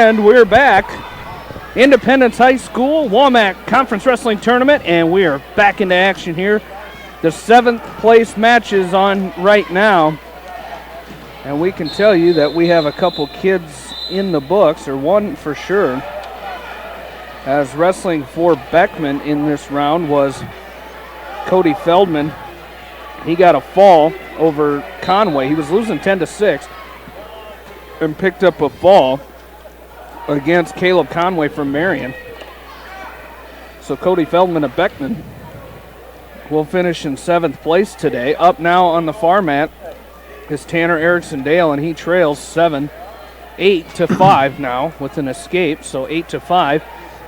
And we're back. Independence High School WaMaC Conference Wrestling Tournament, and we are back into action here. The 7th place match is on right now. And we can tell you that we have a couple kids in the books, or one for sure. As wrestling for Beckman in this round was Cody Feldman. He got a fall over Conway. He was losing 10-6 and picked up a fall against Caleb Conway from Marion. So Cody Feldman of Beckman will finish in 7th place today. Up now on the far mat is Tanner Erickson Dale, and he trails 8-5 now with an escape. So 8-5.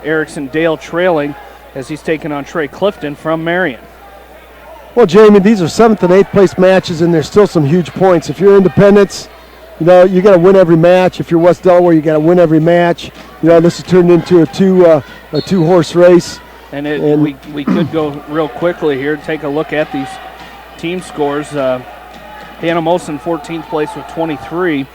Erickson Dale trailing as he's taking on Trey Clifton from Marion. Well, Jamie, these are 7th and 8th place matches, and there's still some huge points. If you're Independence, you got to win every match. If you're West Delaware, you got to win every match. This has turned into a two-horse race. And we could go real quickly here, take a look at these team scores. Anamosa in 14th place with 23.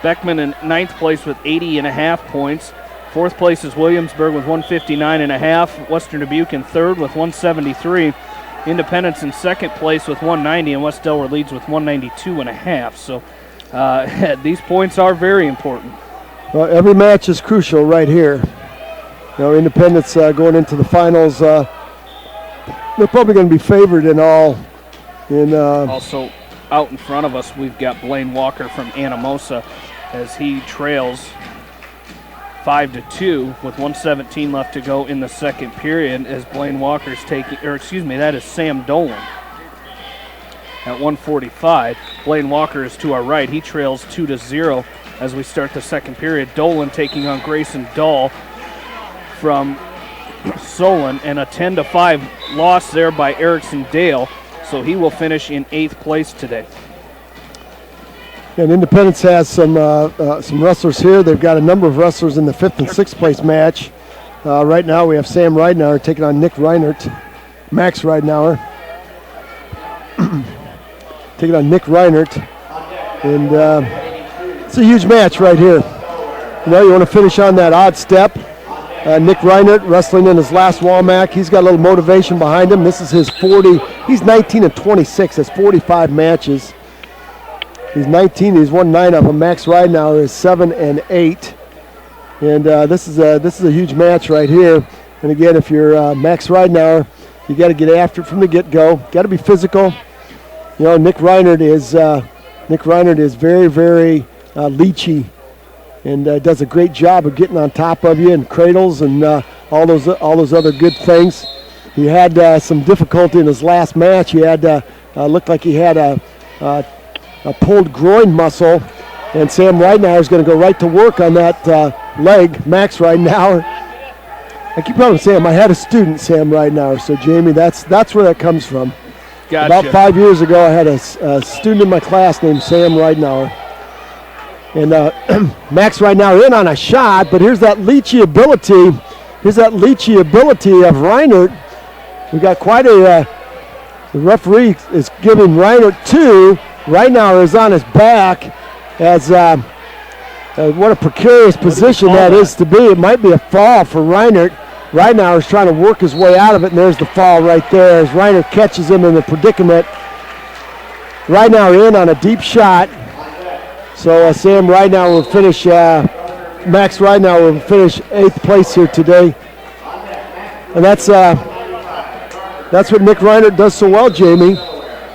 Beckman in 9th place with 80.5 points. 4th place is Williamsburg with 159.5. Western Dubuque in 3rd with 173. Independence in 2nd place with 190, and West Delaware leads with 192.5. So these points are very important. Well, every match is crucial right here. Independence going into the finals, they're probably going to be favored in all. Also, out in front of us, we've got Blaine Walker from Anamosa as he trails 5-2 with 1:17 left to go in the second period as Blaine Walker's that is Sam Dolan at 1:45. Blaine Walker is to our right. He trails 2-0 as we start the second period. Dolan taking on Grayson Dahl from Solon, and a 10-5 loss there by Erickson Dale, so he will finish in 8th place today. And Independence has some wrestlers here. They've got a number of wrestlers in the 5th and 6th place match. Right now we have Sam Ridenauer taking on Nick Reinert. Max Ridenauer taking on Nick Reinert. And it's a huge match right here. You want to finish on that odd step. Nick Reinert wrestling in his last WaMaC. He's got a little motivation behind him. This is his 40. He's 19-26. That's 45 matches. He's 19. He's won 9 of them. Max Ridenauer is 7-8. And this is a huge match right here. And again, if you're Max Ridenauer, you got to get after it from the get-go. Got to be physical. Nick Reinert is very, very leechy, and does a great job of getting on top of you and cradles and all those other good things. He had some difficulty in his last match. He had looked like he had a pulled groin muscle, and Sam Ridenauer is going to go right to work on that leg. Max Ridenauer. I keep on saying I had a student, Sam Ridenauer. So Jamie, that's where that comes from. Gotcha. About 5 years ago, I had a student in my class named Sam Ridenauer. And Max Ridenauer in on a shot, but here's that leechy ability. Here's that leechy ability of Reinert. We got quite a. The referee is giving Reinert 2. Ridenauer is on his back as what a precarious position that is to be. It might be a fall for Reinert. Ridenauer is trying to work his way out of it, and there's the fall right there as Reinert catches him in the predicament. Ridenauer in on a deep shot. So Sam Ridenauer will finish, Max Ridenauer will finish 8th place here today. And that's what Nick Reinert does so well, Jamie.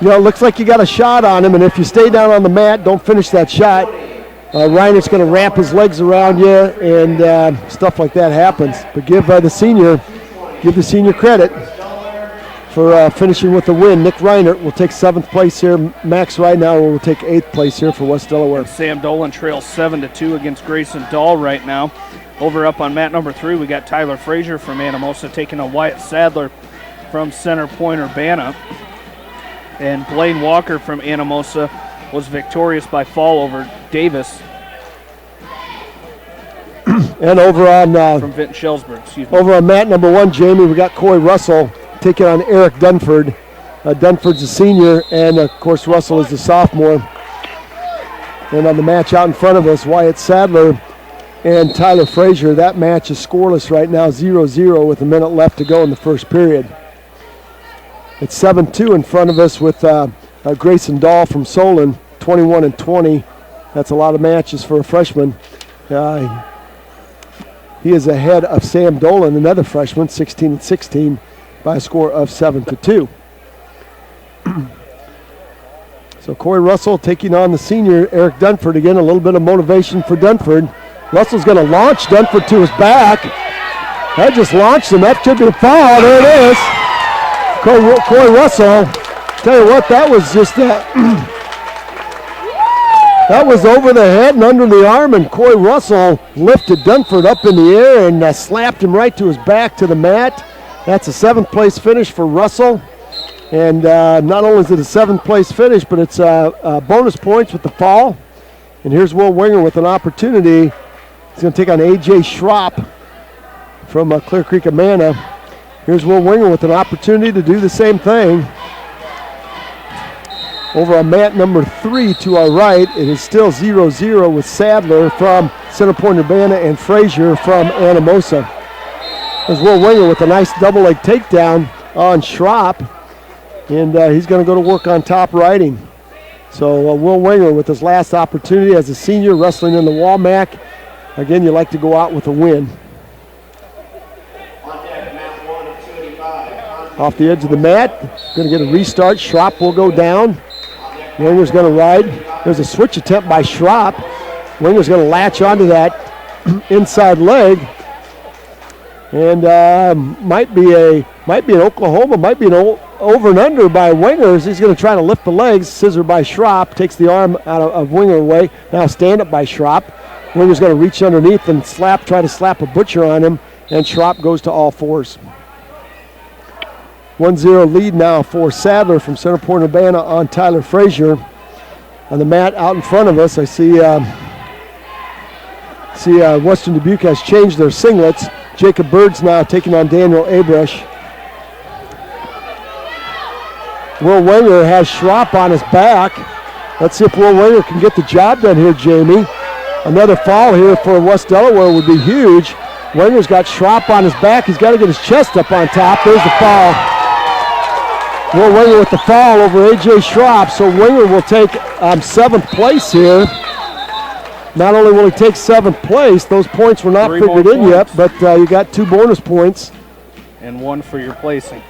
It looks like you got a shot on him, and if you stay down on the mat, don't finish that shot, Reinert's going to wrap his legs around you, and stuff like that happens. But give the senior credit for finishing with the win. Nick Reinert will take 7th place here. Max Ridenauer will take 8th place here for West Delaware. And Sam Dolan trails 7-2 against Grayson Dahl right now. Over up on mat number 3, we got Tyler Frazier from Anamosa taking on Wyatt Sadler from Center Point Urbana. And Blaine Walker from Anamosa was victorious by fall over Davis. And over on from Vinton Shellsburg, over on mat number 1, Jamie, we got Corey Russell taking on Eric Dunford. Dunford's a senior, and of course Russell is the sophomore. And on the match out in front of us, Wyatt Sadler and Tyler Frazier. That match is scoreless right now, 0-0 with a minute left to go in the first period. It's 7-2 in front of us with Grayson Dahl from Solon, 21-20. That's a lot of matches for a freshman. He is ahead of Sam Dolan, another freshman, 16-16, by a score of 7-2. So Corey Russell taking on the senior, Eric Dunford. Again, a little bit of motivation for Dunford. Russell's going to launch Dunford to his back. That just launched him. That should be a foul. There it is. Corey Russell. Tell you what, that was just that was over the head and under the arm, and Corey Russell lifted Dunford up in the air and slapped him right to his back to the mat. That's a 7th place finish for Russell. And not only is it a 7th place finish, but it's bonus points with the fall. And here's Will Winger with an opportunity. He's going to take on A.J. Schropp from Clear Creek Amana. Here's Will Winger with an opportunity to do the same thing. Over on mat number 3 to our right, it is still 0-0 with Sadler from Center Point Urbana and Frazier from Anamosa. There's Will Winger with a nice double leg takedown on Schropp. And he's going to go to work on top riding. So Will Winger with his last opportunity as a senior wrestling in the WaMaC. Again, you like to go out with a win. Off the edge of the mat, going to get a restart. Schropp will go down. Winger's going to ride. There's a switch attempt by Schropp. Winger's going to latch onto that inside leg. And might be an Oklahoma, might be an over and under by Wingers. He's going to try to lift the legs. Scissor by Schropp. Takes the arm out of Winger away. Now stand up by Schropp. Winger's going to reach underneath and try to slap a butcher on him. And Schropp goes to all fours. 1-0 lead now for Sadler from Center Point Urbana on Tyler Frazier. On the mat out in front of us, I see Western Dubuque has changed their singlets. Jacob Bird's now taking on Daniel Abresh. Will Winger has Schropp on his back. Let's see if Will Winger can get the job done here, Jamie. Another foul here for West Delaware would be huge. Winger's got Schropp on his back. He's got to get his chest up on top. There's the foul. Will Winger with the foul over A.J. Schropp. So Winger will take 7th place here. Not only will he take 7th place, those points were not figured in yet, but you got 2 bonus points. And 1 for your placing.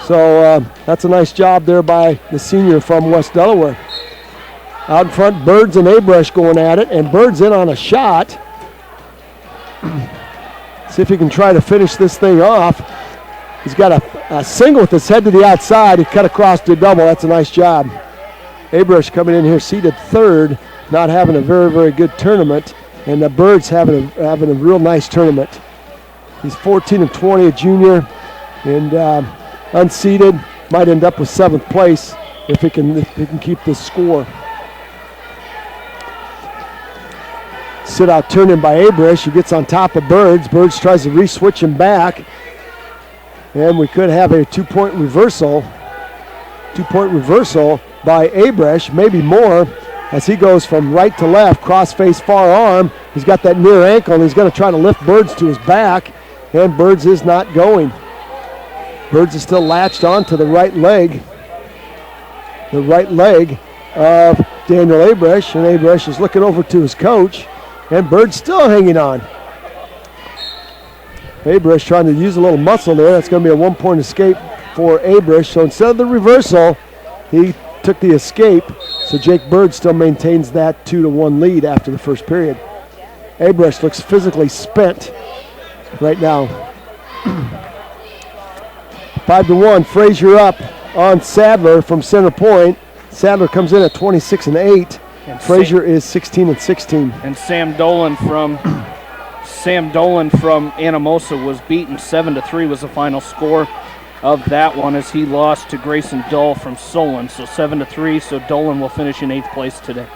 So that's a nice job there by the senior from West Delaware. Out in front, Birds and Abresh going at it, and Birds in on a shot. See if he can try to finish this thing off. He's got a single with his head to the outside. He cut across to a double. That's a nice job. Abresh coming in here seated 3rd, not having a very, very good tournament, and the Birds having a real nice tournament. He's 14-20, a junior, and unseeded, might end up with 7th place if he can keep this score. Sit out turn in by Abresh. He gets on top of Birds. Birds tries to re-switch him back. And we could have a 2-point reversal. 2-point reversal by Abresh, maybe more, as he goes from right to left, cross face far arm. He's got that near ankle, and he's going to try to lift Birds to his back, and Birds is not going. Birds is still latched onto the right leg. The right leg of Daniel Abresh, and Abresh is looking over to his coach, and Birds still hanging on. Abresh trying to use a little muscle there. That's going to be a 1-point escape for Abresh. So instead of the reversal, he took the escape. So Jake Bird still maintains that 2-1 lead after the first period. Abresh looks physically spent right now. 5-1, Frazier up on Sadler from Center Point. Sadler comes in at 26-8. Frazier is 16-16. And Sam Dolan from Anamosa was beaten 7-3 was the final score of that one as he lost to Grayson Dull from Solon. So 7-3, so Dolan will finish in 8th place today.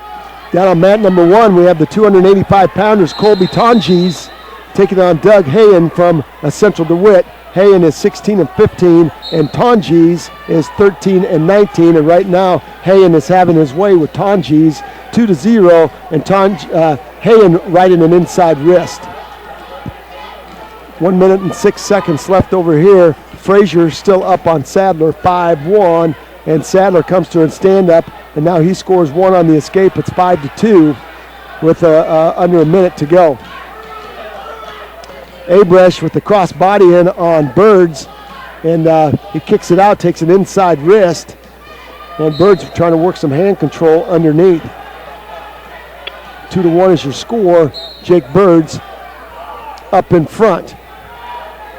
Down on mat number 1, we have the 285-pounders, Colby Tonjes, taking on Doug Hayen from Central DeWitt. Hayen is 16-15, and Tonjes is 13-19. And right now, Hayen is having his way with Tonjes, 2-0, and Hayen right in an inside wrist. 1 minute and 6 seconds left over here. Frazier still up on Sadler, 5-1, and Sadler comes to a stand-up, and now he scores one on the escape. It's 5-2 with under a minute to go. Abresh with the cross body in on Birds, and he kicks it out, takes an inside wrist, and Birds trying to work some hand control underneath. 2-1 is your score. Jake Birds up in front.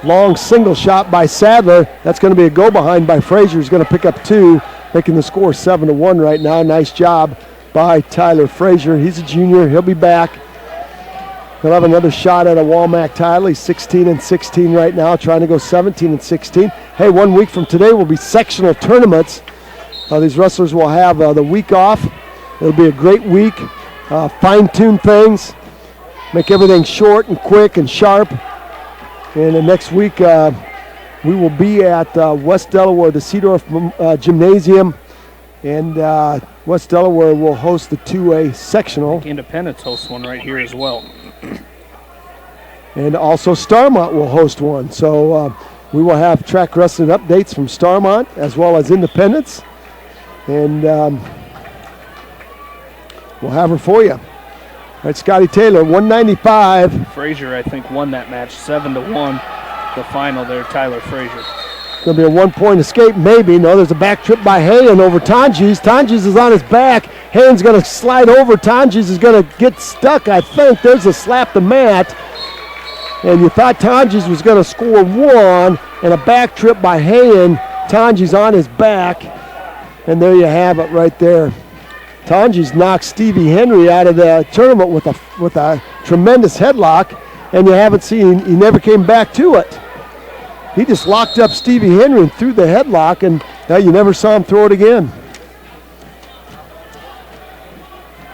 Long single shot by Sadler. That's going to be a go behind by Frazier. He's going to pick up 2, making the score 7-1 right now. Nice job by Tyler Frazier. He's a junior. He'll be back. He'll have another shot at a WaMaC title. He's 16-16 right now, trying to go 17-16. Hey, 1 week from today will be sectional tournaments. These wrestlers will have the week off. It'll be a great week. Fine-tune things. Make everything short and quick and sharp. And the next week, we will be at West Delaware, the Seedorf Gymnasium. And West Delaware will host the 2A sectional. Independence hosts one right here as well. And also Starmont will host one. So we will have track wrestling updates from Starmont as well as Independence. And we'll have her for you. All right, Scotty Taylor, 195. Frazier, I think, won that match 7-1. The final there, Tyler Frazier. Going to be a 1-point escape, maybe. No, there's a back trip by Hayen over Tonjes. Tonjes is on his back. Hayen's going to slide over. Tonjes is going to get stuck, I think. There's a slap the mat. And you thought Tonjes was going to score 1, and a back trip by Hayen. Tonjes on his back. And there you have it right there. Tonjes knocked Stevie Henry out of the tournament with a tremendous headlock, and you haven't seen, he never came back to it. He just locked up Stevie Henry and threw the headlock, and now you never saw him throw it again.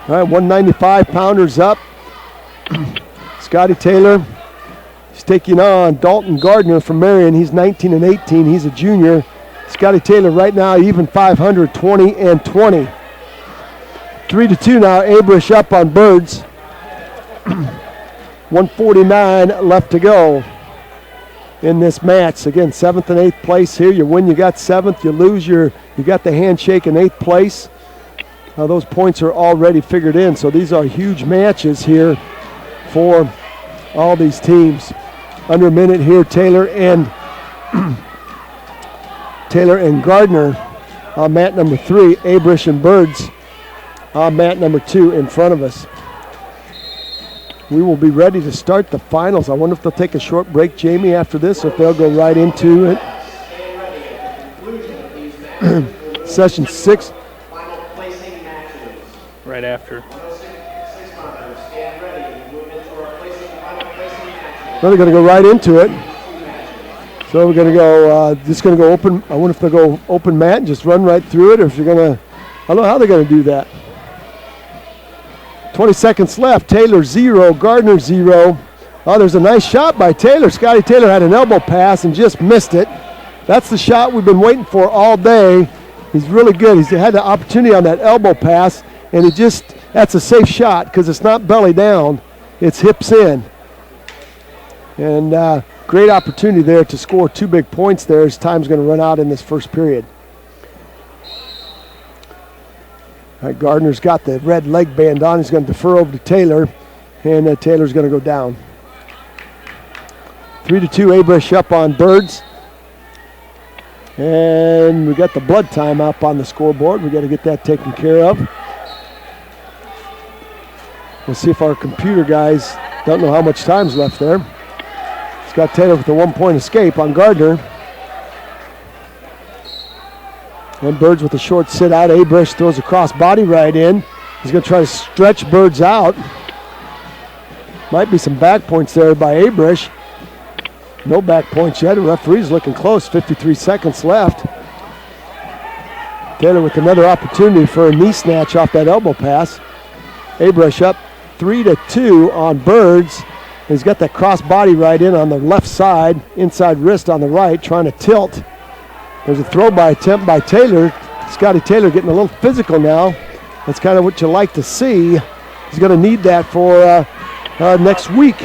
All right, 195 pounders up. Scotty Taylor, he's taking on Dalton Gardner from Marion. He's 19-18. He's a junior. Scotty Taylor right now even 500, 20-20. 3-2 now. Abrish up on Birds. 149 left to go in this match. Again, 7th and 8th place here. You win, you got 7th. You lose, you got the handshake in 8th place. Those points are already figured in. So these are huge matches here for all these teams. Under a minute here, Taylor and Gardner on mat number 3. Abrish and Birds on mat number 2 in front of us. We will be ready to start the finals. I wonder if they'll take a short break, Jamie, after this, or if they'll go right into it. Session 6. Right after. Well, they're going to go right into it. So we're going to go, just going to go open. I wonder if they'll go open mat and just run right through it, or if you're going to, I don't know how they're going to do that. 20 seconds left. Taylor 0, Gardner 0. Oh, there's a nice shot by Taylor. Scotty Taylor had an elbow pass and just missed it. That's the shot we've been waiting for all day. He's really good. He's had the opportunity on that elbow pass, and that's a safe shot because it's not belly down. It's hips in. And great opportunity there to score 2 big points there as time's going to run out in this first period. All right, Gardner's got the red leg band on. He's going to defer over to Taylor, and Taylor's going to go down. 3-2, Abrish up on Birds. And we got the blood time up on the scoreboard. We got to get that taken care of. We'll see if our computer guys don't know how much time's left there. Scott Taylor with a 1-point escape on Gardner. And Birds with a short sit out. Abrish throws a cross body right in. He's going to try to stretch Birds out. Might be some back points there by Abrish. No back points yet. The referee's looking close. 53 seconds left. Taylor with another opportunity for a knee snatch off that elbow pass. Abrish up 3-2 on Birds. He's got that cross body right in on the left side. Inside wrist on the right, trying to tilt. There's a throw by attempt by Taylor. Scotty Taylor getting a little physical now. That's kind of what you like to see. He's going to need that for next week.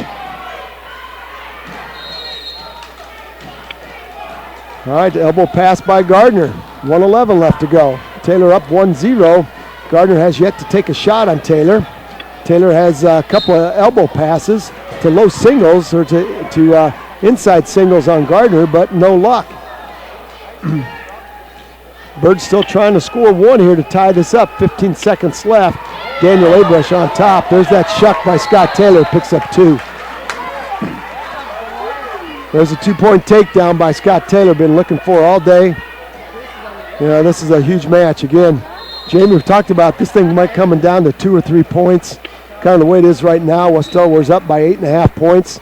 All right, elbow pass by Gardner. 1:11 left to go. Taylor up 1-0. Gardner has yet to take a shot on Taylor. Taylor has a couple of elbow passes to low singles or to inside singles on Gardner, but no luck. Bird's still trying to score one here to tie this up. 15 seconds left. Daniel Abrush on top. There's that shuck by Scott Taylor. Picks up 2. There's a 2-point takedown by Scott Taylor. Been looking for all day. Yeah, this is a huge match. Again, Jamie, we've talked about this thing might coming down to 2 or 3 points. Kind of the way it is right now. West Delaware's up by 8.5 points.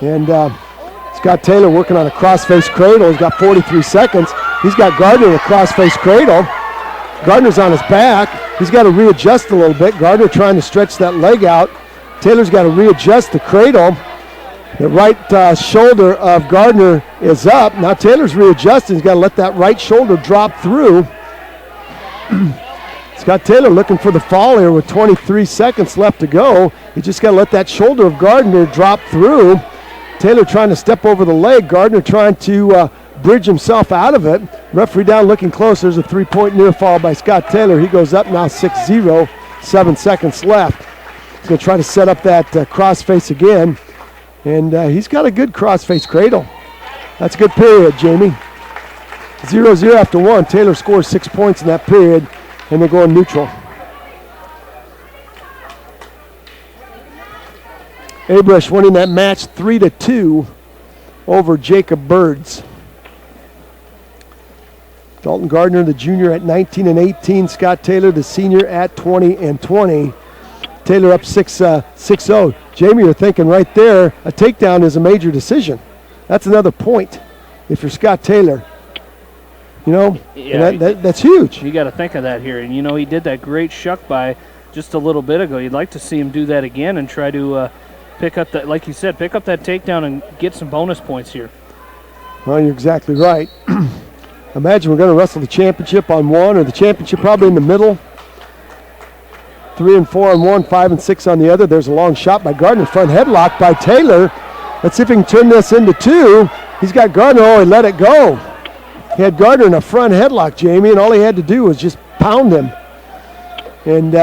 And Scott Taylor working on a cross-face cradle. He's got 43 seconds. He's got Gardner in a cross-face cradle. Gardner's on his back. He's got to readjust a little bit. Gardner trying to stretch that leg out. Taylor's got to readjust the cradle. The right shoulder of Gardner is up. Now Taylor's readjusting. He's got to let that right shoulder drop through. Scott Taylor looking for the fall here with 23 seconds left to go. He just got to let that shoulder of Gardner drop through. Taylor trying to step over the leg. Gardner trying to bridge himself out of it. Referee down looking close. There's a 3-point near fall by Scott Taylor. He goes up now 6-0. 7 seconds left. He's going to try to set up that cross-face again. And he's got a good cross-face cradle. That's a good period, Jamie. 0-0 after 1. Taylor scores 6 points in that period, and they're going neutral. Abrush winning that match 3-2 over Jacob Birds. Dalton Gardner, the junior, at 19-18. Scott Taylor, the senior, at 20-20. Taylor up 6-0. Jamie, you're thinking right there, a takedown is a major decision. That's another point if you're Scott Taylor. You know, yeah, that's huge. You got to think of that here. And, you know, he did that great shuck by just a little bit ago. You'd like to see him do that again and try to pick up that, like you said, pick up that takedown and get some bonus points here. Well, you're exactly right. Imagine we're going to wrestle the championship on 1, or the championship probably in the middle. 3 and 4 on 1, 5 and 6 on the other. There's a long shot by Gardner. Front headlock by Taylor. Let's see if he can turn this into 2. He's got Gardner. Oh, he let it go. He had Gardner in a front headlock, Jamie, and all he had to do was just pound him. And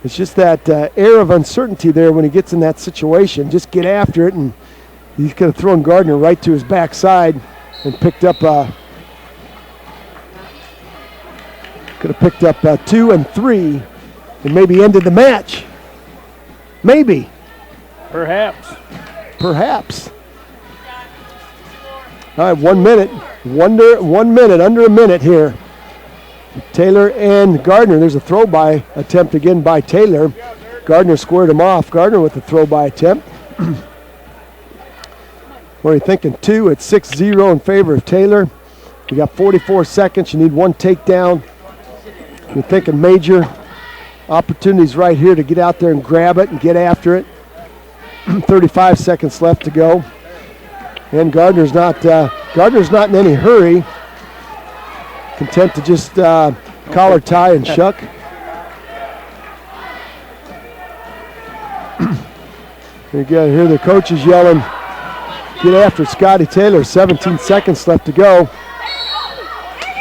it's just that air of uncertainty there when he gets in that situation. Just get after it, and he could have thrown Gardner right to his backside and picked up 2 and 3 and maybe ended the match. Maybe. Perhaps. All right, 1 minute. 1 minute, under a minute here. Taylor and Gardner. There's a throw-by attempt again by Taylor. Gardner squared him off. Gardner with the throw-by attempt. What are you thinking? 2 at 6-0 in favor of Taylor. You got 44 seconds. You need 1 takedown. You're thinking major opportunities right here to get out there and grab it and get after it. 35 seconds left to go. And Gardner's not in any hurry. Content to just collar tie and shuck. You got to hear the coaches yelling, get after Scotty Taylor. 17 seconds left to go.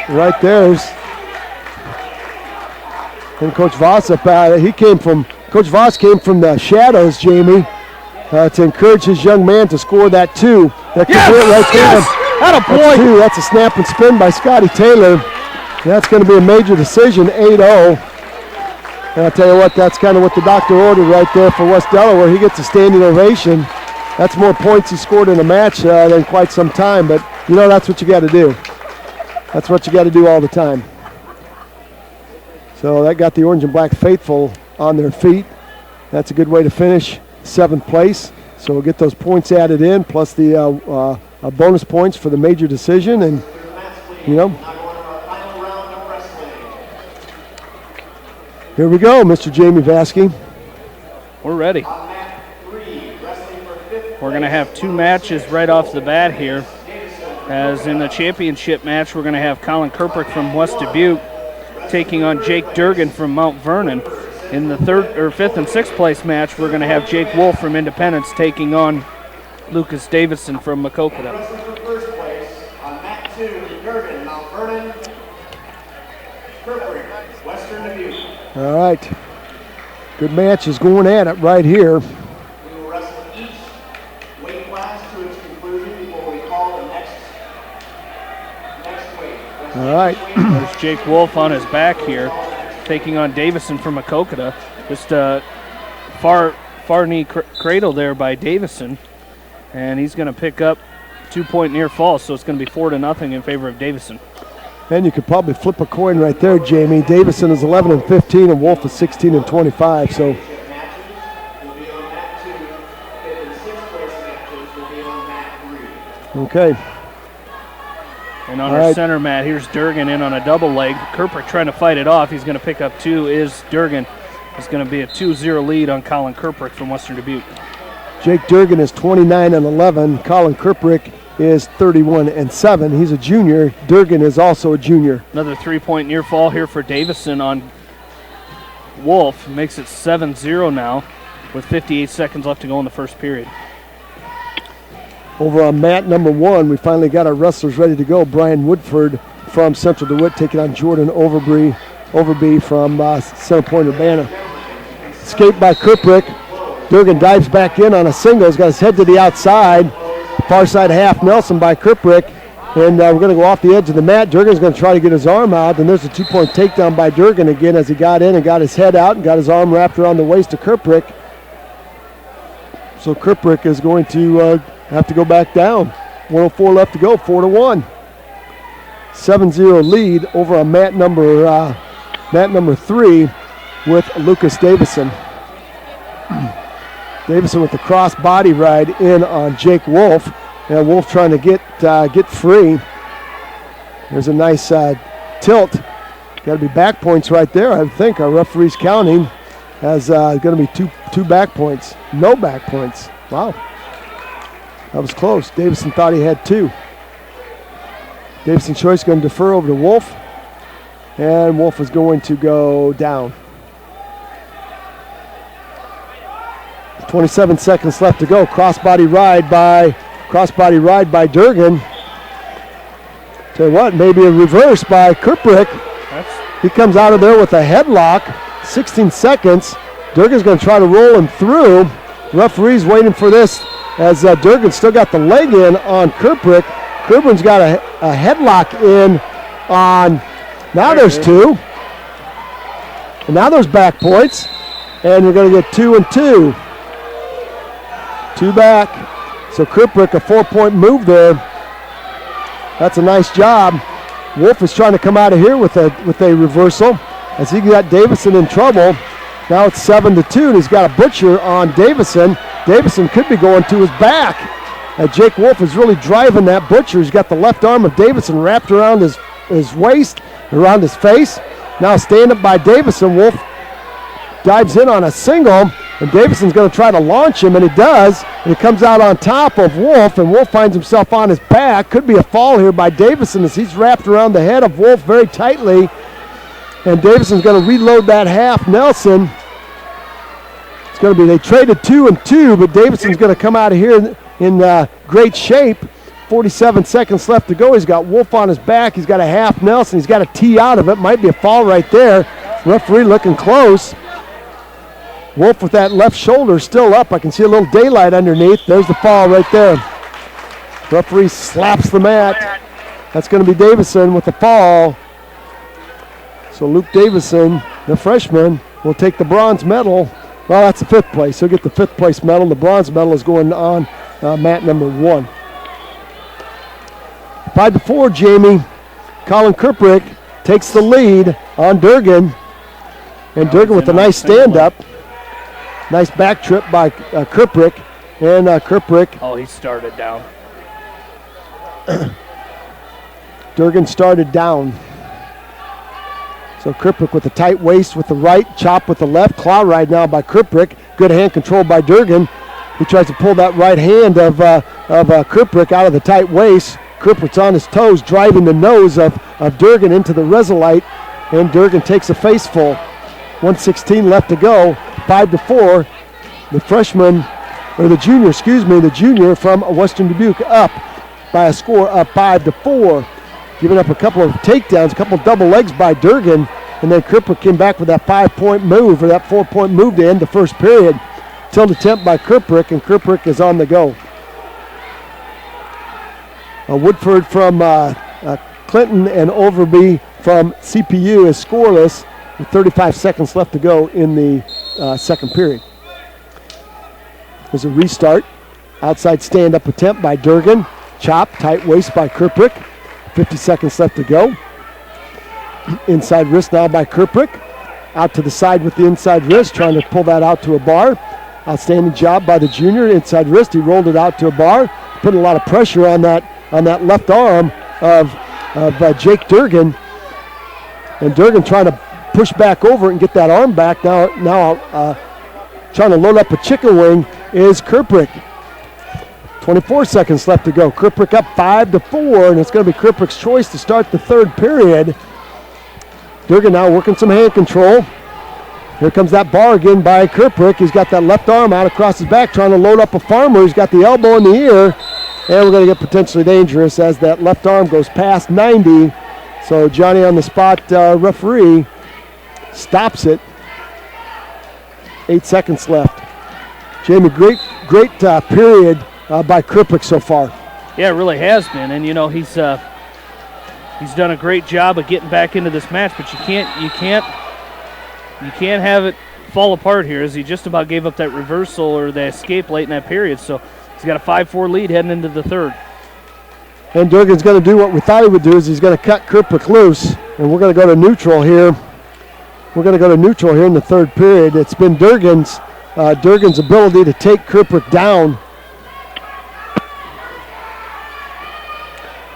Right there's. And Coach Voss Coach Voss came from the shadows, Jamie, to encourage his young man to score that 2. That could do it right there. That's 2. That's a snap and spin by Scotty Taylor. That's going to be a major decision, 8-0. And I'll tell you what, that's kind of what the doctor ordered right there for West Delaware. He gets a standing ovation. That's more points he scored in a match than quite some time. But, you know, that's what you got to do. That's what you got to do all the time. So that got the Orange and Black faithful on their feet. That's a good way to finish 7th place. So we'll get those points added in, plus the bonus points for the major decision. And, you know, here we go, Mr. Jamie Vasky. We're ready. We're going to have 2 matches right off the bat here. As in the championship match, we're going to have Colin Kirkbrooke from West Dubuque taking on Jake Durgan from Mount Vernon. In the fifth and sixth place match, we're going to have Jake Wolf from Independence taking on Lucas Davison from Maquoketa. For first place on mat 2, Durgan, Mount Vernon, Kirkbrink, Western Dubuque. All right. Good match is going at it right here. We will wrestle each weight class to its conclusion before we call the next weight. All right. There's Jake Wolf on his back here, taking on Davison from Maquoketa. Just far knee cradle there by Davison, and he's going to pick up 2-point near fall, so it's going to be 4-0 in favor of Davison. And you could probably flip a coin right there, Jamie. Davison is 11-15, and Wolf is 16-25. So. Matches will be on mat 2. Fifth and sixth place matches will be on mat 3. Okay. And on our center mat, here's Durgan in on a double leg. Kirkbrink trying to fight it off. He's going to pick up 2 is Durgan. It's going to be a 2-0 lead on Colin Kirkbrink from Western Dubuque. Jake Durgan is 29-11. Colin Kirkbrink is 31-7. He's a junior. Durgan is also a junior. Another 3-point near fall here for Davison on Wolf. Makes it 7-0 now with 58 seconds left to go in the first period. Over on mat number 1, we finally got our wrestlers ready to go. Brian Woodford from Central DeWitt taking on Jordan Overby from Center Point Urbana. Escape by Kirkbrink. Durgan dives back in on a single. He's got his head to the outside. Far side half Nelson by Kirkbrink. And we're going to go off the edge of the mat. Durgan's going to try to get his arm out. And there's a 2-point takedown by Durgan again as he got in and got his head out and got his arm wrapped around the waist of Kirkbrink. So Kirkbrink is going to have to go back down. 104 left to go, 4-1. 7-0 lead over on mat number 3 with Lucas Davison. Davison with the cross body ride in on Jake Wolf. And Wolf trying to get free. There's a nice tilt. Got to be back points right there. I think our referee's counting as going to be two back points. No back points. Wow. That was close. Davison thought he had 2. Davison Choice going to defer over to Wolf. And Wolf is going to go down. 27 seconds left to go. Crossbody ride by Durgan. Tell you what, maybe a reverse by Kirkbrink. He comes out of there with a headlock. 16 seconds. Durgan's going to try to roll him through. Referee's waiting for this as Durgan's still got the leg in on Kirkbrink. Kirkbrink's got a headlock in on. Now there's 2. And now there's back points. And you're going to get 2 and 2. 2 back. So Kirkbrink, a 4-point move there. That's a nice job. Wolf is trying to come out of here with a reversal as he got Davison in trouble. Now it's 7-2, and he's got a butcher on Davison. Davison could be going to his back. Jake Wolf is really driving that butcher. He's got the left arm of Davison wrapped around his waist, around his face. Now stand up by Davison. Wolf dives in on a single, and Davison's going to try to launch him, and he does. And he comes out on top of Wolf, and Wolf finds himself on his back. Could be a fall here by Davison as he's wrapped around the head of Wolf very tightly. And Davison's going to reload that half Nelson. It's going to be, they traded 2 and 2, but Davison's going to come out of here in great shape. 47 seconds left to go. He's got Wolf on his back. He's got a half Nelson. He's got a tee out of it. Might be a fall right there. Referee looking close. Wolf with that left shoulder still up. I can see a little daylight underneath. There's the fall right there. Referee slaps the mat. That's going to be Davison with the fall. So Luke Davison, the freshman, will take the bronze medal. Well, that's the 5th place. He'll get the 5th place medal. The bronze medal is going on mat number 1. 5-4, Jamie. Colin Kirkbrink takes the lead on Durgan. And Durgan with a nice stand-up. Nice back trip by Kirkbrink. And Kirkbrink. Oh, he started down. Durgan started down. So Kirkbrink with the tight waist with the right, chop with the left, claw ride now by Kirkbrink. Good hand control by Durgan. He tries to pull that right hand of Kirkbrink out of the tight waist. Kirkbrink's on his toes, driving the nose of Durgan into the Resolite, and Durgan takes a face full. 1:16 left to go. 5-4. The freshman, or the junior, the junior from Western Dubuque up by a score of 5-4. Giving up a couple of takedowns, a couple of double legs by Durgan, and then Krippert came back with that 5-point move, or that 4-point move to end the first period. Tilt attempt by Krippert, and Krippert is on the go. Woodford from Clinton and Overby from CPU is scoreless with 35 seconds left to go in the second period. There's a restart. Outside stand-up attempt by Durgan. Chop, tight waist by Krippert. 50 seconds left to go. Inside wrist now by Krippert. Out to the side with the inside wrist, trying to pull that out to a bar. Outstanding job by the junior. Inside wrist, he rolled it out to a bar. Putting a lot of pressure on that left arm of Jake Durgan. And Durgan trying to push back over it and get that arm back. Now trying to load up a chicken wing is Krippert. 24 seconds left to go. Krippert up 5-4, and it's going to be Krippert's choice to start the third period. Durgan now working some hand control. Here comes that bar again by Krippert. He's got that left arm out across his back trying to load up a farmer. He's got the elbow in the ear, and we're going to get potentially dangerous as that left arm goes past 90. So Johnny on the spot referee stops it. 8 seconds left. Jamie, great period by Krippert so far. Yeah, it really has been, and he's done a great job of getting back into this match. But you can't have it fall apart here, as he just about gave up that reversal or the escape late in that period. So he's got a 5-4 lead heading into the third. And Durgan's going to do what we thought he would do, is he's going to cut Krippert loose, and we're going to go to neutral here. We're going to go to neutral here in the third period. It's been Durgan's ability to take Krippert down.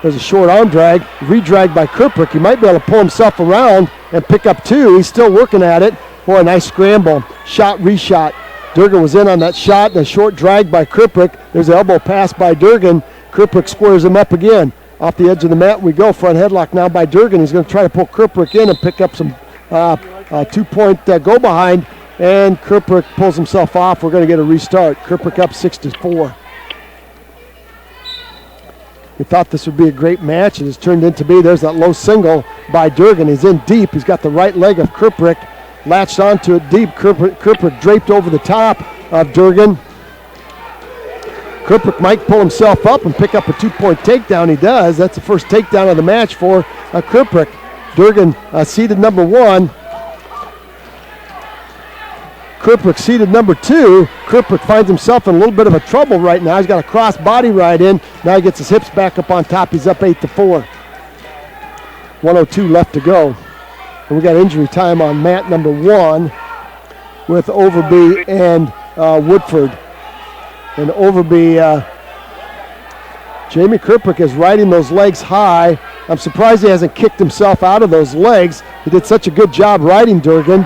There's a short arm drag, re-drag by Krippert. He might be able to pull himself around and pick up two. He's still working at it. Boy, a nice scramble. Shot, reshot. Durgan was in on that shot, and a short drag by Krippert. There's an elbow pass by Durgan. Krippert squares him up again. Off the edge of the mat we go. Front headlock now by Durgan. He's going to try to pull Krippert in and pick up some 2-point go behind, and Krippert pulls himself off. We're going to get a restart. Krippert up 6-4. We thought this would be a great match. It has turned into be. There's that low single by Durgan. He's in deep. He's got the right leg of Krippert latched onto it deep. Krippert draped over the top of Durgan. Krippert might pull himself up and pick up a 2-point takedown. He does. That's the first takedown of the match for Krippert. Durgan seated number 1. Krippert seated number 2. Krippert finds himself in a little bit of a trouble right now. He's got a cross body right in. Now he gets his hips back up on top. He's up 8-4. 1:02 left to go. And we got injury time on mat number 1 with Overby and Woodford. And Overby, Jamie Krippert is riding those legs high. I'm surprised he hasn't kicked himself out of those legs. He did such a good job riding Durgan.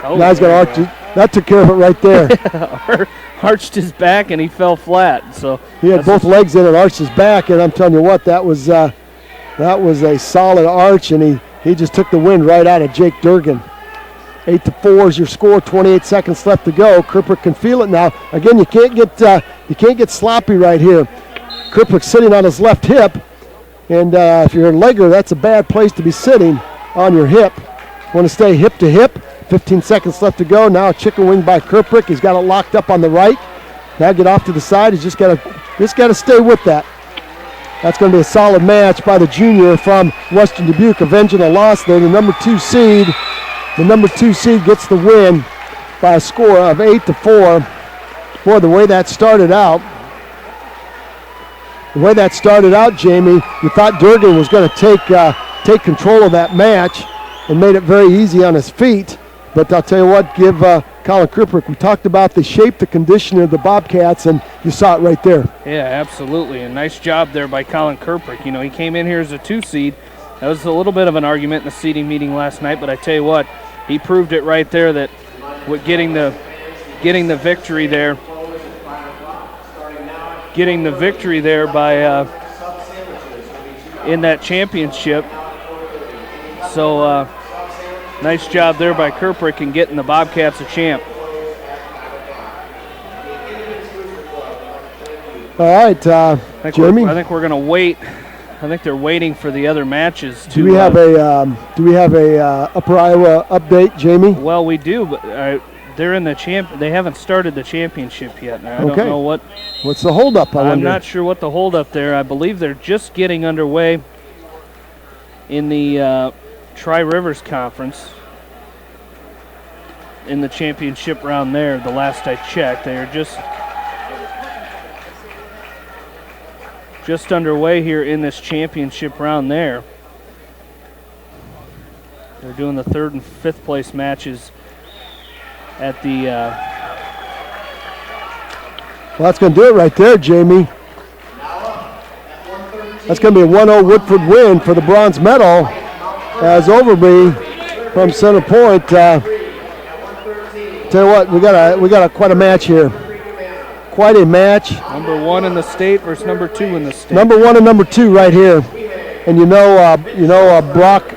Oh, now he's going to arch. That took care of it right there. Arched his back and he fell flat. So he had both legs in and arched his back, and I'm telling you what, that was a solid arch, and he just took the wind right out of Jake Durgan. 8-4 is your score. 28 seconds left to go. Krippert can feel it now. Again, you can't get sloppy right here. Krippert's sitting on his left hip, and if you're a legger, that's a bad place to be sitting on your hip. Want to stay hip to hip. 15 seconds left to go. Now a chicken wing by Krippert. He's got it locked up on the right. Now get off to the side. He's just got to stay with that. That's going to be a solid match by the junior from Western Dubuque, avenging a loss there. The number 2 seed gets the win by a score of 8-4. Boy, the way that started out, Jamie, you thought Durgan was going to take control of that match and made it very easy on his feet. But I'll tell you what, give Colin Krippert, we talked about the shape, the condition of the Bobcats, and you saw it right there. Yeah, absolutely. A nice job there by Colin Krippert. He came in here as a 2 seed. That was a little bit of an argument in the seeding meeting last night, but I tell you what, he proved it right there that with getting the victory there by in that championship. So Nice job there by Kerprick in getting the Bobcats a champ. All right, Jeremy. I think we're going to wait. I think they're waiting for the other matches to. Do we have a Upper Iowa update, Jamie? Well, we do, but they're in the champ. They haven't started the championship yet. Now, I don't know what's the holdup. I'm not sure what the holdup there. I believe they're just getting underway in the Tri-Rivers Conference in the championship round there. The last I checked, they are just underway here in this championship round there. They're doing the 3rd and 5th place matches at the... Well, that's going to do it right there, Jamie. That's going to be a 1-0 Woodford win for the bronze medal as Overby from Center Point. Tell you what, we got quite a match here. Quite a match. Number 1 in the state versus number 2 in the state. Number 1 and number 2 right here. And Brock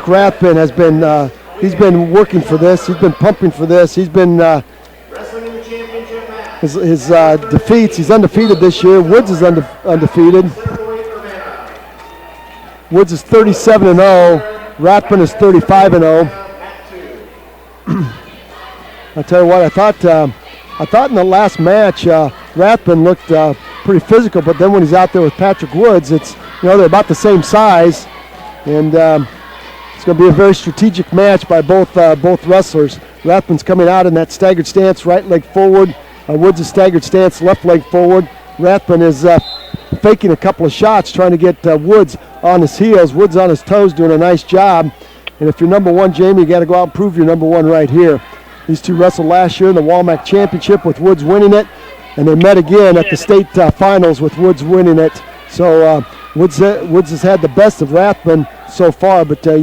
Rathbun has been he's been working for this. He's been pumping for this. He's been his defeats. He's undefeated this year. Woods is undefeated. Woods is 37-0. Rathbun is 35-0. I'll tell you what, I thought in the last match, Rathbun looked pretty physical, but then when he's out there with Patrick Woods, they're about the same size, and it's going to be a very strategic match by both wrestlers. Rathbun's coming out in that staggered stance, right leg forward. Woods is staggered stance, left leg forward. Rathbun is faking a couple of shots, trying to get Woods on his heels. Woods on his toes, doing a nice job. And if you're number 1, Jamie, you got to go out and prove you're number 1 right here. These two wrestled last year in the WaMaC Championship with Woods winning it, and they met again at the state finals with Woods winning it. So Woods has had the best of Rathbun so far, but a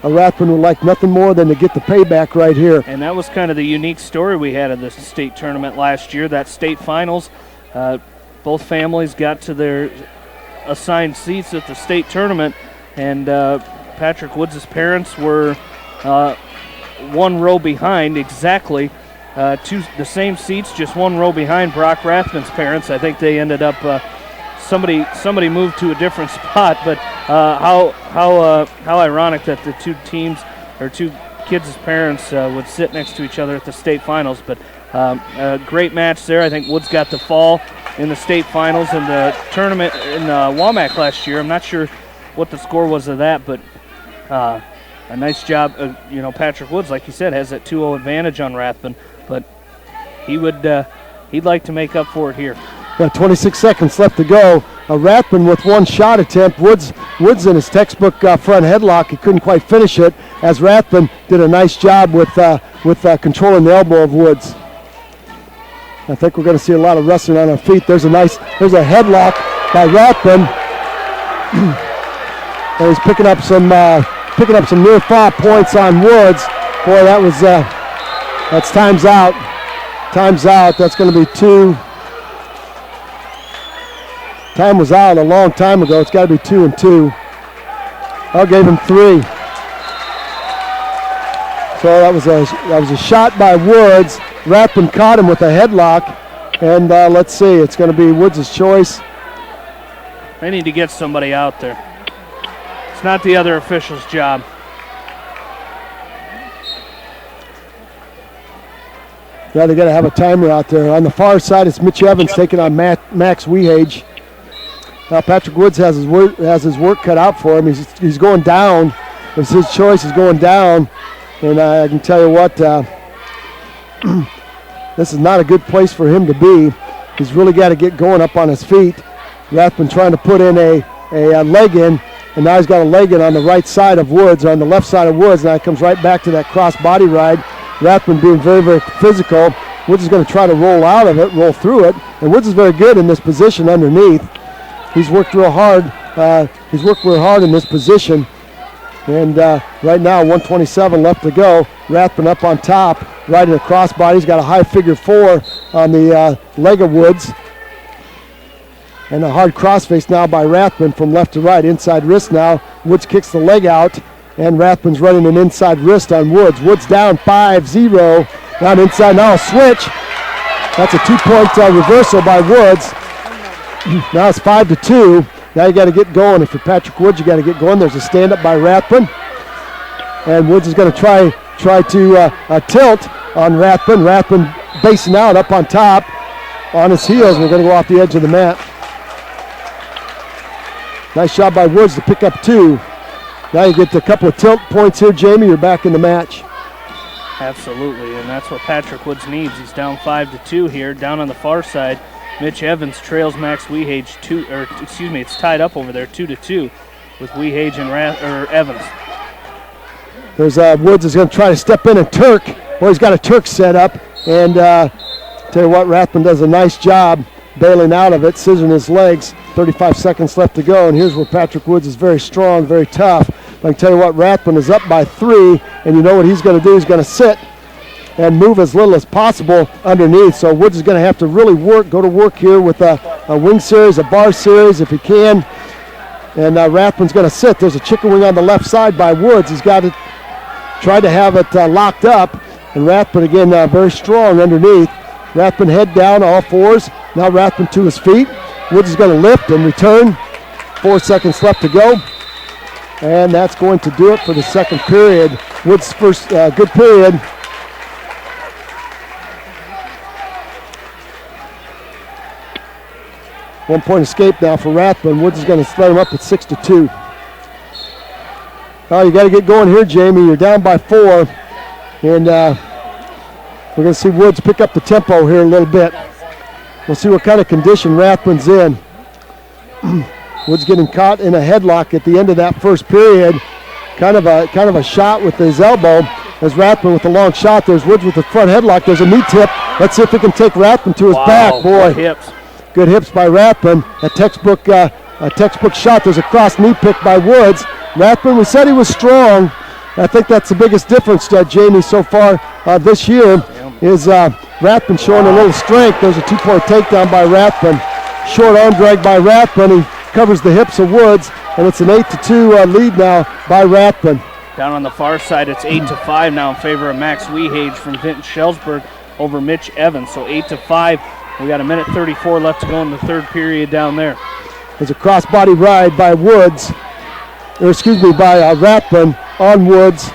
Rathbun would like nothing more than to get the payback right here. And that was kind of the unique story we had in the state tournament last year, that state finals. Both families got to their assigned seats at the state tournament, and Patrick Woods' parents were 1 row behind, exactly the same seats, just 1 row behind Brock Rathbun's parents. I think they ended up somebody moved to a different spot, but how ironic that the two teams or two kids' parents would sit next to each other at the state finals. But a great match there. I think Woods got the fall in the state finals in the tournament in WaMaC last year. I'm not sure what the score was of that, but a nice job. Patrick Woods, like you said, has that 2-0 advantage on Rathbun, but he'd like to make up for it here. Got 26 seconds left to go. Rathbun with 1 shot attempt. Woods in his textbook front headlock. He couldn't quite finish it, as Rathbun did a nice job with controlling the elbow of Woods. I think we're going to see a lot of wrestling on our feet. There's a headlock by Rathbun, and he's picking up some near fall points on Woods. Boy, that's time's out. Time's out. That's going to be 2. Time was out a long time ago. It's got to be 2 and 2. I gave him 3. So that was a shot by Woods. Rathbun caught him with a headlock, and let's see. It's going to be Woods' choice. They need to get somebody out there. It's not the other official's job. Yeah, they got to have a timer out there. On the far side, it's Mitch Evans taking on Max Wehage. Patrick Woods has his work cut out for him. He's going down. It's his choice. He's going down, and I can tell you what, this is not a good place for him to be. He's really got to get going up on his feet. Rathbun trying to put in a leg in, and now he's got a leg in on the right side of Woods, or on the left side of Woods. Now it comes right back to that cross body ride. Rathbun being very, very physical. Woods is going to try to roll out of it, roll through it, and Woods is very good in this position underneath. He's worked real hard. In this position. And right now, 1:27 left to go. Rathbun up on top, right in the crossbody. He's got a high figure 4 on the leg of Woods. And a hard crossface now by Rathbun from left to right. Inside wrist now. Woods kicks the leg out. And Rathbun's running an inside wrist on Woods. Woods down 5-0. Down inside now, a switch. That's a 2-point reversal by Woods. Now it's 5-2. Now you got to get going. If you're Patrick Woods, you got to get going. There's a stand-up by Rathbun. And Woods is going to try to tilt on Rathbun. Rathbun basing out up on top on his heels. We're going to go off the edge of the mat. Nice job by Woods to pick up 2. Now you get a couple of tilt points here, Jamie. You're back in the match. Absolutely, and that's what Patrick Woods needs. He's down 5-2 here. Down on the far side, Mitch Evans trails Max Wehage it's tied up over there 2-2 with Wehage and Evans. There's Woods is going to try to step in and Turk. Boy, he's got a Turk set up, and tell you what, Rathbun does a nice job bailing out of it, scissoring his legs. 35 seconds left to go, and here's where Patrick Woods is very strong, very tough. But I can tell you what, Rathbun is up by 3, and you know what he's going to do? He's going to sit and move as little as possible underneath. So Woods is going to have to really go to work here with a wing series, a bar series if he can. And Rathbun's going to sit. There's a chicken wing on the left side by Woods. He's got to try to have it locked up. And Rathbun, again, very strong underneath. Rathbun head down, all fours. Now Rathbun to his feet. Woods is going to lift and return. 4 seconds left to go. And that's going to do it for the second period. Woods' first good period. One-point escape now for Rathbun. Woods is going to let him up at 6-2. Oh, you got to get going here, Jamie. You're down by 4. And we're going to see Woods pick up the tempo here a little bit. We'll see what kind of condition Rathbun's in. Woods getting caught in a headlock at the end of that first period. Kind of a shot with his elbow. There's Rathbun with a long shot. There's Woods with the front headlock. There's a knee tip. Let's see if he can take Rathbun to his back. Boy, hips. Good hips by Rathbun. A textbook shot. There's a cross knee pick by Woods. Rathbun, we said he was strong. I think that's the biggest difference, Jamie, so far this year is Rathbun showing a little strength. There's a 2-point takedown by Rathbun. Short arm drag by Rathbun. He covers the hips of Woods, and it's an 8-2 lead now by Rathbun. Down on the far side, it's 8-5 now in favor of Max Wehage from Vinton Shellsburg over Mitch Evans. So 8-5. We got a minute 34 left to go in the third period down there. There's a crossbody ride by Woods, by Rathbun on Woods,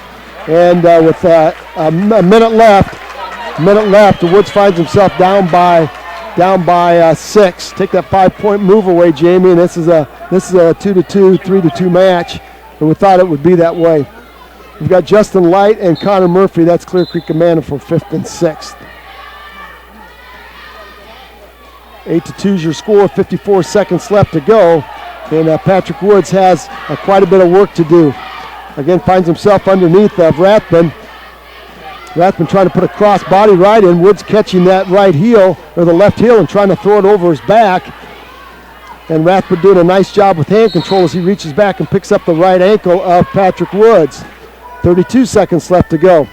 and with a minute left, Woods finds himself down by 6. Take that 5-point move away, Jamie, and this is a 2-2, 3-2 match, and we thought it would be that way. We've got Justin Light and Connor Murphy. That's Clear Creek Amana for 5th and 6th. 8-2 is your score. 54 seconds left to go, and Patrick Woods has quite a bit of work to do. Again, finds himself underneath of Rathbun. Rathbun trying to put a cross body right in. Woods catching that right heel, or the left heel, and trying to throw it over his back. And Rathbun doing a nice job with hand control as he reaches back and picks up the right ankle of Patrick Woods. 32 seconds left to go.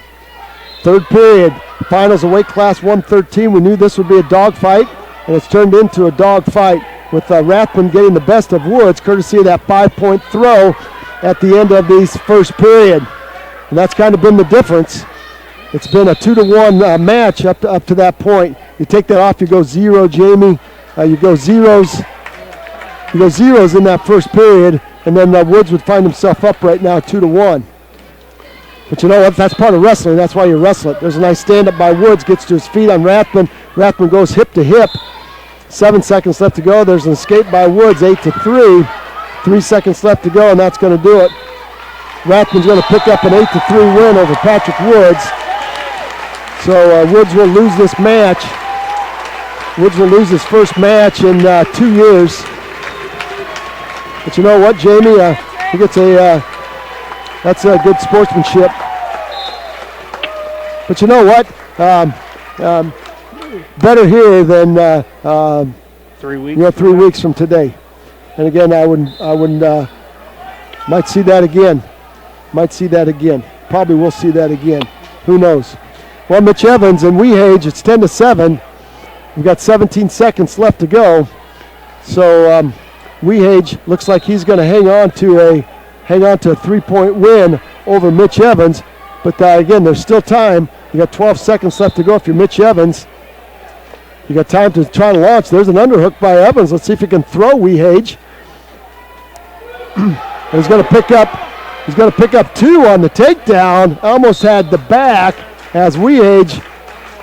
Third period. Finals of weight class 113. We knew this would be a dogfight, and it's turned into a dogfight with Rathbun getting the best of Woods, courtesy of that 5-point throw at the end of this first period. And that's kind of been the difference. It's been a 2-1 match up to that point. You take that off, you go 0, Jamie. You go zeros in that first period, and then Woods would find himself up right now 2-1. But you know what? That's part of wrestling. That's why you wrestle it. There's a nice stand-up by Woods. Gets to his feet on Rathbun. Rathbun goes hip to hip. 7 seconds left to go. There's an escape by Woods, 8-3. 3 seconds left to go, and that's going to do it. Rathbun's going to pick up an 8-3 win over Patrick Woods. So Woods will lose this match. Woods will lose his first match in 2 years. But you know what, Jamie? He gets that's a good sportsmanship. But you know what? Better here than 3 weeks. 3 weeks from today. And again, I wouldn't. Might see that again. Probably will see that again. Who knows? Well, Mitch Evans and Wehage, it's 10-7. We've got 17 seconds left to go. So Wehage looks like he's going to hang on to a 3-point win over Mitch Evans. But again, there's still time. You got 12 seconds left to go if you're Mitch Evans. You got time to try to launch. There's an underhook by Evans. Let's see if he can throw Wehage. He's going to pick up 2 on the takedown. Almost had the back as Wehage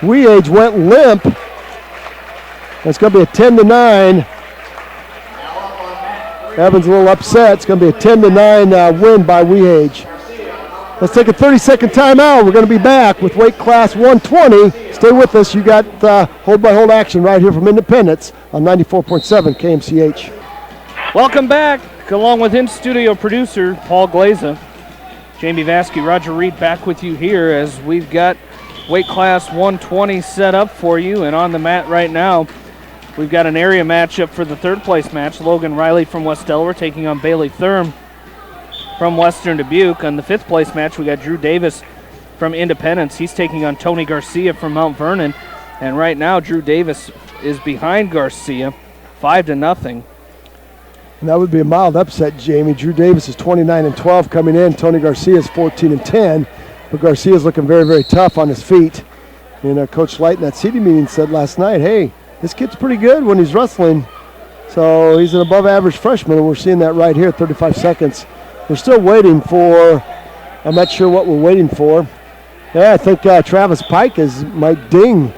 went limp. It's going to be a 10-9. Evans a little upset. It's going to be a 10-9 win by Wehage. Let's take a 30-second timeout. We're going to be back with weight class 120. Stay with us. You got hold-by-hold action right here from Independence on 94.7 KMCH. Welcome back, along with in-studio producer Paul Glaza. Jamie Vasky, Roger Reed back with you here as we've got weight class 120 set up for you. And on the mat right now, we've got an area matchup for the third place match. Logan Riley from West Delaware taking on Bailey Thurm from Western Dubuque. On the fifth place match, we got Drew Davis from Independence. He's taking on Tony Garcia from Mount Vernon. And right now, Drew Davis is behind Garcia, 5-0. And that would be a mild upset, Jamie. Drew Davis is 29-12 coming in. Tony Garcia is 14-10. But Garcia is looking very, very tough on his feet. And Coach Light in that seating meeting said last night, hey, this kid's pretty good when he's wrestling. So he's an above-average freshman, and we're seeing that right here, 35 seconds. We're still waiting for, I'm not sure what we're waiting for. Yeah, I think Travis Pike might ding.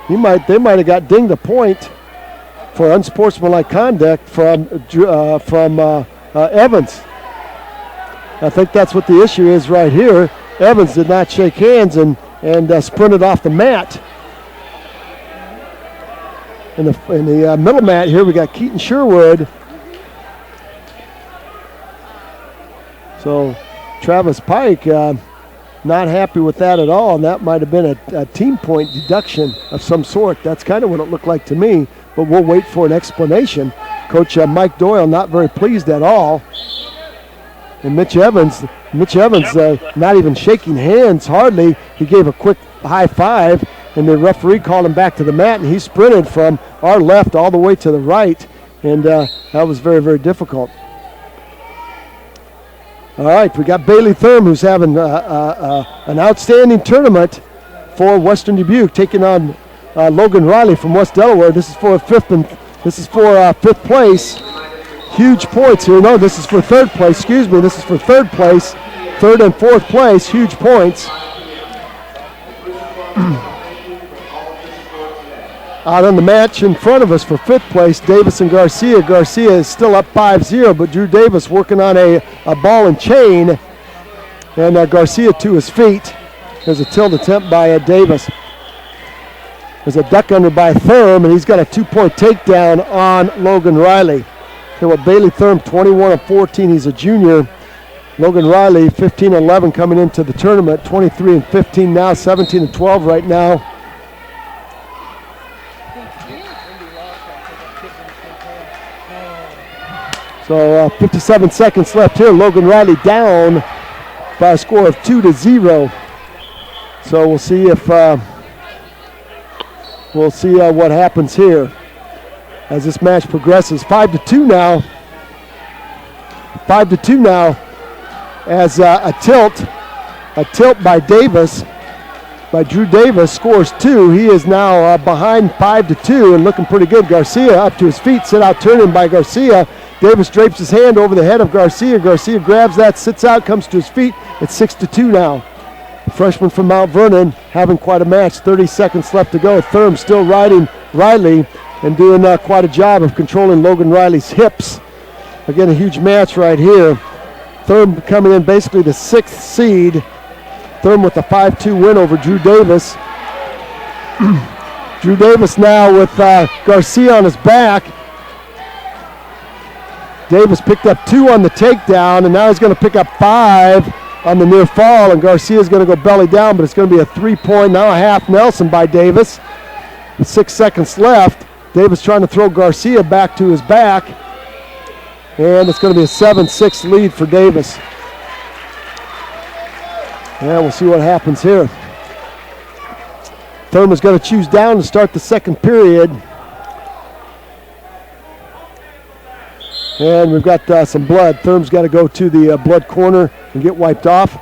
They might have got dinged a point for unsportsmanlike conduct from Evans. I think that's what the issue is right here. Evans did not shake hands and sprinted off the mat. In the middle mat here, we got Keaton Sherwood. So Travis Pike not happy with that at all, and that might have been a team point deduction of some sort. That's kind of what it looked like to me, but we'll wait for an explanation. Coach Mike Doyle not very pleased at all. And Mitch Evans not even shaking hands hardly. He gave a quick high five, and the referee called him back to the mat, and he sprinted from our left all the way to the right, and that was very, very difficult. All right, we got Bailey Thurm, who's having an outstanding tournament for Western Dubuque, taking on Logan Riley from West Delaware. This is for fifth place. Huge points here. No, this is for third place. Excuse me. This is for third place. Third and fourth place. Huge points. Out on the match in front of us for fifth place, Davis and Garcia. Garcia is still up 5-0, but Drew Davis working on a ball and chain. And Garcia to his feet. There's a tilt attempt by Davis. There's a duck under by Thurm, and he's got a 2-point takedown on Logan Riley. Okay, well, Bailey Thurm, 21-14. He's a junior. Logan Riley, 15-11 coming into the tournament. 23-15 now, 17-12 right now. So 57 seconds left here. Logan Riley down by a score of 2-0. So we'll see if what happens here as this match progresses. 5-2 now. 5-2 now as a tilt by Davis, by Drew Davis, scores 2. He is now behind 5-2 and looking pretty good. Garcia up to his feet, sit out turning by Garcia. Davis drapes his hand over the head of Garcia. Garcia grabs that, sits out, comes to his feet. It's 6-2 now. The freshman from Mount Vernon having quite a match. 30 seconds left to go. Thurm still riding Riley and doing quite a job of controlling Logan Riley's hips. Again, a huge match right here. Thurm coming in basically the 6th seed. Thurm with a 5-2 win over Drew Davis. Drew Davis now with Garcia on his back. Davis picked up 2 on the takedown, and now he's going to pick up 5 on the near fall, and Garcia's going to go belly down, but it's going to be a 3-point, now a half Nelson by Davis. With 6 seconds left, Davis trying to throw Garcia back to his back, and it's going to be a 7-6 lead for Davis. Yeah, we'll see what happens here. Thurman's going to choose down to start the second period. And we've got some blood. Thurm's got to go to the blood corner and get wiped off.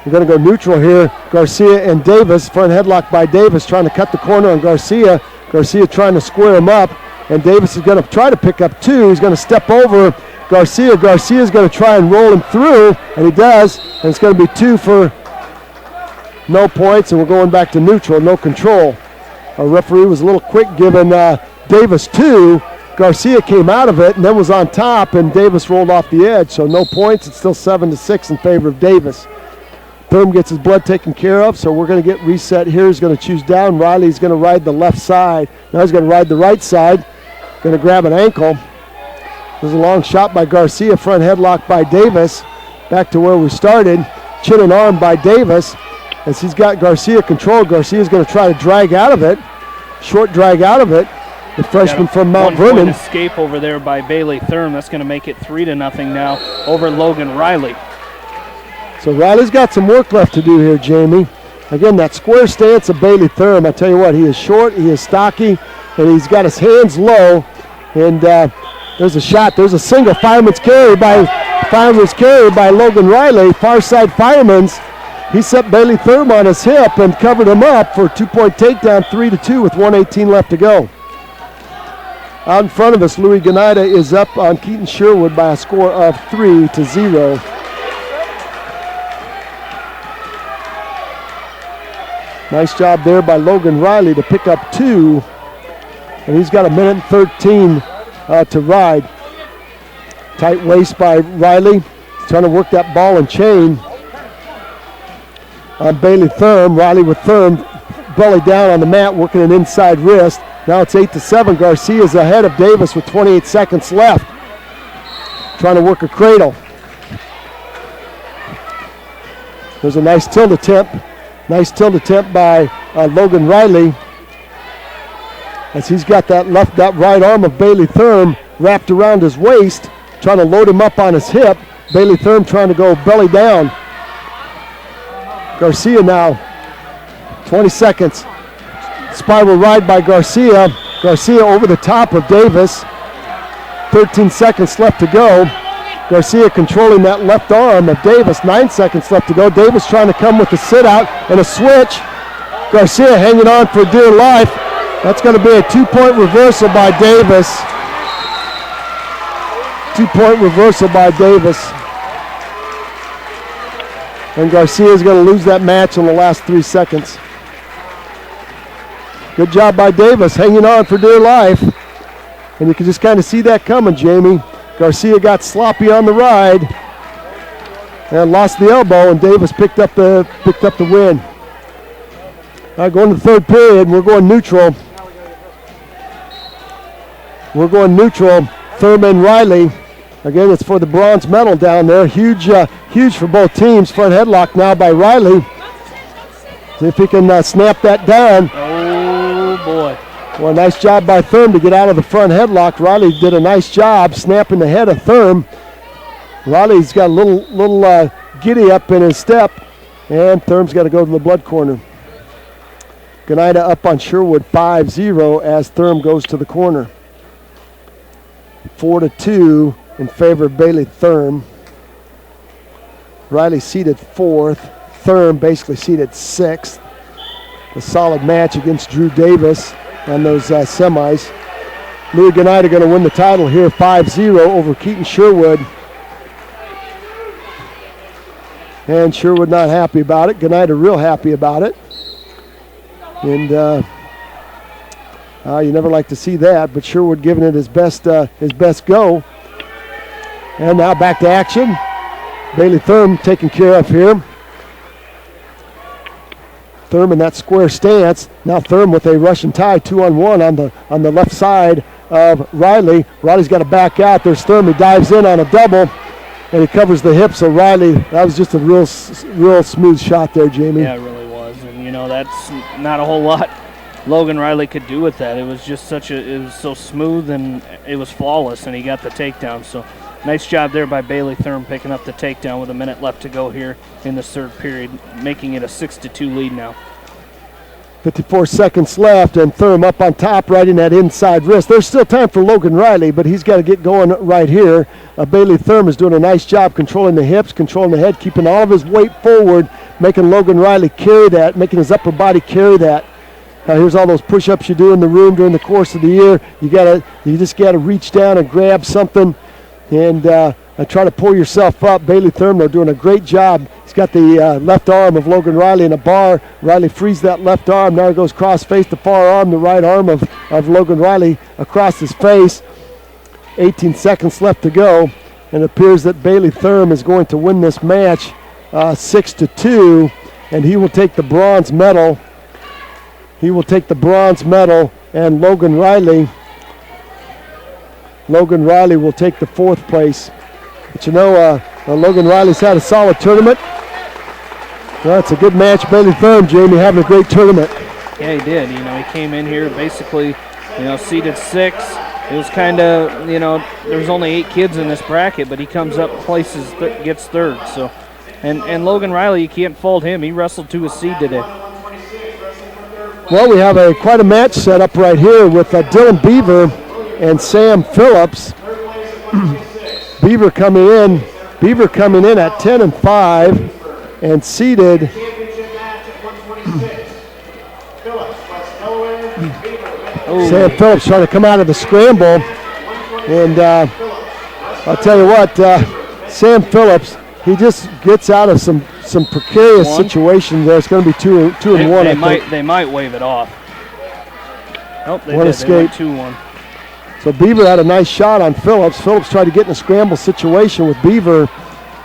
We're going to go neutral here. Garcia and Davis, front headlock by Davis, trying to cut the corner on Garcia. Garcia trying to square him up, and Davis is going to try to pick up 2. He's going to step over Garcia. Garcia's going to try and roll him through, and he does, and it's going to be 2 for no points, and we're going back to neutral, no control. Our referee was a little quick giving Davis 2. Garcia came out of it and then was on top, and Davis rolled off the edge, so no points. It's still 7-6 in favor of Davis. Thurm gets his blood taken care of, so we're going to get reset here. He's going to choose down. Riley's going to ride the left side. Now he's going to ride the right side. Going to grab an ankle. There's a long shot by Garcia, front headlock by Davis. Back to where we started. Chin and arm by Davis. As he's got Garcia controlled, Garcia's going to try to drag out of it. Short drag out of it. The freshman from Mount Vernon. 1 point escape over there by Bailey Thurm. That's going to make it 3-0 now over Logan Riley. So Riley's got some work left to do here, Jamie. Again, that square stance of Bailey Thurm, I tell you what, he is short, he is stocky, and he's got his hands low. And there's a shot, there's a single. Fireman's carry by Logan Riley. Far side Fireman's. He set Bailey Thurm on his hip and covered him up for a 2-point takedown, 3-2 with 1:18 left to go. Out in front of us, Louis Ganida is up on Keaton Sherwood by a score of 3-0. Nice job there by Logan Riley to pick up 2. And he's got 1:13 to ride. Tight waist by Riley. He's trying to work that ball and chain on Bailey Thurm. Riley with Thurm, belly down on the mat, working an inside wrist. Now it's 8-7. Garcia's ahead of Davis with 28 seconds left. Trying to work a cradle. There's a nice tilt attempt. Nice tilt attempt by Logan Riley, as he's got that right arm of Bailey Thurm wrapped around his waist, trying to load him up on his hip. Bailey Thurm trying to go belly down. Garcia now, 20 seconds. Spiral ride by Garcia. Garcia over the top of Davis. 13 seconds left to go. Garcia controlling that left arm of Davis. 9 seconds left to go. Davis trying to come with a sit out and a switch. Garcia hanging on for dear life. That's going to be a 2-point reversal by Davis. 2-point reversal by Davis. And Garcia is going to lose that match in the last 3 seconds. Good job by Davis, hanging on for dear life. And you can just kind of see that coming, Jamie. Garcia got sloppy on the ride and lost the elbow, and Davis picked up the win. All right, going to the third period, we're going neutral. We're going neutral. Thurman Riley. Again, it's for the bronze medal down there. Huge for both teams. Front headlock now by Riley. See if he can snap that down. Oh, boy. Well, nice job by Thurm to get out of the front headlock. Riley did a nice job snapping the head of Thurm. Riley's got a little giddy up in his step, and Thurm's got to go to the blood corner. Ganida up on Sherwood 5-0 as Thurm goes to the corner. 4-2 in favor of Bailey Thurm. Riley seated 4th. Thurm basically seated 6th. A solid match against Drew Davis on those semis. Louis Ganida going to win the title here 5-0 over Keaton Sherwood. And Sherwood not happy about it. Ganida real happy about it. And you never like to see that, but Sherwood giving it his best go. And now back to action. Bailey Thurm taken care of here. Thurm in that square stance. Now Thurm with a Russian tie, 2-on-1 on the left side of Riley. Riley's got to back out. There's Thurm. He dives in on a double, and he covers the hip. So Riley, that was just a real smooth shot there, Jamie. Yeah, it really was. And that's not a whole lot Logan Riley could do with that. It was just it was so smooth, and it was flawless, and he got the takedown. So nice job there by Bailey Thurm picking up the takedown with a minute left to go here in the third period, making it a 6-2 lead now. 54 seconds left, and Thurm up on top, right in that inside wrist. There's still time for Logan Riley, but he's got to get going right here. Bailey Thurm is doing a nice job controlling the hips, controlling the head, keeping all of his weight forward, making Logan Riley carry that, making his upper body carry that. Here's all those push-ups you do in the room during the course of the year. You just got to reach down and grab something and try to pull yourself up. Bailey Thurm, they're doing a great job. He's got the left arm of Logan Riley in a bar. Riley frees that left arm. Now he goes cross-face, the far arm, the right arm of Logan Riley across his face. 18 seconds left to go. And it appears that Bailey Thurm is going to win this match 6-2, and he will take the bronze medal. He will take the bronze medal, and Logan Riley will take the 4th place. But you know, Logan Riley's had a solid tournament. Well, it's a good match. Bailey Thurm, Jamie, having a great tournament. Yeah, he did. You know, he came in here basically, seeded 6. It was kind of, there was only 8 kids in this bracket, but he comes up, places, gets 3rd. So, and Logan Riley, you can't fault him. He wrestled to a seed today. Well, we have quite a match set up right here with Dylan Beaver and Sam Phillips. Beaver coming in at 10-5 and seeded. Sam Phillips trying to come out of the scramble, and I'll tell you what, Sam Phillips, he just gets out of some precarious situations there. It's going to be 2-1. They might wave it off. Nope, they One did. escape. They went 2-1. So Beaver had a nice shot on Phillips. Phillips tried to get in a scramble situation with Beaver.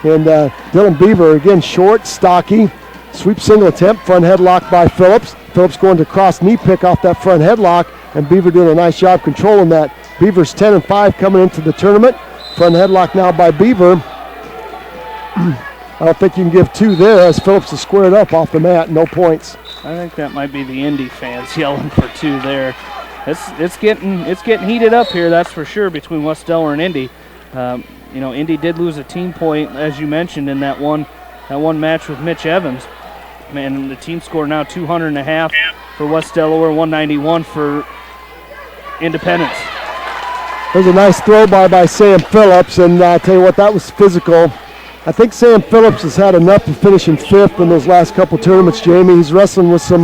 And Dylan Beaver, again, short, stocky. Sweep single attempt, front headlock by Phillips. Phillips going to cross knee pick off that front headlock. And Beaver doing a nice job controlling that. Beaver's 10-5 coming into the tournament. Front headlock now by Beaver. I don't think you can give 2 there as Phillips is squared up off the mat. No points. I think that might be the Indy fans yelling for 2 there. It's getting heated up here, that's for sure, between West Delaware and Indy. Indy did lose a team point, as you mentioned, in that one match with Mitch Evans. Man, the team score now 200.5 for West Delaware, 191 for Independence. There's a nice throw by Sam Phillips, and I'll tell you what, that was physical. I think Sam Phillips has had enough of finishing 5th in those last couple tournaments, Jamie. He's wrestling with some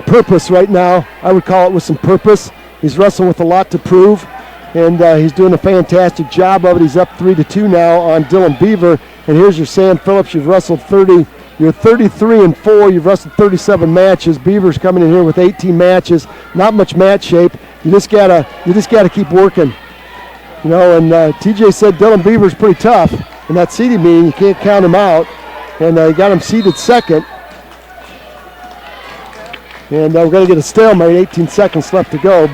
purpose right now. I would call it with some purpose. He's wrestling with a lot to prove, and he's doing a fantastic job of it. He's up 3-2 now on Dylan Beaver. And here's your Sam Phillips. You've wrestled 30. You're 33-4. You've wrestled 37 matches. Beaver's coming in here with 18 matches. Not much match shape. You just gotta keep working. And TJ said Dylan Beaver's pretty tough in that seeding meeting. You can't count him out. And he got him seeded 2nd. And we're going to get a stalemate, 18 seconds left to go.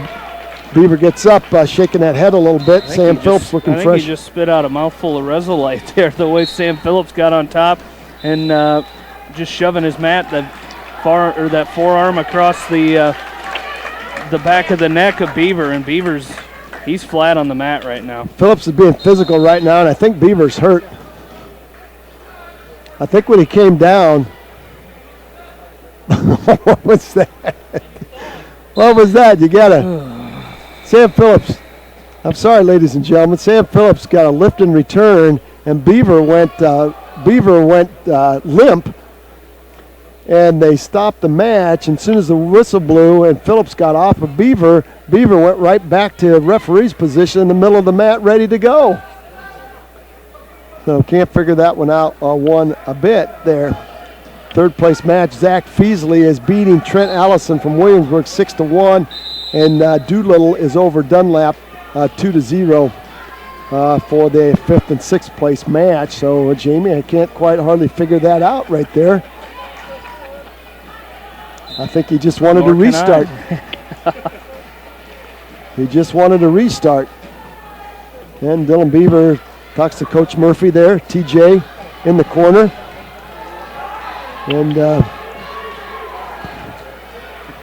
Beaver gets up, shaking that head a little bit. Sam Phillips looking fresh. I think he just spit out a mouthful of Resolite there, the way Sam Phillips got on top and just shoving his mat, that forearm across the back of the neck of Beaver, and he's flat on the mat right now. Phillips is being physical right now, and I think Beaver's hurt. I think when he came down, what was that? What was that? You gotta. Sam Phillips. I'm sorry, ladies and gentlemen. Sam Phillips got a lift and return, and Beaver went limp, and they stopped the match. And as soon as the whistle blew and Phillips got off of Beaver, Beaver went right back to referee's position in the middle of the mat, ready to go. So can't figure that one out one a bit there. 3rd place match, Zach Feasley is beating Trent Allison from Williamsburg 6-1, and Doolittle is over Dunlap 2-0 for the 5th and 6th place match. So Jamie, I can't quite hardly figure that out right there. I think he just wanted to restart. He just wanted to restart. And Dylan Beaver talks to Coach Murphy there, TJ in the corner. And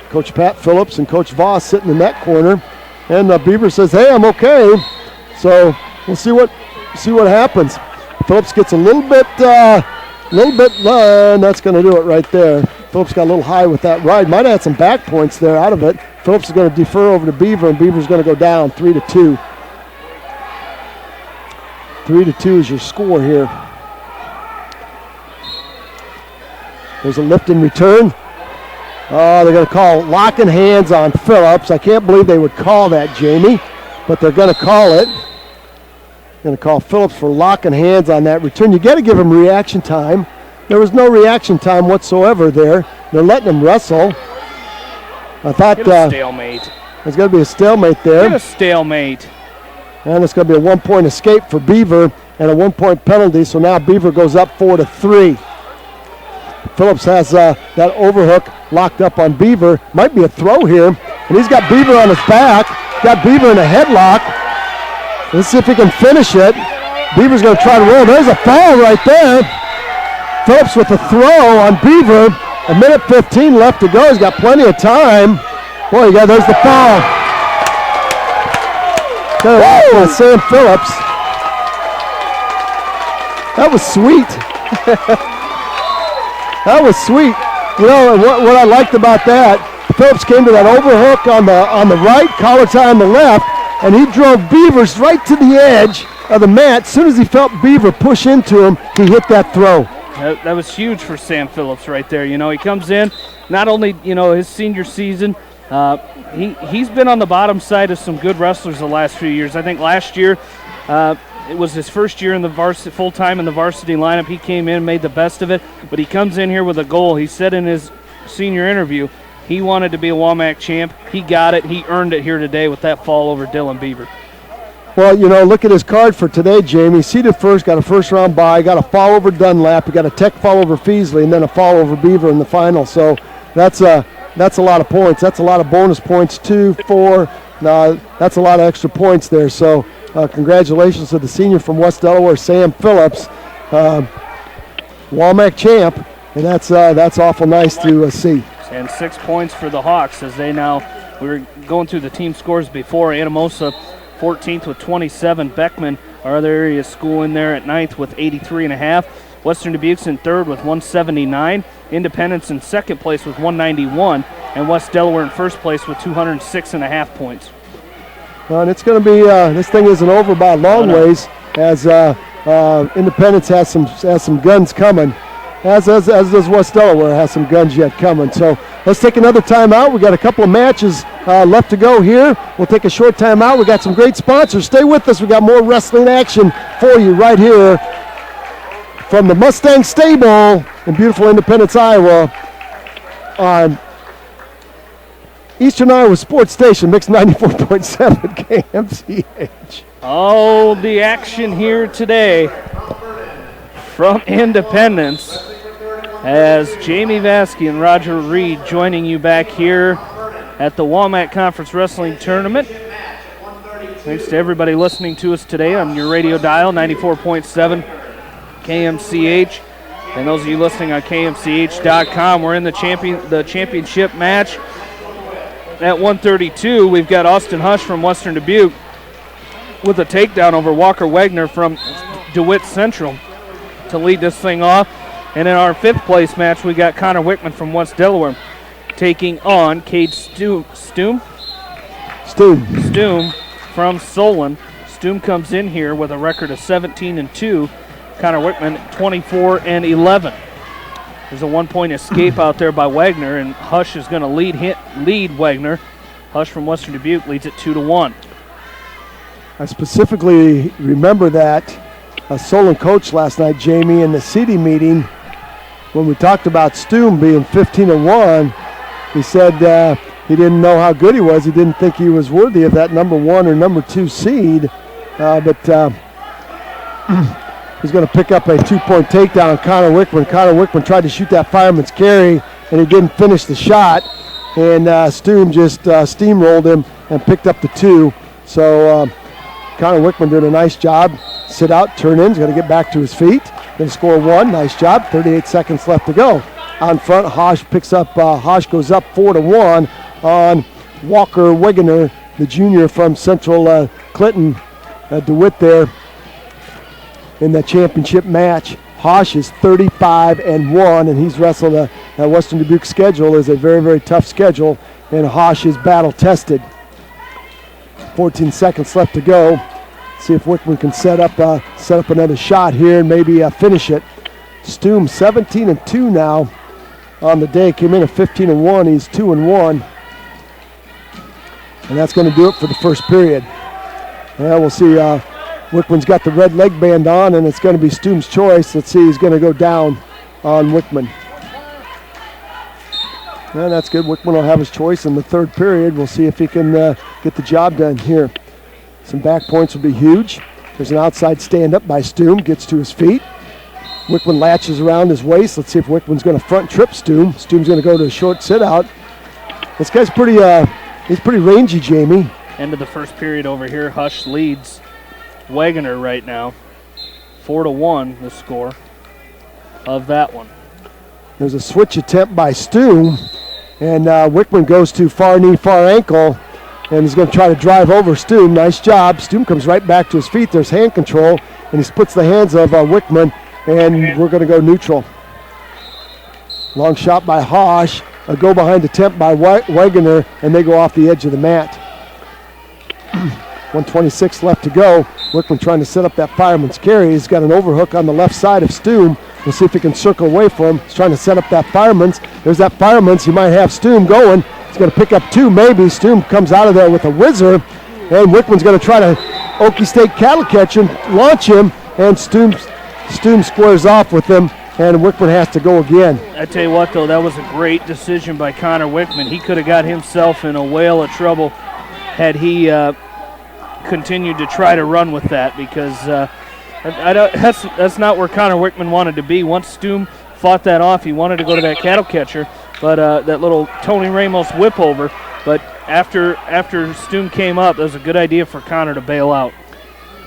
Coach Pat Phillips and Coach Voss sitting in that corner. And Beaver says, "Hey, I'm okay." So we'll see what happens. Phillips gets a little bit, and that's going to do it right there. Phillips got a little high with that right. Might have had some back points there out of it. Phillips is going to defer over to Beaver, and Beaver's going to go down 3-2. 3-2 is your score here. There's a lift and return. Oh, they're going to call locking hands on Phillips. I can't believe they would call that, Jamie, but they're going to call it. Going to call Phillips for locking hands on that return. You got to give him reaction time. There was no reaction time whatsoever there. They're letting him wrestle. I thought stalemate. There's going to be a stalemate there. Get a stalemate. And it's going to be a 1-point escape for Beaver and a 1-point penalty. So now Beaver goes up 4-3. Phillips has that overhook locked up on Beaver. Might be a throw here. And he's got Beaver on his back. Got Beaver in a headlock. Let's see if he can finish it. Beaver's going to try to roll. There's a foul right there. Phillips with a throw on Beaver. 1:15 left to go. He's got plenty of time. Boy, there's the foul. Sam Phillips. That was sweet. That was sweet. You know, what I liked about that, Phillips came to that overhook on the right, collar tie on the left, and he drove Beavers right to the edge of the mat. As soon as he felt Beaver push into him, he hit that throw. That was huge for Sam Phillips right there. You know, he comes in, not only, his senior season, he's been on the bottom side of some good wrestlers the last few years. I think last year it was his first year in the varsity, full-time in the varsity lineup. He came in, made the best of it, but he comes in here with a goal. He said in his senior interview he wanted to be a WaMaC champ. He got it. He earned it here today with that fall over Dylan Beaver. Well, look at his card for today, Jamie. Seeded first, got a first-round bye, got a fall over Dunlap, he got a tech fall over Feasley, and then a fall over Beaver in the final. So that's a lot of points. That's a lot of bonus points, 2, 4. That's a lot of extra points there. So congratulations to the senior from West Delaware, Sam Phillips, WaMaC champ, and that's awful nice to see. And 6 points for the Hawks as we were going through the team scores before. Anamosa 14th with 27. Beckman, our other area school, in there at 9th with 83.5. Western Dubuque's in 3rd with 179. Independence in 2nd place with 191. And West Delaware in 1st place with 206.5 points. Well, and it's going to be, this thing isn't over by a long ways, as Independence has some guns coming. As does West Delaware has some guns yet coming. So let's take another timeout. We got a couple of matches left to go here. We'll take a short timeout. We got some great sponsors. Stay with us. We got more wrestling action for you right here from the Mustang Stable in beautiful Independence, Iowa, on Eastern Iowa Sports Station, Mix 94.7 KMCH. Oh, the action here today from Independence, as Jamie Vasky and Roger Reed joining you back here at the WaMaC Conference Wrestling Tournament. Thanks to everybody listening to us today on your radio dial, 94.7 KMCH. And those of you listening on KMCH.com, we're in the championship match. At 132, we've got Austin Hush from Western Dubuque with a takedown over Walker Wagner from DeWitt Central to lead this thing off. And in our 5th place match, we got Connor Wickman from West Delaware taking on Cade Stoom from Solon. Stoom comes in here with a record of 17-2. Connor Wickman 24-11. There's a 1-point escape out there by Wagner, and Hush is going to lead Wagner. Hush from Western Dubuque leads it 2-1. I specifically remember that Solon coach last night, Jamie, in the city meeting, when we talked about Stoom being 15-1, he said he didn't know how good he was. He didn't think he was worthy of that number 1 or number 2 seed, but he's going to pick up a 2-point takedown on Connor Wickman. Connor Wickman tried to shoot that fireman's carry, and he didn't finish the shot, and Stoom just steamrolled him and picked up the 2. So Connor Wickman did a nice job. Sit out, turn in, he's going to get back to his feet. Then score 1, nice job, 38 seconds left to go. On front, Hosh goes up 4-1 on Walker Wagner, the junior from Central Clinton, DeWitt there in the championship match. Hosh is 35-1, and he's wrestled That Western Dubuque schedule is a very, very tough schedule, and Hosh is battle-tested. 14 seconds left to go. See if Wickman can set up another shot here and maybe finish it. Stoom 17-2 now on the day. Came in at 15-1. He's 2-1. And that's going to do it for the first period. And we'll see. Wickman's got the red leg band on, and it's going to be Stoom's choice. Let's see. He's going to go down on Wickman. And that's good. Wickman will have his choice in the third period. We'll see if he can get the job done here. Some back points will be huge. There's an outside stand-up by Stoom. Gets to his feet. Wickman latches around his waist. Let's see if Wickman's going to front trip Stoom. Stoom's going to go to a short sit-out. This guy's he's pretty rangy, Jamie. End of the first period over here. Hush leads Wagoner right now. 4-1 the score of that one. There's a switch attempt by Stoom. And Wickman goes to far knee, far ankle. And he's going to try to drive over Stoom. Nice job. Stoom comes right back to his feet. There's hand control. And he splits the hands of Wickman. And we're going to go neutral. Long shot by Hosh. A go behind attempt by Wagoner. And they go off the edge of the mat. 1:26 left to go. Wickman trying to set up that fireman's carry. He's got an overhook on the left side of Stoom. We'll see if he can circle away from him. He's trying to set up that fireman's. There's that fireman's. He might have Stoom going. He's going to pick up two, maybe. Stoom comes out of there with a whizzer. And Wickman's going to try to Okie State cattle catch him, launch him, and Stoom squares off with him, and Wickman has to go again. I tell you what, though, that was a great decision by Connor Wickman. He could have got himself in a whale of trouble had he continued to try to run with that, because that's not where Connor Wickman wanted to be. Once Stoom fought that off, he wanted to go to that cattle catcher, but that little Tony Ramos whip over. But after Stoom came up, that was a good idea for Connor to bail out.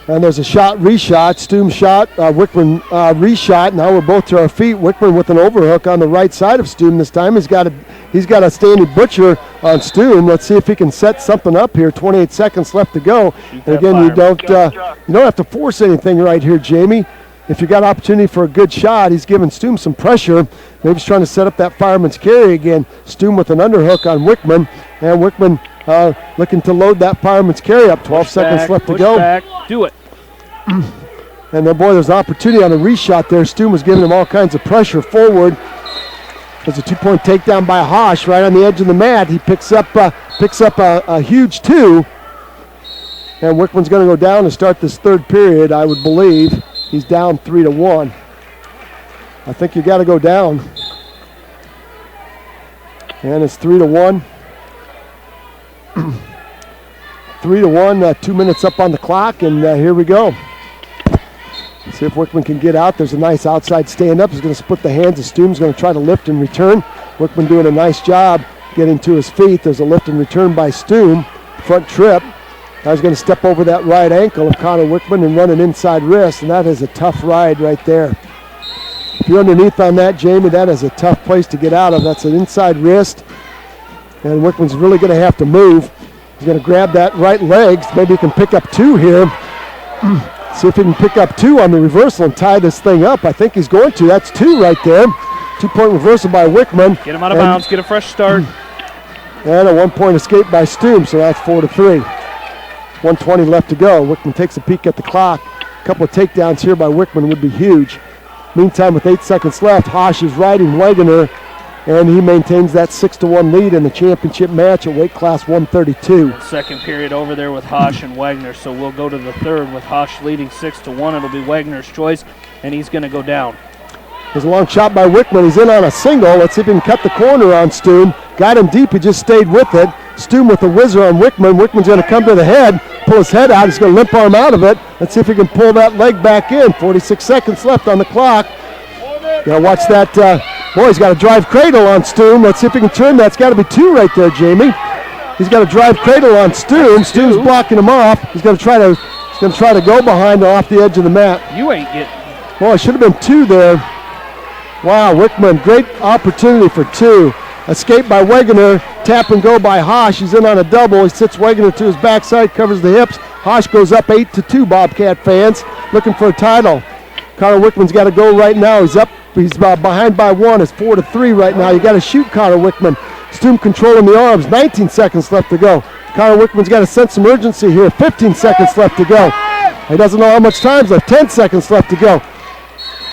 And there's a shot, reshot. Stoom shot, Wickman reshot. Now we're both to our feet. Wickman with an overhook on the right side of Stoom this time. He's got a standing butcher on Stoom. Let's see if he can set something up here. 28 seconds left to go. And again, you don't have to force anything right here, Jamie. If you got opportunity for a good shot, he's giving Stoom some pressure. Maybe he's trying to set up that fireman's carry again. Stoom with an underhook on Wickman, and Wickman looking to load that fireman's carry up. 12 seconds left to go. Back, do it. And then, boy, there's an opportunity on a reshot there. Stoom was giving him all kinds of pressure forward. There's a two-point takedown by Hosh right on the edge of the mat. He picks up a huge two. And Wickman's going to go down to start this third period, I would believe. He's down 3-1. I think you got to go down. And it's 3-1. 3-1, 2 minutes up on the clock, and here we go. See if Wickman can get out. There's a nice outside stand-up. He's going to split the hands of Stoom. He's going to try to lift and return. Wickman doing a nice job getting to his feet. There's a lift and return by Stoom. Front trip. Now he's going to step over that right ankle of Connor Wickman and run an inside wrist, and that is a tough ride right there. If you're underneath on that, Jamie, that is a tough place to get out of. That's an inside wrist, and Wickman's really going to have to move. He's going to grab that right leg. Maybe he can pick up two here. See if he can pick up two on the reversal and tie this thing up. I think he's going to. That's two right there. 2-point reversal by Wickman. Get him out of bounds. Get a fresh start. And a 1-point escape by Stoom, so that's 4-3. 1:20 left to go. Wickman takes a peek at the clock. A couple of takedowns here by Wickman would be huge. Meantime, with 8 seconds left, Hosh is riding Wagoner, and he maintains that 6-1 lead in the championship match at weight class 132. Second period over there with Hosh and Wagner, so we'll go to the third with Hosh leading 6-1. It'll be Wagner's choice, and he's going to go down. There's a long shot by Wickman. He's in on a single. Let's see if he can cut the corner on Stoom. Got him deep. He just stayed with it. Stoom with a whizzer on Wickman. Wickman's going to come to the head, pull his head out. He's going to limp arm out of it. Let's see if he can pull that leg back in. 46 seconds left on the clock. Got to watch that. Boy, he's got a drive cradle on Stoom. Let's see if he can turn that. It's got to be two right there, Jamie. He's got a drive cradle on Stoom. Stoom's blocking him off. He's going to try to go behind off the edge of the mat. You ain't getting. Boy, it should have been two there. Wow, Wickman, great opportunity for two. Escape by Wagoner, tap and go by Hosh. He's in on a double. He sits Wagoner to his backside, covers the hips. Hosh goes up 8-2, Bobcat fans, looking for a title. Connor Wickman's got to go right now. He's up He's behind by 1. It's 4-3 right now. You got to shoot Connor Wickman. Stoom controlling the arms. 19 seconds left to go. Connor Wickman's got to sense some urgency here. 15 seconds left to go. He doesn't know how much time's left. 10 seconds left to go.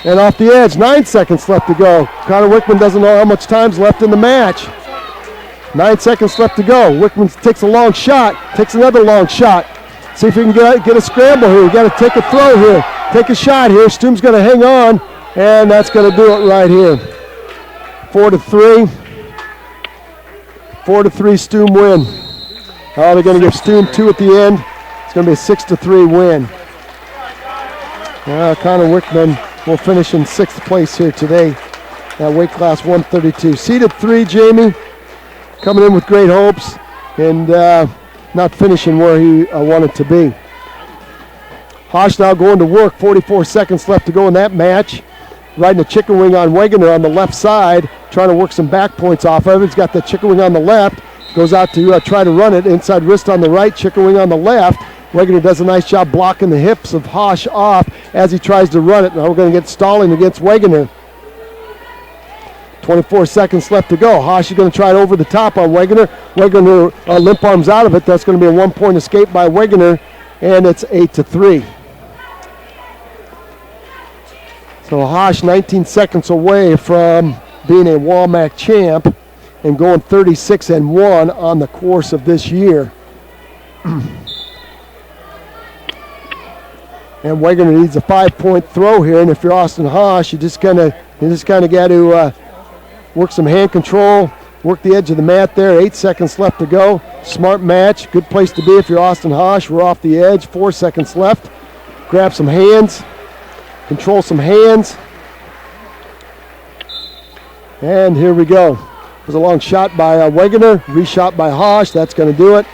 And off the edge, 9 seconds left to go. Connor Wickman doesn't know how much time's left in the match. 9 seconds left to go. Wickman takes a long shot, takes another long shot. See if he can get a scramble here. You got to take a throw here. Take a shot here. Stoom's going to hang on, and that's going to do it right here. 4-3. 4-3 Stoom win. Oh, they're going to give Stoom 2 at the end. It's going to be a 6-3 win. Connor Wickman will finish in 6th place here today at weight class 132. Seeded 3, Jamie, coming in with great hopes and not finishing where he wanted to be. Hosh now going to work. 44 seconds left to go in that match. Riding a chicken wing on Wegener on the left side, trying to work some back points off of it. He's got the chicken wing on the left. Goes out to try to run it. Inside wrist on the right, chicken wing on the left. Wegener does a nice job blocking the hips of Hosh off as he tries to run it. Now we're going to get stalling against Wegener. 24 seconds left to go. Hosh is going to try it over the top on Wegener. Wegener limp arms out of it. That's going to be a 1-point escape by Wegener, and it's 8-3. So Hosh 19 seconds away from being a WaMaC champ and going 36-1 on the course of this year. And Wegener needs a 5-point throw here, and if you're Austin Hosh, you just kind of got to work some hand control, work the edge of the mat there. 8 seconds left to go. Smart match, good place to be if you're Austin Hosh. We're off the edge, 4 seconds left. Grab some hands, control some hands. And here we go. There's a long shot by Wegener, reshot by Hosh. That's going to do it.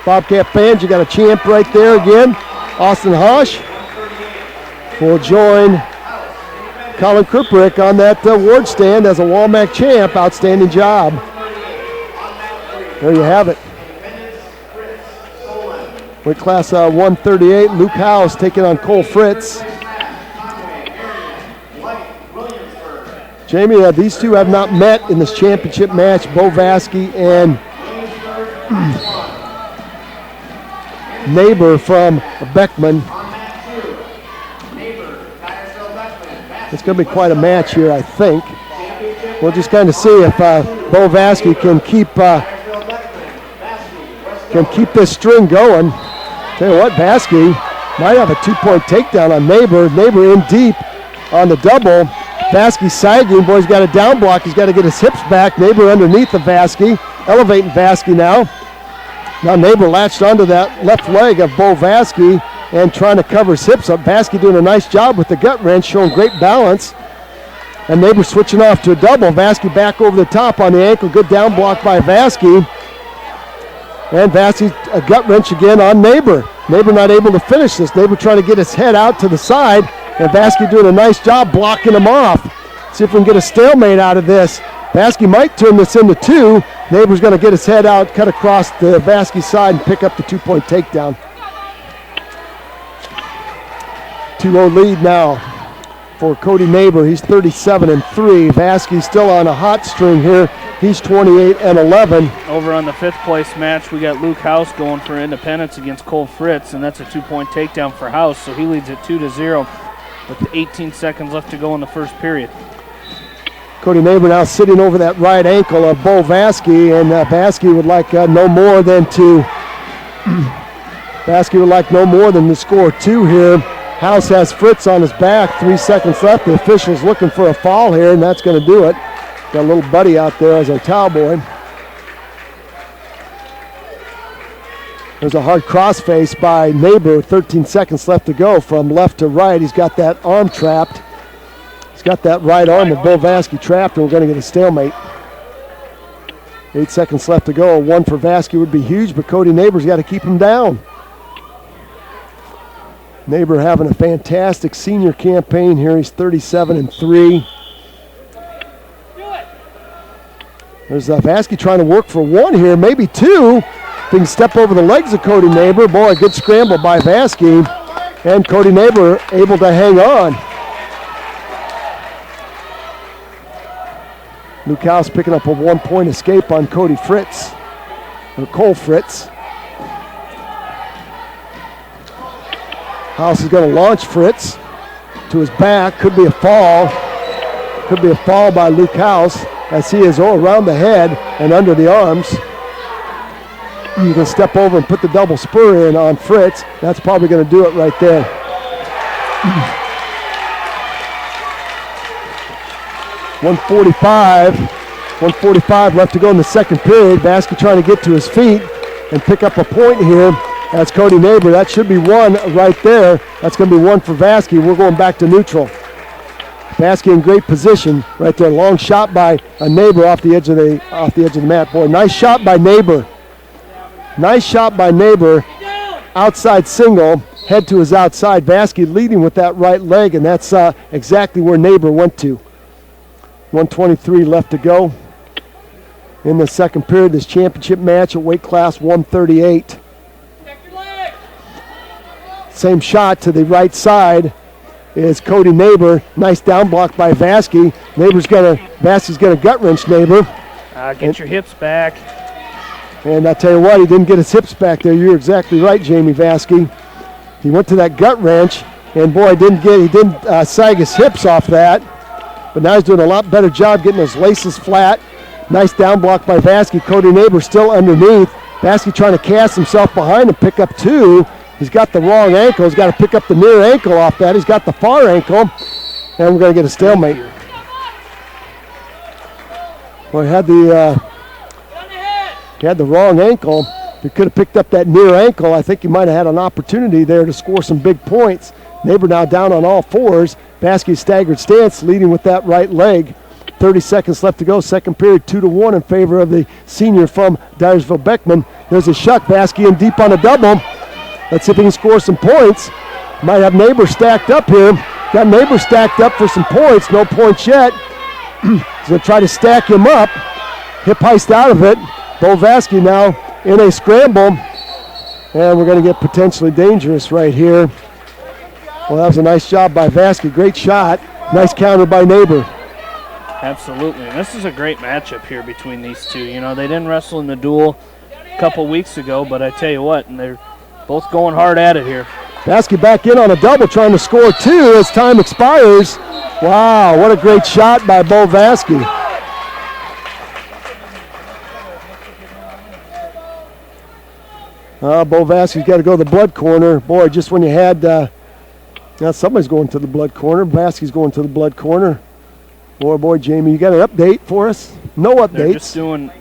Bobcat fans, you got a champ right there again. Austin Hosh will join Colin Kriprick on that award stand as a WaMaC champ. Outstanding job. There you have it. Weight class 138, Luke House taking on Cole Fritz. Jamie, these two have not met in this championship match. Bo Vasky and Neighbor from Beckman. It's going to be quite a match here, I think. We'll just kind of see if Bo Vasky can keep this string going. Tell you what, Vasky might have a 2-point takedown on Neighbor. Neighbor in deep on the double. Vasky sagging. Boy, he's got a down block. He's got to get his hips back. Neighbor underneath of Vasky. Elevating Vasky now. Now Neighbor latched onto that left leg of Bo Vasky and trying to cover his hips up. Vasky doing a nice job with the gut wrench, showing great balance. And Neighbor switching off to a double. Vasky back over the top on the ankle. Good down block by Vasky. And Vasky a gut wrench again on Neighbor. Neighbor not able to finish this. Neighbor trying to get his head out to the side. And Vasky doing a nice job blocking him off. See if we can get a stalemate out of this. Vasky might turn this into 2. Neighbor's going to get his head out, cut across the Vasky side, and pick up the 2-point takedown. 2-0 lead now for Cody Neighbor. He's 37-3. Vasky still on a hot string here. He's 28-11. Over on the 5th place match, we got Luke House going for independence against Cole Fritz, and that's a 2-point takedown for House, so he leads at 2-0 with 18 seconds left to go in the first period. Cody Neighbor now sitting over that right ankle of Bo Vasky, and Vasky would like no more than to Vasky would like no more than to score 2 here. House has Fritz on his back. 3 seconds left. The official's looking for a foul here, and that's going to do it. Got a little buddy out there as our towel boy. There's a hard crossface by Neighbor. 13 seconds left to go from left to right. He's got that arm trapped. He's got that right arm of Bo Vasky trapped, and we're going to get a stalemate. 8 seconds left to go. 1 for Vasky would be huge, but Cody Neighbor's got to keep him down. Neighbor having a fantastic senior campaign here. He's 37-3. There's Vasky trying to work for 1 here, maybe 2. If he can step over the legs of Cody Neighbor. Boy, a good scramble by Vasky. And Cody Neighbor able to hang on. Luke House picking up a 1-point escape on Cody Fritz, or Cole Fritz. House is going to launch Fritz to his back. Could be a fall. Could be a fall by Luke House as he is around the head and under the arms. You can step over and put the double spur in on Fritz. That's probably going to do it right there. 145 left to go in the second period. Vasky trying to get to his feet and pick up a point here. That's Cody Neighbor. That should be one right there. That's going to be one for Vasky. We're going back to neutral. Vasky in great position right there. Long shot by a Neighbor off the edge of the mat. Boy, nice shot by Neighbor. Nice shot by Neighbor. Outside single. Head to his outside. Vasky leading with that right leg, and that's exactly where Neighbor went to. 1:23 left to go in the second period. This championship match at weight class 138. Same shot to the right side is Cody Neighbor. Nice down block by Vasky. Vasky's gonna gut wrench Neighbor. Get your hips back. And I tell you what, he didn't get his hips back there. You're exactly right, Jamie Vasky. He went to that gut wrench, and boy, he didn't sag his hips off that. But now he's doing a lot better job getting those laces flat. Nice down block by Vasky. Cody Neighbor still underneath. Vasky trying to cast himself behind and pick up two. He's got the wrong ankle. He's got to pick up the near ankle off that. He's got the far ankle. And we're going to get a stalemate. Well, he had the wrong ankle. If he could have picked up that near ankle, I think he might have had an opportunity there to score some big points. Neighbor now down on all fours. Vasky staggered stance, leading with that right leg. 30 seconds left to go. Second period, 2-1 in favor of the senior from Dyersville-Beckman. There's a shuck. Vasky in deep on a double. Let's see if he can score some points. Might have Neighbor stacked up here. Got Neighbor stacked up for some points. No points yet. He's going to try to stack him up. Hip heist out of it. Bo Vasky now in a scramble. And we're going to get potentially dangerous right here. Well, that was a nice job by Vasky. Great shot. Nice counter by Neighbor. Absolutely. And this is a great matchup here between these two. You know, they didn't wrestle in the duel a couple weeks ago, but I tell you what, and they're both going hard at it here. Vasky back in on a double, trying to score two as time expires. Wow, what a great shot by Bo Vasky. Bo Vasky's got to go to the blood corner. Boy, just when you had, now somebody's going to the blood corner. Vasky's going to the blood corner. Boy, Jamie, you got an update for us? No updates.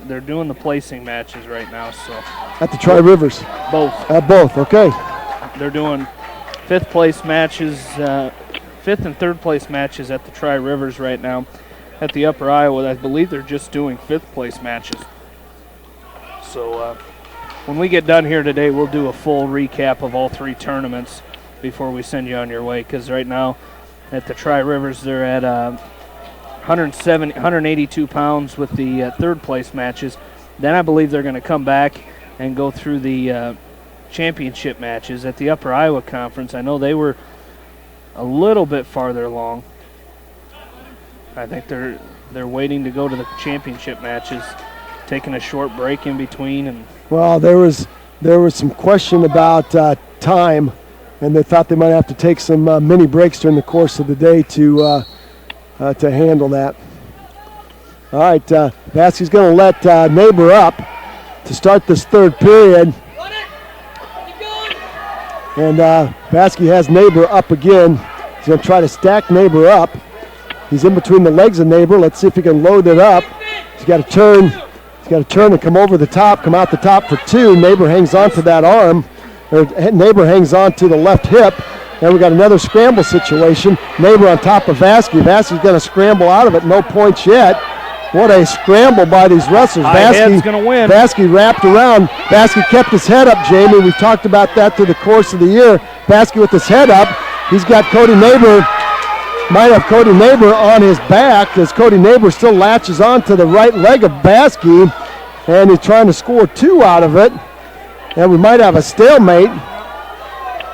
They're doing the placing matches right now. So at the Tri-Rivers? Both. At both, okay. They're doing fifth place matches, fifth and third place matches at the Tri-Rivers right now. At the Upper Iowa, I believe they're just doing fifth place matches. So when we get done here today, we'll do a full recap of all three tournaments before we send you on your way, because right now at the Tri-Rivers they're at 182 pounds with the third place matches. Then I believe they're going to come back and go through the championship matches. At the Upper Iowa Conference, I know they were a little bit farther along. I think they're waiting to go to the championship matches, taking a short break in between. And well, there was some question about time, and they thought they might have to take some mini breaks during the course of the day to handle that. All right, Vasky's going to let Neighbor up to start this third period. And Vasky has Neighbor up again. He's going to try to stack Neighbor up. He's in between the legs of Neighbor. Let's see if he can load it up. He's got to turn. He's got to turn and come over the top, come out the top for two. Neighbor hangs on to that arm. Neighbor hangs on to the left hip. And we got another scramble situation. Neighbor on top of Vasky. Vasky's going to scramble out of it. No points yet. What a scramble by these wrestlers. Vasky's going to win. Vasky wrapped around. Vasky kept his head up, Jamie. We've talked about that through the course of the year. Vasky with his head up. He's got Cody Neighbor. Might have Cody Neighbor on his back as Cody Neighbor still latches on to the right leg of Vasky. And he's trying to score two out of it. And we might have a stalemate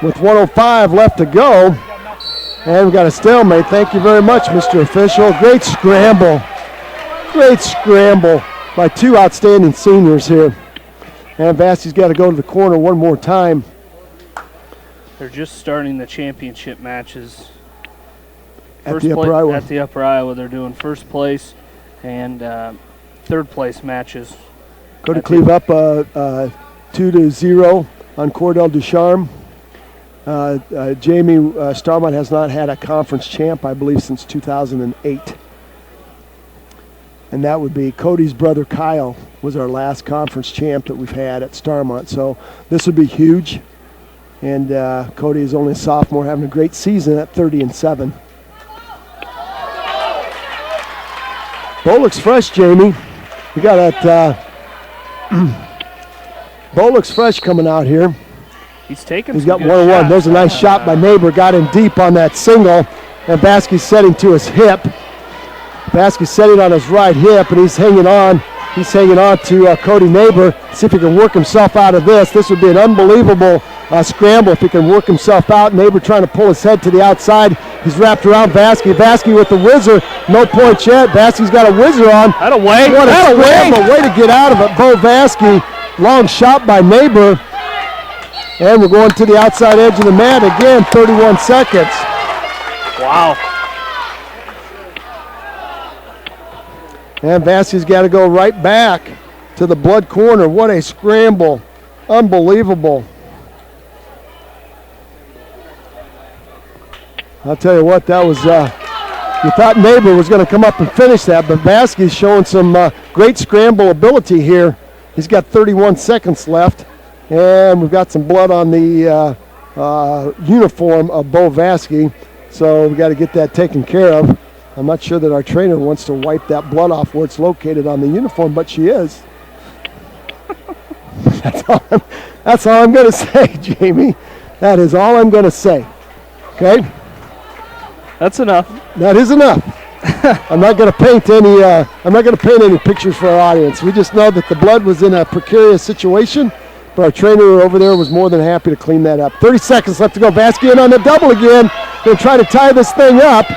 with 1:05 left to go. And we've got a stalemate. Thank you very much, Mr. Official. Great scramble. Great scramble by two outstanding seniors here. And Vassey's got to go to the corner one more time. They're just starting the championship matches. At the Upper Iowa. At the Upper Iowa, they're doing first place and third place matches. Cody Cleve up 2-0 on Cordell Ducharme. Jamie Starmont has not had a conference champ, I believe, since 2008. And that would be Cody's brother Kyle was our last conference champ that we've had at Starmont. So this would be huge. And Cody is only a sophomore, having a great season at 30-7. Bo looks fresh, Jamie. We got that. Bo looks fresh coming out here. He's taking. He's got 1-1. There's a nice shot by Neighbor. Got him deep on that single, and Baskey's setting to his hip. Baskey's setting on his right hip, and he's hanging on. He's hanging on to Cody Neighbor. See if he can work himself out of this. This would be an unbelievable scramble if he can work himself out. Neighbor trying to pull his head to the outside. He's wrapped around Baskey. Baskey with the whizzer. No points yet. Baskey's got a whizzer on. That'll wait. What a scramble. Way to get out of it. Bo Baskey. Long shot by Neighbor. And we're going to the outside edge of the mat again. 31 seconds. Wow. And Baskey's got to go right back to the blood corner. What a scramble. Unbelievable. I'll tell you what, that was, you thought Neighbor was going to come up and finish that, but Baskey's showing some great scramble ability here. He's got 31 seconds left, and we've got some blood on the uniform of Bo Vaskey, so we've got to get that taken care of. I'm not sure that our trainer wants to wipe that blood off where it's located on the uniform, but she is. That's all I'm going to say, Jamie. That is all I'm going to say. Okay? That's enough. That is enough. I'm not going to paint any. I'm not going to paint any pictures for our audience. We just know that the blood was in a precarious situation, but our trainer over there was more than happy to clean that up. 30 seconds left to go. Baskey in on the double again. Going to try to tie this thing up.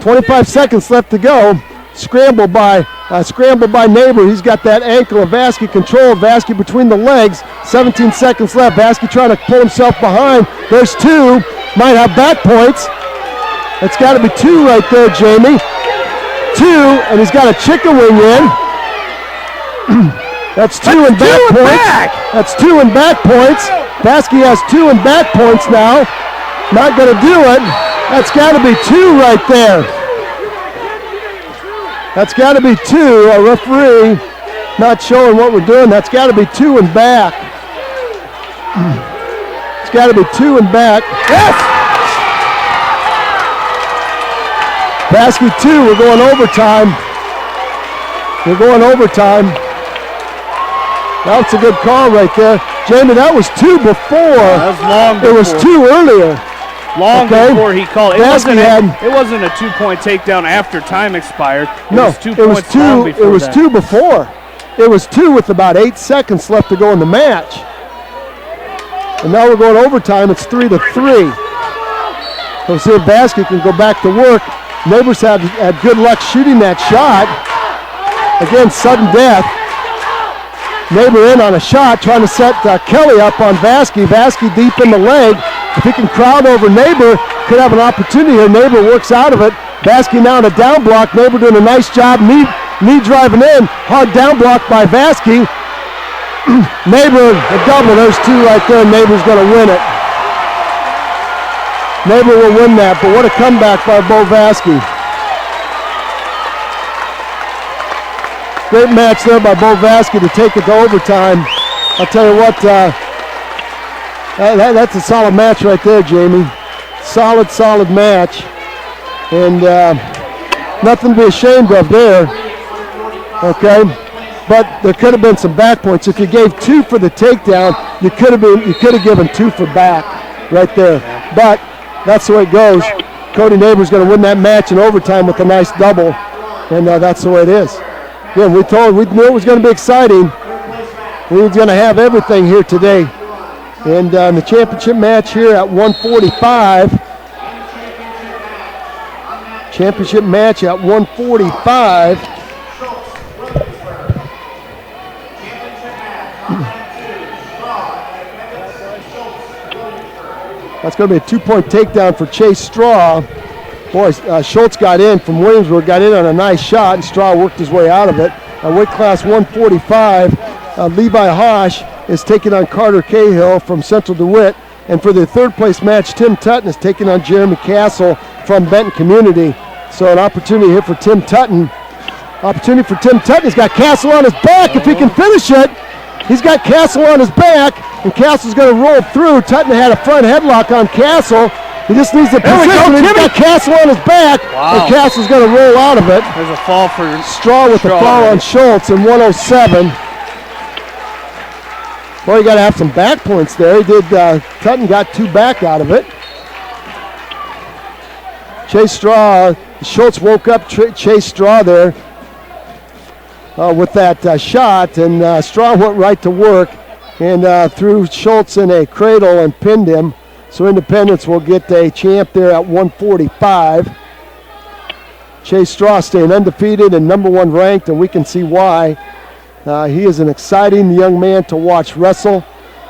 25 seconds left to go. Scramble by Neighbor. He's got that ankle of Vaskey controlled. Vaskey between the legs. 17 seconds left. Vaskey trying to pull himself behind. There's two. Might have back points. It's got to be two right there, Jamie. Two, and he's got a chicken wing in. That's two and back points. That's two and back points. Baskey has two and back points now. Not going to do it. That's got to be two right there. That's got to be two. Our referee not showing what we're doing. That's got to be two and back. It's got to be two and back. Yes! Baskey 2, we're going overtime. We're going overtime. That's a good call right there. Jamie, that was two before. That was long before. It was two earlier. Long before he called. It wasn't a 2-point takedown after time expired. It was 2 points long before It was two before. It was two with about 8 seconds left to go in the match. And now we're going overtime. It's 3-3. So see if Baskey can go back to work. Neighbors had good luck shooting that shot. Again, sudden death. Neighbor in on a shot, trying to set Kelly up on Vaskey. Vaskey deep in the leg. If he can crowd over Neighbor, could have an opportunity here. Neighbor works out of it. Vaskey now in a down block. Neighbor doing a nice job. Knee driving in. Hard down block by Vaskey. Neighbor, a double. There's two right there. Neighbor's going to win it. Neighbor will win that, but what a comeback by Bo Vaskey. Great match there by Bo Vaskey to take it to overtime. I'll tell you what, that's a solid match right there, Jamie. Solid match. And nothing to be ashamed of there. Okay? But there could have been some back points. If you gave two for the takedown, you could have given two for back right there. But that's the way it goes. Cody Neighbor's going to win that match in overtime with a nice double, and that's the way it is. Again, we knew it was going to be exciting. We were going to have everything here today. And in the championship match here at 145. Championship match at 145. That's going to be a 2-point takedown for Chase Straw. Boy, Schultz got in from Williamsburg, got in on a nice shot, and Straw worked his way out of it. Weight class 145, Levi Hosh is taking on Carter Cahill from Central DeWitt. And for the third place match, Tim Tutton is taking on Jeremy Castle from Benton Community. So an opportunity here for Tim Tutton. Opportunity for Tim Tutton. He's got Castle on his back if he can finish it. He's got Castle on his back, and Castle's going to roll through. Tutton had a front headlock on Castle. He just needs the position. He's got Castle on his back, and Castle's going to roll out of it. There's a fall for Straw with the fall on Schultz in 107. Well, you got to have some back points there. He did. Tutton got 2 back out of it. Chase Straw, Schultz woke up Chase Straw there with that shot, and Straw went right to work and threw Schultz in a cradle and pinned him. So Independence will get a champ there at 145. Chase Straw staying undefeated and #1 ranked, and we can see why. He is an exciting young man to watch wrestle.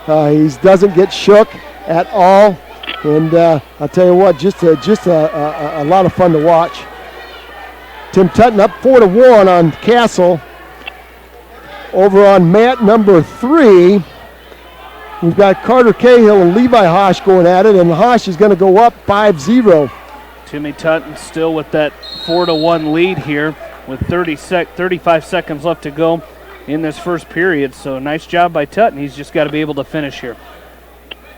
He doesn't get shook at all, and I'll tell you what, just a lot of fun to watch. Tim Tutton up 4-1 on Castle. Over on mat #3, we've got Carter Cahill and Levi Hosh going at it, and Hosh is going to go up 5-0. Timmy Tutton still with that 4-1 lead here with 35 seconds left to go in this first period. So nice job by Tutton. He's just got to be able to finish here.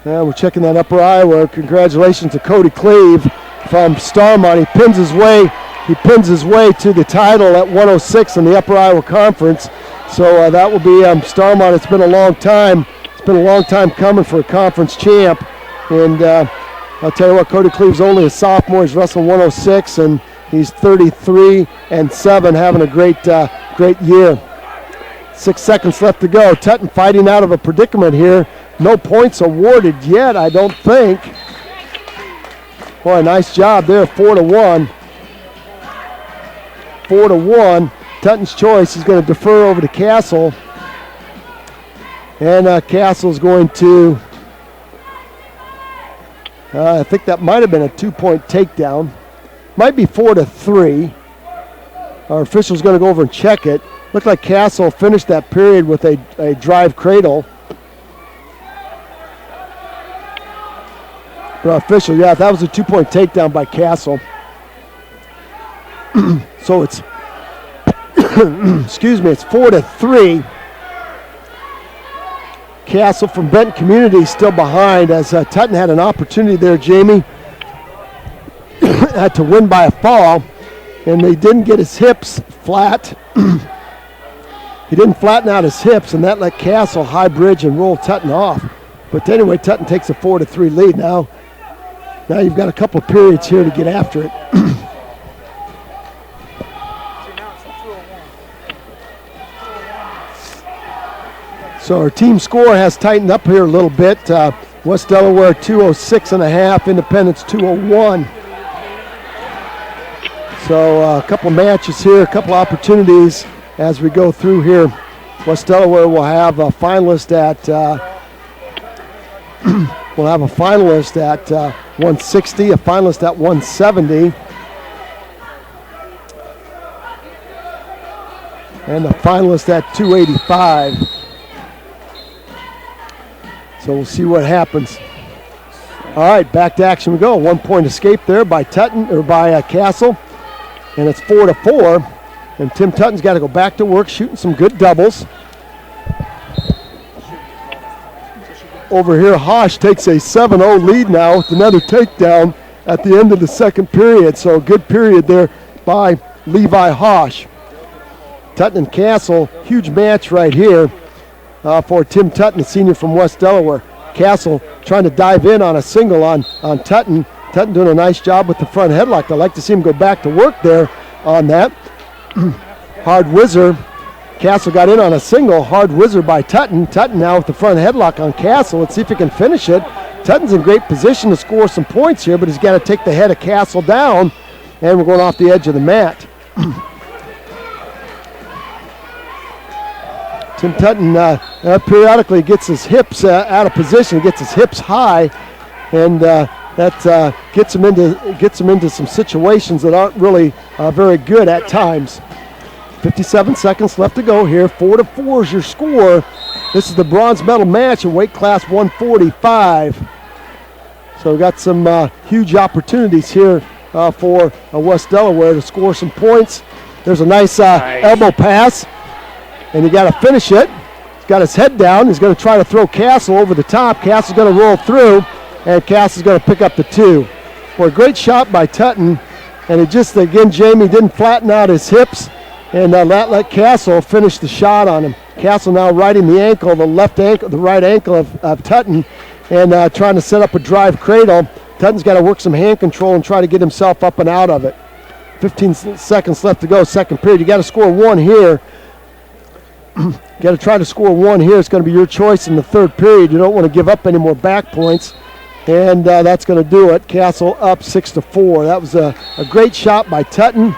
Yeah, we're checking that Upper Iowa. Congratulations to Cody Cleve from Starmont. He pins his way to the title at 106 in the Upper Iowa Conference. So that will be Starmont. It's been a long time. It's been a long time coming for a conference champ. And I'll tell you what, Cody Cleve's only a sophomore. He's wrestling 106, and he's 33-7, having a great year. 6 seconds left to go. Tutton fighting out of a predicament here. No points awarded yet, I don't think. Boy, nice job there, 4-1. 4-1. Tutton's choice is going to defer over to Castle. And Castle's going to, I think that might have been a 2-point takedown. Might be 4-3. Our official's going to go over and check it. Looked like Castle finished that period with a drive cradle. But our official, yeah, that was a 2-point takedown by Castle. So it's, excuse me, it's 4-3. Castle from Benton Community still behind as Tutton had an opportunity there, Jamie, had to win by a fall, and they didn't get his hips flat. He didn't flatten out his hips, and that let Castle high bridge and roll Tutton off. But anyway, Tutton takes a 4-3 lead now. Now you've got a couple of periods here to get after it. So our team score has tightened up here a little bit. West Delaware 206.5, Independence 201. So a couple of matches here, a couple of opportunities as we go through here. West Delaware will have a finalist at 160, a finalist at 170, and a finalist at 285. So we'll see what happens. All right, back to action we go. 1-point escape there by Tutton or by Castle, and it's 4-4. And Tim Tutton's got to go back to work, shooting some good doubles. Over here, Hosh takes a 7-0 lead now with another takedown at the end of the second period. So a good period there by Levi Hosh. Tutton and Castle, huge match right here for Tim Tutton, the senior from West Delaware. Castle trying to dive in on a single on Tutton. Tutton doing a nice job with the front headlock. I'd like to see him go back to work there on that. Hard whizzer. Castle got in on a single. Hard whizzer by Tutton. Tutton now with the front headlock on Castle. Let's see if he can finish it. Tutton's in great position to score some points here, but he's got to take the head of Castle down, and we're going off the edge of the mat. Tim Tutton periodically gets his hips out of position, gets his hips high, and that gets them into some situations that aren't really very good at times. 57 seconds left to go here. 4-4 is your score. This is the bronze medal match in weight class 145. So we've got some huge opportunities here for West Delaware to score some points. There's a nice elbow pass, and you got to finish it. He's got his head down. He's going to try to throw Castle over the top. Castle's going to roll through, and Castle's going to pick up the 2. For a great shot by Tutton, and it just, again, Jamie didn't flatten out his hips, and let Castle finish the shot on him. Castle now riding the ankle, the right ankle of Tutton, and trying to set up a drive cradle. Tutton's got to work some hand control and try to get himself up and out of it. 15 seconds left to go, second period. You got to score 1 here. You got to try to score 1 here. It's going to be your choice in the third period. You don't want to give up any more back points, and that's going to do it. Castle up 6-4. That was a great shot by Tutton.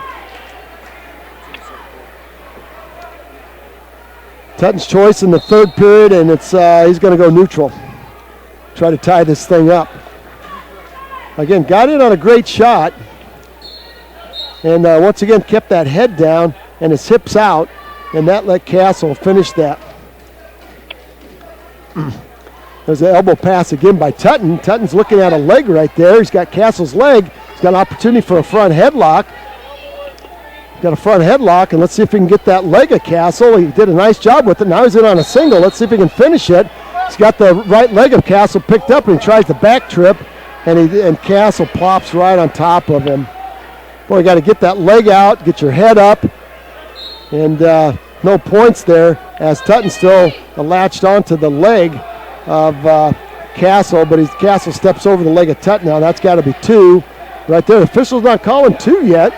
Tutton's choice in the third period, and it's he's going to go neutral. Try to tie this thing up. Again, got in on a great shot, and once again kept that head down and his hips out, and that let Castle finish that. There's an elbow pass again by Tutton. Tutton's looking at a leg right there. He's got Castle's leg. He's got an opportunity for a front headlock. Got a front headlock, and let's see if he can get that leg of Castle. He did a nice job with it. Now he's in on a single. Let's see if he can finish it. He's got the right leg of Castle picked up, and he tries the back trip, and Castle plops right on top of him. Boy, you got to get that leg out, get your head up, and no points there as Tutton still latched onto the leg of Castle, but Castle steps over the leg of Tutton now. That's got to be 2 right there. The official's not calling 2 yet.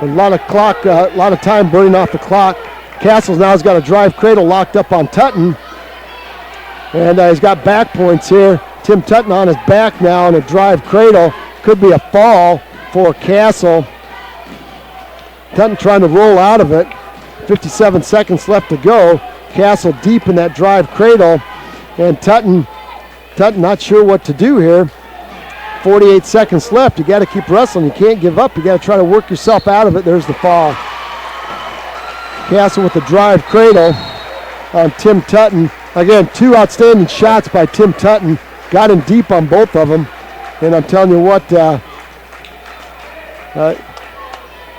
A lot of time burning off the clock. Castles now has got a drive cradle locked up on Tutton, and he's got back points here. Tim Tutton on his back now in a drive cradle. Could be a fall for Castle. Tutton trying to roll out of it. 57 seconds left to go. Castle deep in that drive cradle, and Tutton not sure what to do here. 48 seconds left. You got to keep wrestling. You can't give up. You got to try to work yourself out of it. There's the fall. Castle with the drive cradle on Tim Tutton. Again, 2 outstanding shots by Tim Tutton. Got him deep on both of them. And I'm telling you what,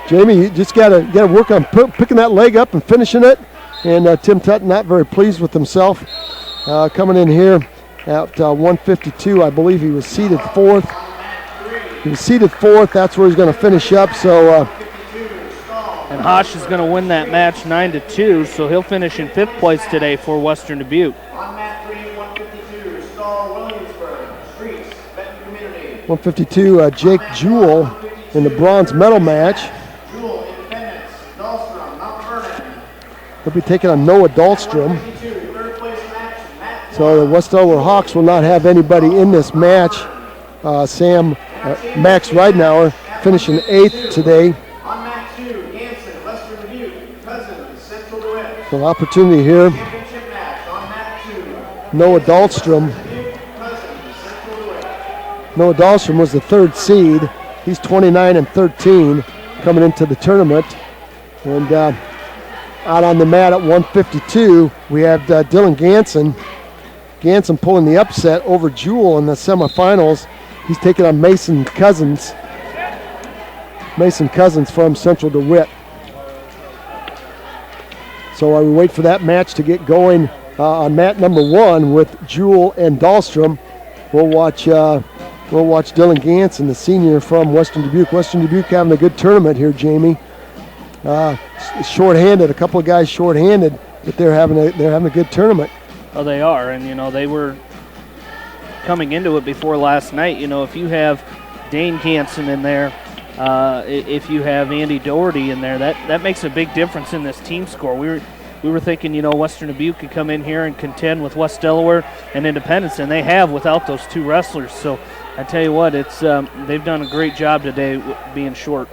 Jamie, you just got to work on picking that leg up and finishing it. And Tim Tutton not very pleased with himself. Coming in here at 152, I believe he was seated 4th. He was seated 4th. That's where he's going to finish up. So, and Hosh is going to win that match 9-2, so he'll finish in 5th place today for Western Dubuque. On mat 3, 152, Star Williamsburg, Streets, Benton Community. 152, Jake Jewell in the bronze medal match. Jewell, Independence, Dahlstrom, Mount Vernon. He'll be taking on Noah Dahlstrom. 152, third place match, Matt So the West Delaware Hawks will not have anybody in this match. Max Ridenour finishing 8th today. On mat 2, Ganson, Western Dubuque, Cousins, Central DeWitt. So opportunity here. Championship match on mat 2. Noah Dahlstrom. Cousins, Central DeWitt. Noah Dahlstrom was the 3rd seed. He's 29-13 coming into the tournament. And out on the mat at 152, we have Dylan Ganson. Ganson pulling the upset over Jewell in the semifinals. He's taking on Mason Cousins. Mason Cousins from Central DeWitt. So while we wait for that match to get going on mat number 1 with Jewell and Dahlstrom, we'll watch Dylan Ganson, the senior from Western Dubuque. Western Dubuque having a good tournament here, Jamie. Short-handed, a couple of guys short-handed, but they're having a good tournament. Oh, they are, and they were coming into it before last night. If you have Dane Ganson in there, if you have Andy Doherty in there, that makes a big difference in this team score. We were thinking, Western Dubuque could come in here and contend with West Delaware and Independence, and they have without those 2 wrestlers. So I tell you what, it's they've done a great job today being short.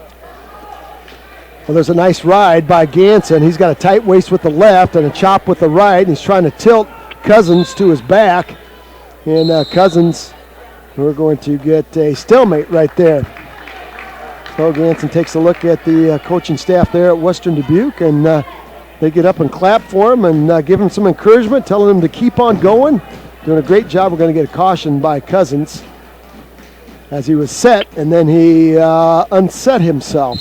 Well, there's a nice ride by Ganson. He's got a tight waist with the left and a chop with the right, and he's trying to tilt Cousins to his back. And Cousins We're going to get a stalemate right there. So Ganson takes a look at the coaching staff there at Western Dubuque, and they get up and clap for him and give him some encouragement, telling him to keep on going. Doing a great job. We're going to get a caution by Cousins as he was set, and then he unset himself.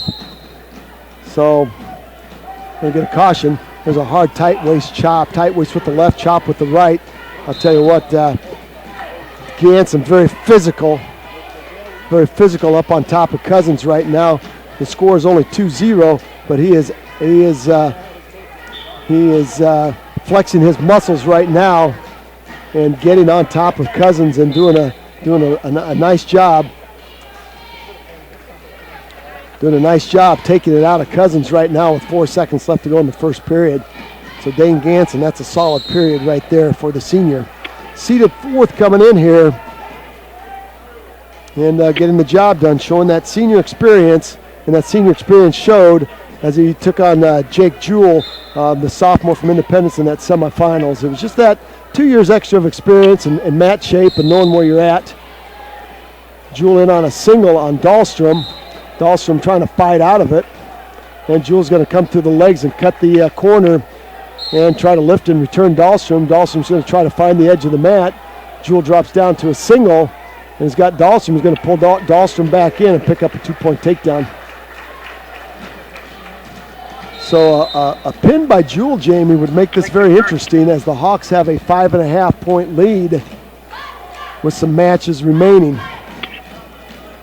So we're going to get a caution. There's a hard tight waist chop. Tight waist with the left, chop with the right. I'll tell you what, Ganson very physical up on top of Cousins right now. The score is only 2-0, but he is flexing his muscles right now and getting on top of Cousins and doing a nice job. Doing a nice job taking it out of Cousins right now with 4 seconds left to go in the first period. So Dane Ganson, that's a solid period right there for the senior. Seeded fourth coming in here and getting the job done, showing that senior experience, and that senior experience showed as he took on Jake Jewell, the sophomore from Independence, in that semifinals. It was just that 2 years extra of experience and match shape and knowing where you're at. Jewell in on a single on Dahlstrom. Dahlstrom trying to fight out of it. And Jewell's going to come through the legs and cut the corner and try to lift and return Dahlstrom. Dahlstrom's going to try to find the edge of the mat. Jewell drops down to a single, and he's got Dahlstrom. He's going to pull Dahlstrom back in and pick up a 2-point takedown. So a pin by Jewell, Jamie, would make this very interesting, as the Hawks have a 5.5-point lead with some matches remaining.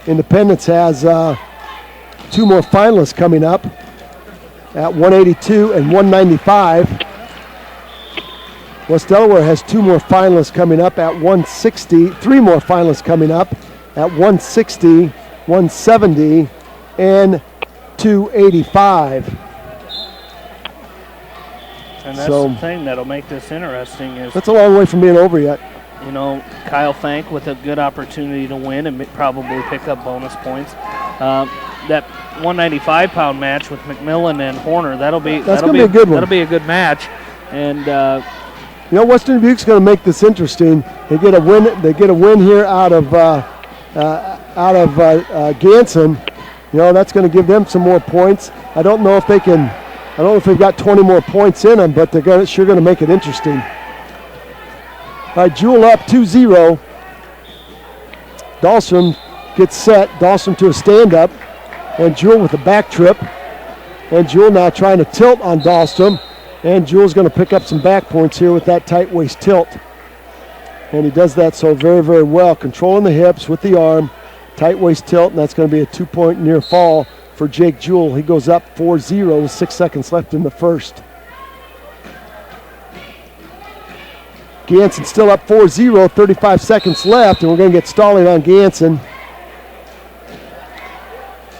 Independence has 2 more finalists coming up at 182 and 195. West Delaware has 2 more finalists coming up at 160, 3 more finalists coming up at 160, 170, and 285. And that's the thing that'll make this interesting is that's a long way from being over yet. You know, Kyle Fank with a good opportunity to win and probably pick up bonus points. That 195-pound match with McMillan and Horner, that'll be a good one. That'll be a good match, and Western Dubuque's going to make this interesting. They get a win. They get a win here out of Ganson. That's going to give them some more points. I don't know if they can. I don't know if they've got 20 more points in them, but they're sure going to make it interesting. All right, Jewell up 2-0. Dahlstrom gets set. Dahlstrom to a stand-up. And Jewell with a back trip. And Jewell now trying to tilt on Dahlstrom. And Jewell's going to pick up some back points here with that tight waist tilt. And he does that so very, very well. Controlling the hips with the arm. Tight waist tilt, and that's going to be a 2-point near fall for Jake Jewell. He goes up 4-0 with 6 seconds left in the first. Ganson still up 4-0, 35 seconds left, and we're going to get stalling on Ganson.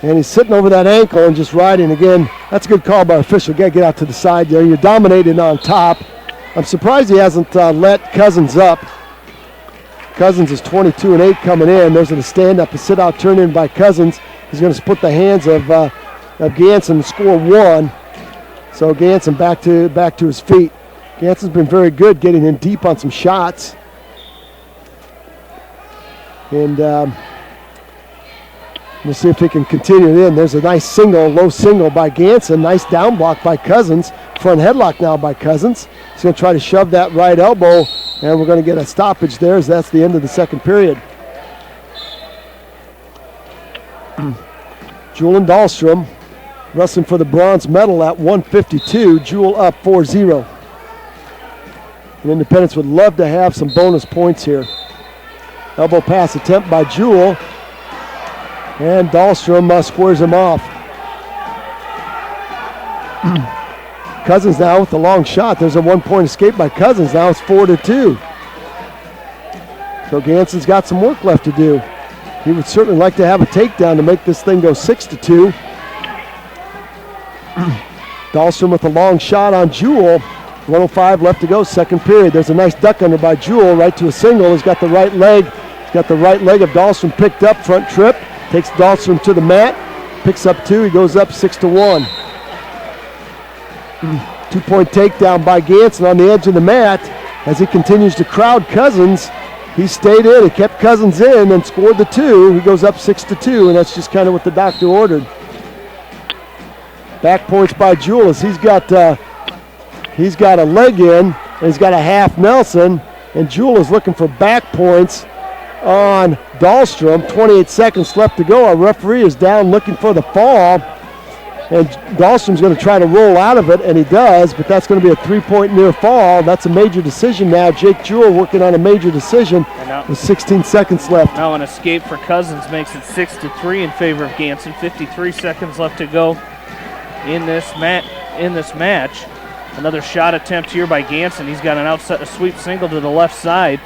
And he's sitting over that ankle and just riding again. That's a good call by official. Got to get out to the side there. You're dominating on top. I'm surprised he hasn't let Cousins up. Cousins is 22-8 coming in. Those are the stand-up and sit-out turn-in by Cousins. He's going to split the hands of Ganson and score 1. So Ganson back to his feet. Ganson's been very good getting in deep on some shots. And we'll see if he can continue it in. There's a nice single, low single by Ganson. Nice down block by Cousins. Front headlock now by Cousins. He's going to try to shove that right elbow, and we're going to get a stoppage there as that's the end of the second period. Jewell and Dahlstrom wrestling for the bronze medal at 152. Jewell up 4-0. And Independence would love to have some bonus points here. Elbow pass attempt by Jewell. And Dahlstrom squares him off. Cousins now with the long shot. There's a 1-point escape by Cousins. Now it's 4-2. So Ganson's got some work left to do. He would certainly like to have a takedown to make this thing go 6-2. Dahlstrom with a long shot on Jewell. 1:05 left to go, second period. There's a nice duck under by Jewell, right to a single. He's got the right leg. He's got the right leg of Dahlstrom picked up, front trip. Takes Dahlstrom to the mat. Picks up 2. He goes up 6-1. 2-point takedown by Ganson on the edge of the mat as he continues to crowd Cousins. he stayed in. He kept Cousins in and scored the 2. He goes up 6-2, and that's just kind of what the doctor ordered. Back points by Julius. He's got a leg in, and he's got a half Nelson, and Julius looking for back points on Dahlstrom. 28 seconds left to go. Our referee is down looking for the fall, and Dahlstrom's going to try to roll out of it, and he does, but that's going to be a 3-point near fall. That's a major decision now. Jake Jewell working on a major decision with 16 seconds left. Now an escape for Cousins makes it 6-3 in favor of Ganson. 53 seconds left to go in this match. Another shot attempt here by Ganson. He's got a sweep single to the left side.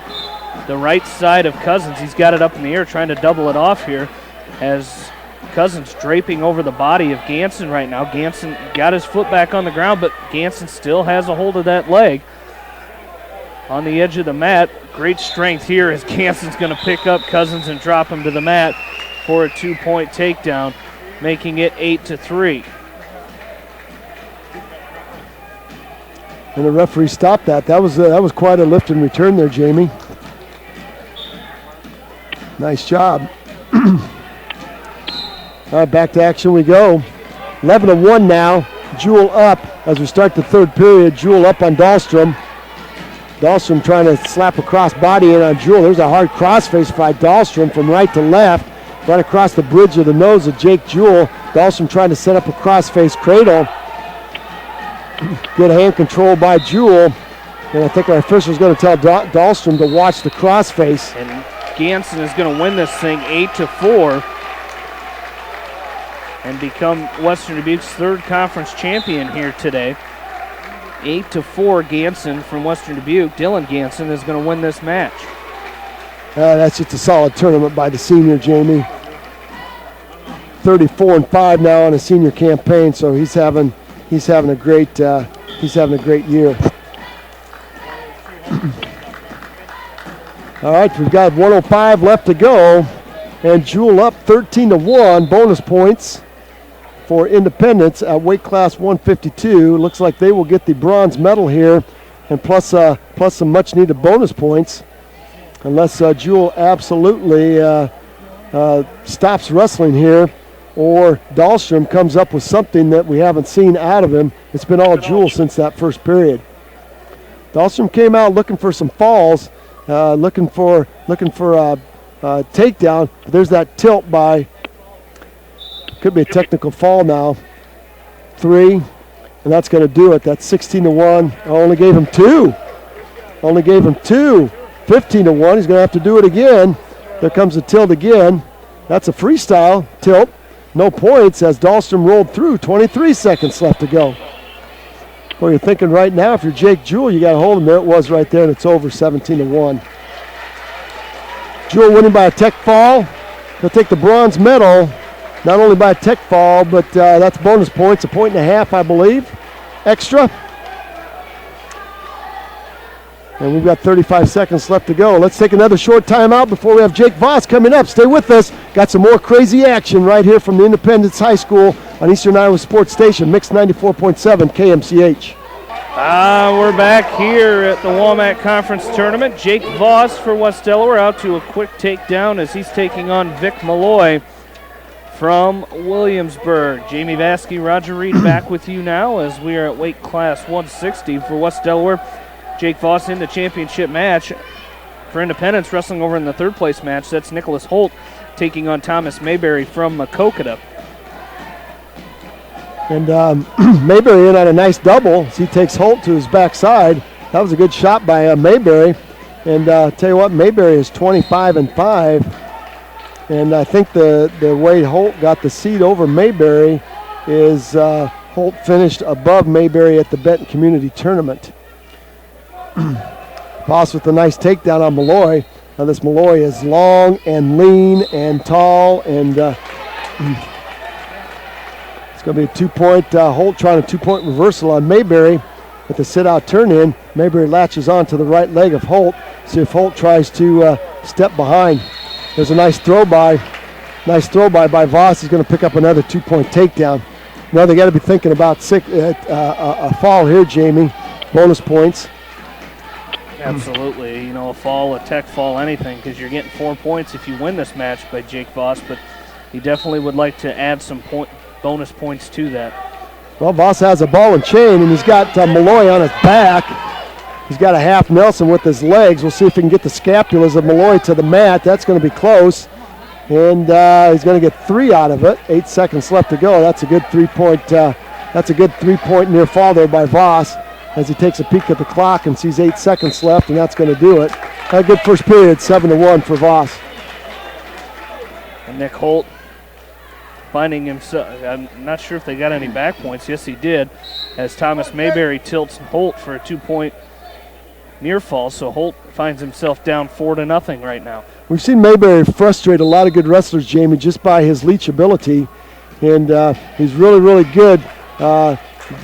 The right side of Cousins. He's got it up in the air trying to double it off here as Cousins draping over the body of Ganson right now. Ganson got his foot back on the ground, but Ganson still has a hold of that leg. On the edge of the mat, great strength here as Ganson's going to pick up Cousins and drop him to the mat for a 2-point takedown, making it 8-3. And the referee stopped that. That was quite a lift and return there, Jamie. Nice job. All right, back to action we go. 11-1 now. Jewell up as we start the third period. Jewell up on Dahlstrom. Dahlstrom trying to slap a cross body in on Jewell. There's a hard crossface by Dahlstrom from right to left, right across the bridge of the nose of Jake Jewell. Dahlstrom trying to set up a crossface cradle. Good hand control by Jewell. And I think our official is going to tell Dahlstrom to watch the crossface. And Ganson is going to win this thing 8-4 and become Western Dubuque's third conference champion here today. 8-4 Ganson from Western Dubuque. Dylan Ganson is going to win this match. That's just a solid tournament by the senior, Jamie. 34-5 now on a senior campaign, so he's having a great year. All right, we've got 105 left to go, and Jewell up 13-1. Bonus points for Independence at weight class 152. Looks like they will get the bronze medal here, and plus some much-needed bonus points, unless Jewell absolutely stops wrestling here, or Dahlstrom comes up with something that we haven't seen out of him. It's been all Jewell since that first period. Dahlstrom came out looking for some falls, looking for a takedown. There's that tilt by, could be a technical fall now. 3, and that's going to do it. That's 16-1. I only gave him 2. 15-1. He's going to have to do it again. There comes the tilt again. That's a freestyle tilt. No points as Dahlstrom rolled through. 23 seconds left to go. Well, you're thinking right now, if you're Jake Jewell, you got to hold him. There it was right there, and it's over 17-1. Jewell winning by a tech fall. He'll take the bronze medal, not only by a tech fall, but that's bonus points, 1.5 points, I believe, extra. And we've got 35 seconds left to go. Let's take another short timeout before we have Jake Voss coming up. Stay with us. Got some more crazy action right here from the Independence High School on Eastern Iowa Sports Station, Mix 94.7 KMCH. We're back here at the WaMaC Conference Tournament. Jake Voss for West Delaware out to a quick takedown as he's taking on Vic Malloy from Williamsburg. Jamie Vasky, Roger Reed back with you now as we are at weight class 160 for West Delaware. Jake Voss in the championship match for Independence, wrestling over in the third place match. That's Nicholas Holt taking on Thomas Mayberry from Maquoketa. And Mayberry in on a nice double as he takes Holt to his backside. That was a good shot by Mayberry. And tell you what, Mayberry is 25-5. And I think the way Holt got the seed over Mayberry is Holt finished above Mayberry at the Benton Community Tournament. Voss with a nice takedown on Malloy. Now this Malloy is long and lean and tall, and it's going to be a 2-point. Holt trying a 2-point reversal on Mayberry with the sit-out turn-in. Mayberry latches on to the right leg of Holt. See if Holt tries to step behind. There's a nice throw by. Nice throw by Voss. He's going to pick up another 2-point takedown. Now they got to be thinking about a fall here, Jamie. Bonus points. Absolutely. You know, a fall, a tech fall, anything, because you're getting 4 points if you win this match by Jake Voss, but he definitely would like to add some bonus points to that. Well, Voss has a ball and chain, and he's got Malloy on his back. He's got a half Nelson with his legs. We'll see if he can get the scapulas of Malloy to the mat. That's going to be close. And he's going to get 3 out of it. 8 seconds left to go. That's a good 3-point. That's a good 3-point near fall there by Voss as he takes a peek at the clock and sees 8 seconds left, and that's going to do it. A good first period, 7-1 for Voss. And Nick Holt finding himself. I'm not sure if they got any back points. Yes, he did, as Thomas Mayberry tilts Holt for a 2-point near fall. So Holt finds himself down 4-0 right now. We've seen Mayberry frustrate a lot of good wrestlers, Jamie, just by his leech ability, and he's really, really good.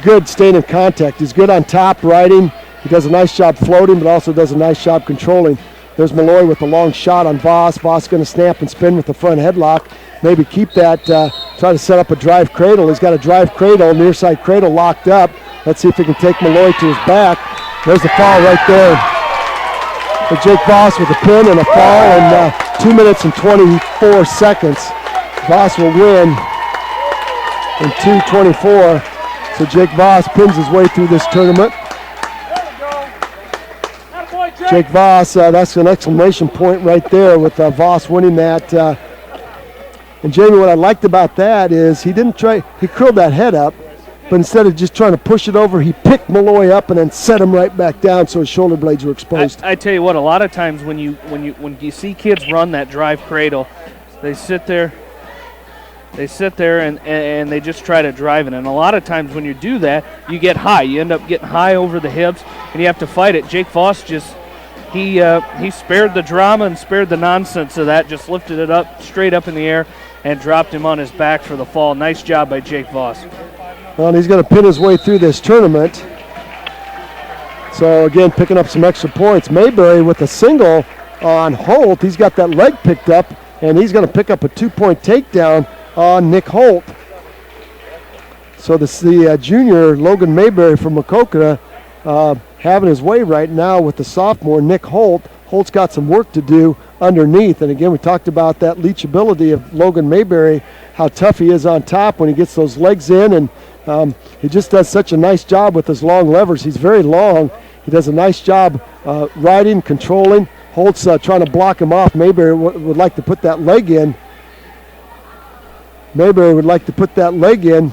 Good staying in contact. He's good on top, riding. He does a nice job floating, but also does a nice job controlling. There's Malloy with a long shot on Voss. Voss going to snap and spin with the front headlock. Maybe keep that, try to set up a drive cradle. He's got a drive cradle, near side cradle locked up. Let's see if he can take Malloy to his back. There's the fall right there for Jake Voss with a pin and a fall in 2 minutes and 24 seconds. Voss will win in 2:24. So Jake Voss pins his way through this tournament. Jake Voss, that's an exclamation point right there with Voss winning that. And Jamie, what I liked about that is he curled that head up, but instead of just trying to push it over, he picked Malloy up and then set him right back down so his shoulder blades were exposed. I tell you what, a lot of times when you see kids run that drive cradle, they sit there and they just try to drive it. And a lot of times when you do that, you get high. You end up getting high over the hips, and you have to fight it. Jake Voss he spared the drama and spared the nonsense of that, just lifted it up, straight up in the air, and dropped him on his back for the fall. Nice job by Jake Voss. Well, he's going to pin his way through this tournament. So, again, picking up some extra points. Mayberry with a single on Holt. He's got that leg picked up, and he's going to pick up a 2-point takedown on Nick Holt. So the junior Logan Mayberry from Maquoketa having his way right now with the sophomore Nick Holt. Holt's got some work to do underneath. And again, we talked about that leachability of Logan Mayberry, how tough he is on top when he gets those legs in. And he just does such a nice job with his long levers. He's very long. He does a nice job riding, controlling. Holt's trying to block him off. Mayberry would like to put that leg in. Mayberry would like to put that leg in,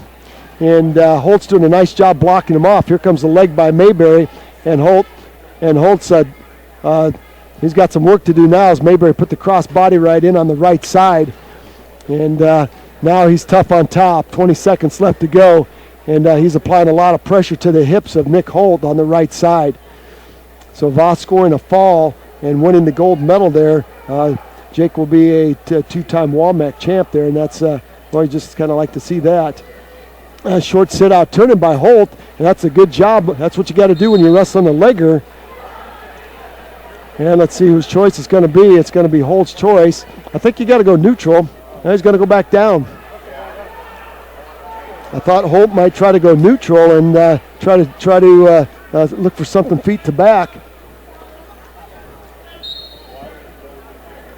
and Holt's doing a nice job blocking him off. Here comes the leg by Mayberry, and Holt's he's got some work to do now as Mayberry put the cross body right in on the right side, and now he's tough on top. 20 seconds left to go, and he's applying a lot of pressure to the hips of Nick Holt on the right side. So Voss scoring a fall and winning the gold medal there. Jake will be a two-time WaMaC champ there, and that's well, you just kind of like to see that. Short sit-out turning by Holt, and that's a good job. That's what you got to do when you're wrestling a legger. And let's see whose choice it's going to be. It's going to be Holt's choice. I think you got to go neutral. Now he's going to go back down. I thought Holt might try to go neutral and try to look for something feet to back.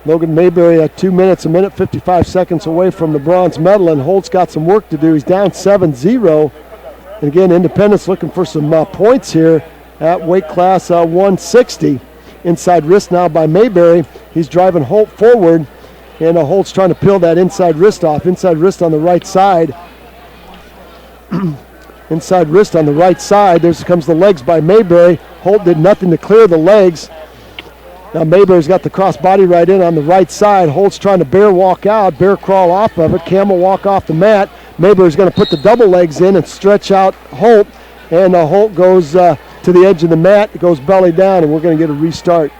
Logan Mayberry 2 minutes, 1:55 seconds away from the bronze medal, and Holt's got some work to do. He's down 7-0. And again, Independence looking for some points here at weight class 160. Inside wrist now by Mayberry. He's driving Holt forward, and Holt's trying to peel that inside wrist off. Inside wrist on the right side. Inside wrist on the right side. There comes the legs by Mayberry. Holt did nothing to clear the legs. Now Mayberry's got the cross body right in on the right side. Holt's trying to bear walk out, bear crawl off of it, camel walk off the mat. Mayberry's going to put the double legs in and stretch out Holt, and Holt goes to the edge of the mat, goes belly down, and we're going to get a restart.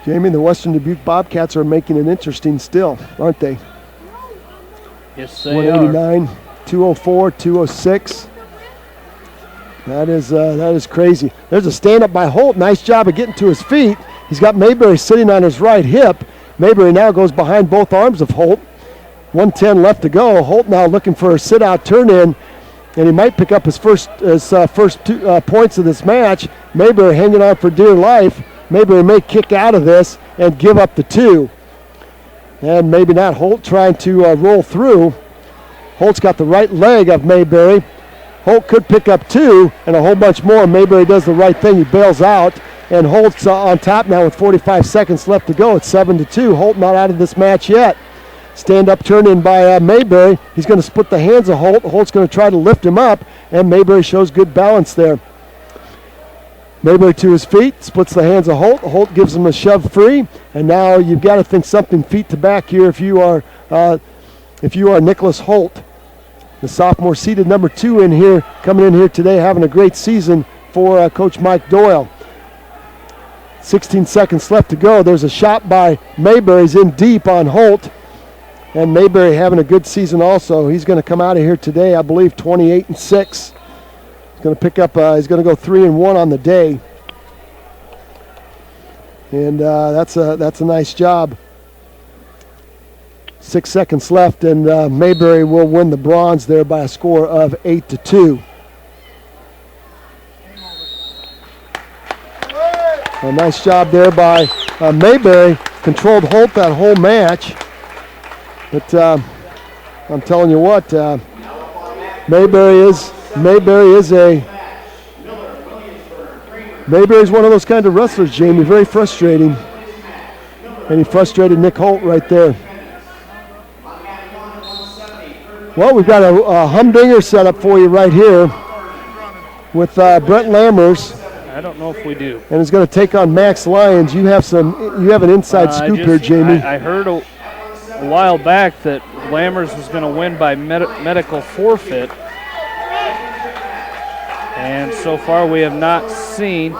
Jamie, the Western Dubuque Bobcats are making it interesting still, aren't they? Yes, they 189, 204, 206. That is crazy. There's a stand-up by Holt. Nice job of getting to his feet. He's got Mayberry sitting on his right hip. Mayberry now goes behind both arms of Holt. 1:10 left to go. Holt now looking for a sit-out turn-in. and he might pick up his first two points of this match. Mayberry hanging on for dear life. Mayberry may kick out of this and give up the 2. And maybe not. Holt trying to roll through. Holt's got the right leg of Mayberry. Holt could pick up 2 and a whole bunch more. Mayberry does the right thing. He bails out. And Holt's on top now with 45 seconds left to go. It's 7-2. Holt not out of this match yet. Stand-up turn in by Mayberry. He's going to split the hands of Holt. Holt's going to try to lift him up, and Mayberry shows good balance there. Mayberry to his feet, splits the hands of Holt. Holt gives him a shove free, and now you've got to think something feet to back here if you are Nicholas Holt. The sophomore seeded number 2 in here, coming in here today, having a great season for Coach Mike Doyle. 16 seconds left to go. There's a shot by Mayberry. He's in deep on Holt. And Mayberry having a good season also. He's going to come out of here today, I believe, 28-6. He's going to pick up, he's going to go 3-1 on the day. And that's a nice job. 6 seconds left, and Mayberry will win the bronze there by a score of 8-2. A nice job there by Mayberry. Controlled Holt that whole match. But I'm telling you what, Mayberry is one of those kind of wrestlers, Jamie. Very frustrating, and he frustrated Nick Holt right there. Well, we've got a humdinger set up for you right here with Brent Lammers. I don't know if we do. And it's going to take on Max Lyons. You have an inside scoop here, Jamie. I heard a while back that Lammers was going to win by medical forfeit. And so far we have not seen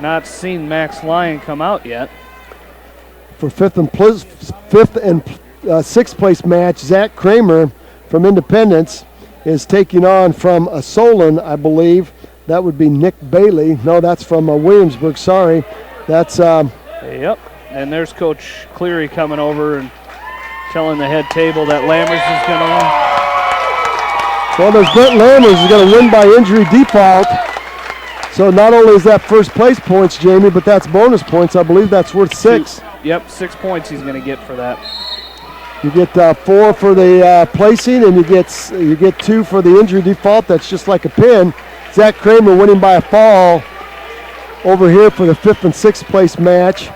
Max Lyon come out yet. For fifth and sixth place match, Zach Kramer from Independence is taking on from Solon, I believe. That would be Nick Bailey. No, that's from Williamsburg. Sorry. That's Yep. And there's Coach Cleary coming over and telling the head table that Lammers is going to win. Well, there's Brent Lammers is going to win by injury default. So not only is that first place points, Jamie, but that's bonus points. I believe that's worth 6. Yep, 6 points he's going to get for that. You get 4 for the placing, and you get 2 for the injury default. That's just like a pin. Zach Kramer winning by a fall over here for the 5th and 6th place match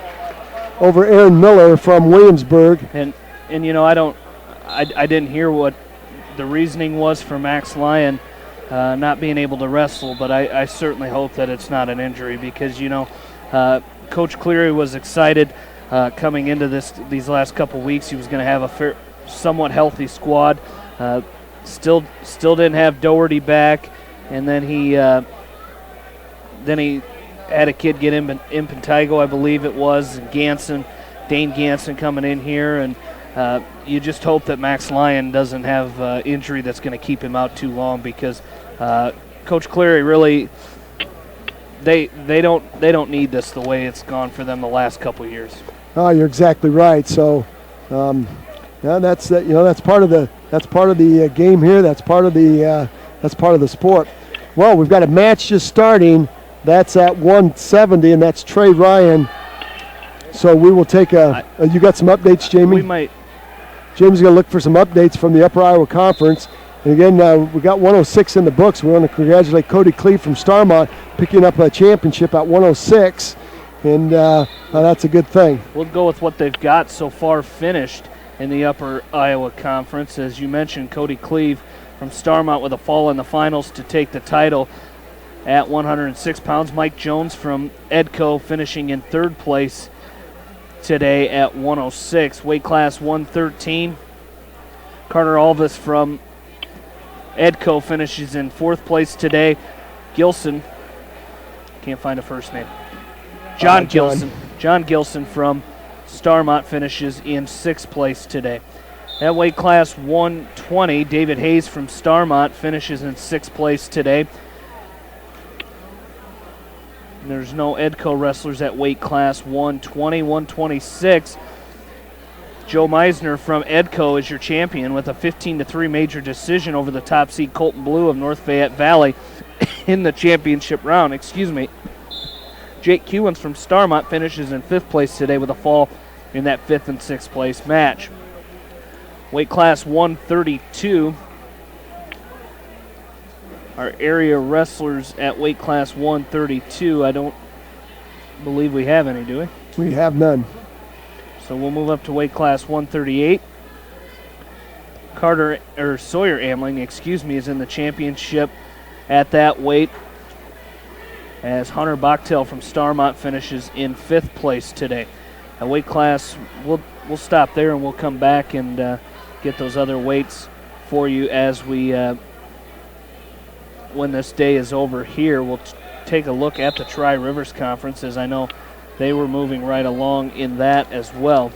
over Aaron Miller from Williamsburg. And you know, I didn't hear what the reasoning was for Max Lyon not being able to wrestle, but I certainly hope that it's not an injury because, you know, Coach Cleary was excited coming into these last couple weeks. He was going to have a somewhat healthy squad. Still didn't have Doherty back, and then he had a kid get in Pentago, I believe it was, and Dane Ganson coming in here, and you just hope that Max Lyon doesn't have injury that's going to keep him out too long because Coach Cleary really they don't need this the way it's gone for them the last couple of years. Oh, you're exactly right. So, yeah, that's part of the game here. That's part of the sport. Well, we've got a match just starting. That's at 170, and that's Trey Ryan. So we will take you got some updates, Jamie? We might. Jamie's going to look for some updates from the Upper Iowa Conference. And again, we got 106 in the books. We want to congratulate Cody Cleve from Starmont picking up a championship at 106. And that's a good thing. We'll go with what they've got so far finished in the Upper Iowa Conference. As you mentioned, Cody Cleve from Starmont with a fall in the finals to take the title at 106 pounds. Mike Jones from Edco finishing in third place today at 106. Weight class 113. Carter Alvis from Edco finishes in fourth place today. Gilson, can't find a first name. John Gilson from Starmont finishes in sixth place today. At weight class 120, David Hayes from Starmont finishes in sixth place today. And there's no Edco wrestlers at weight class 120. 126, Joe Meisner from Edco is your champion with a 15-3 major decision over the top seed Colton Blue of North Fayette Valley in the championship round. Jake Kewins from Starmont finishes in 5th place today with a fall in that 5th and 6th place match. Weight class 132. Our area wrestlers at weight class 132. I don't believe we have any, do we? We have none. So we'll move up to weight class 138. Sawyer Amling, is in the championship at that weight, as Hunter Bachtel from Starmont finishes in 5th place today. At weight class, we'll stop there and we'll come back and get those other weights for you as we, when this day is over here, we'll take a look at the Tri-Rivers Conference, as I know they were moving right along in that as well.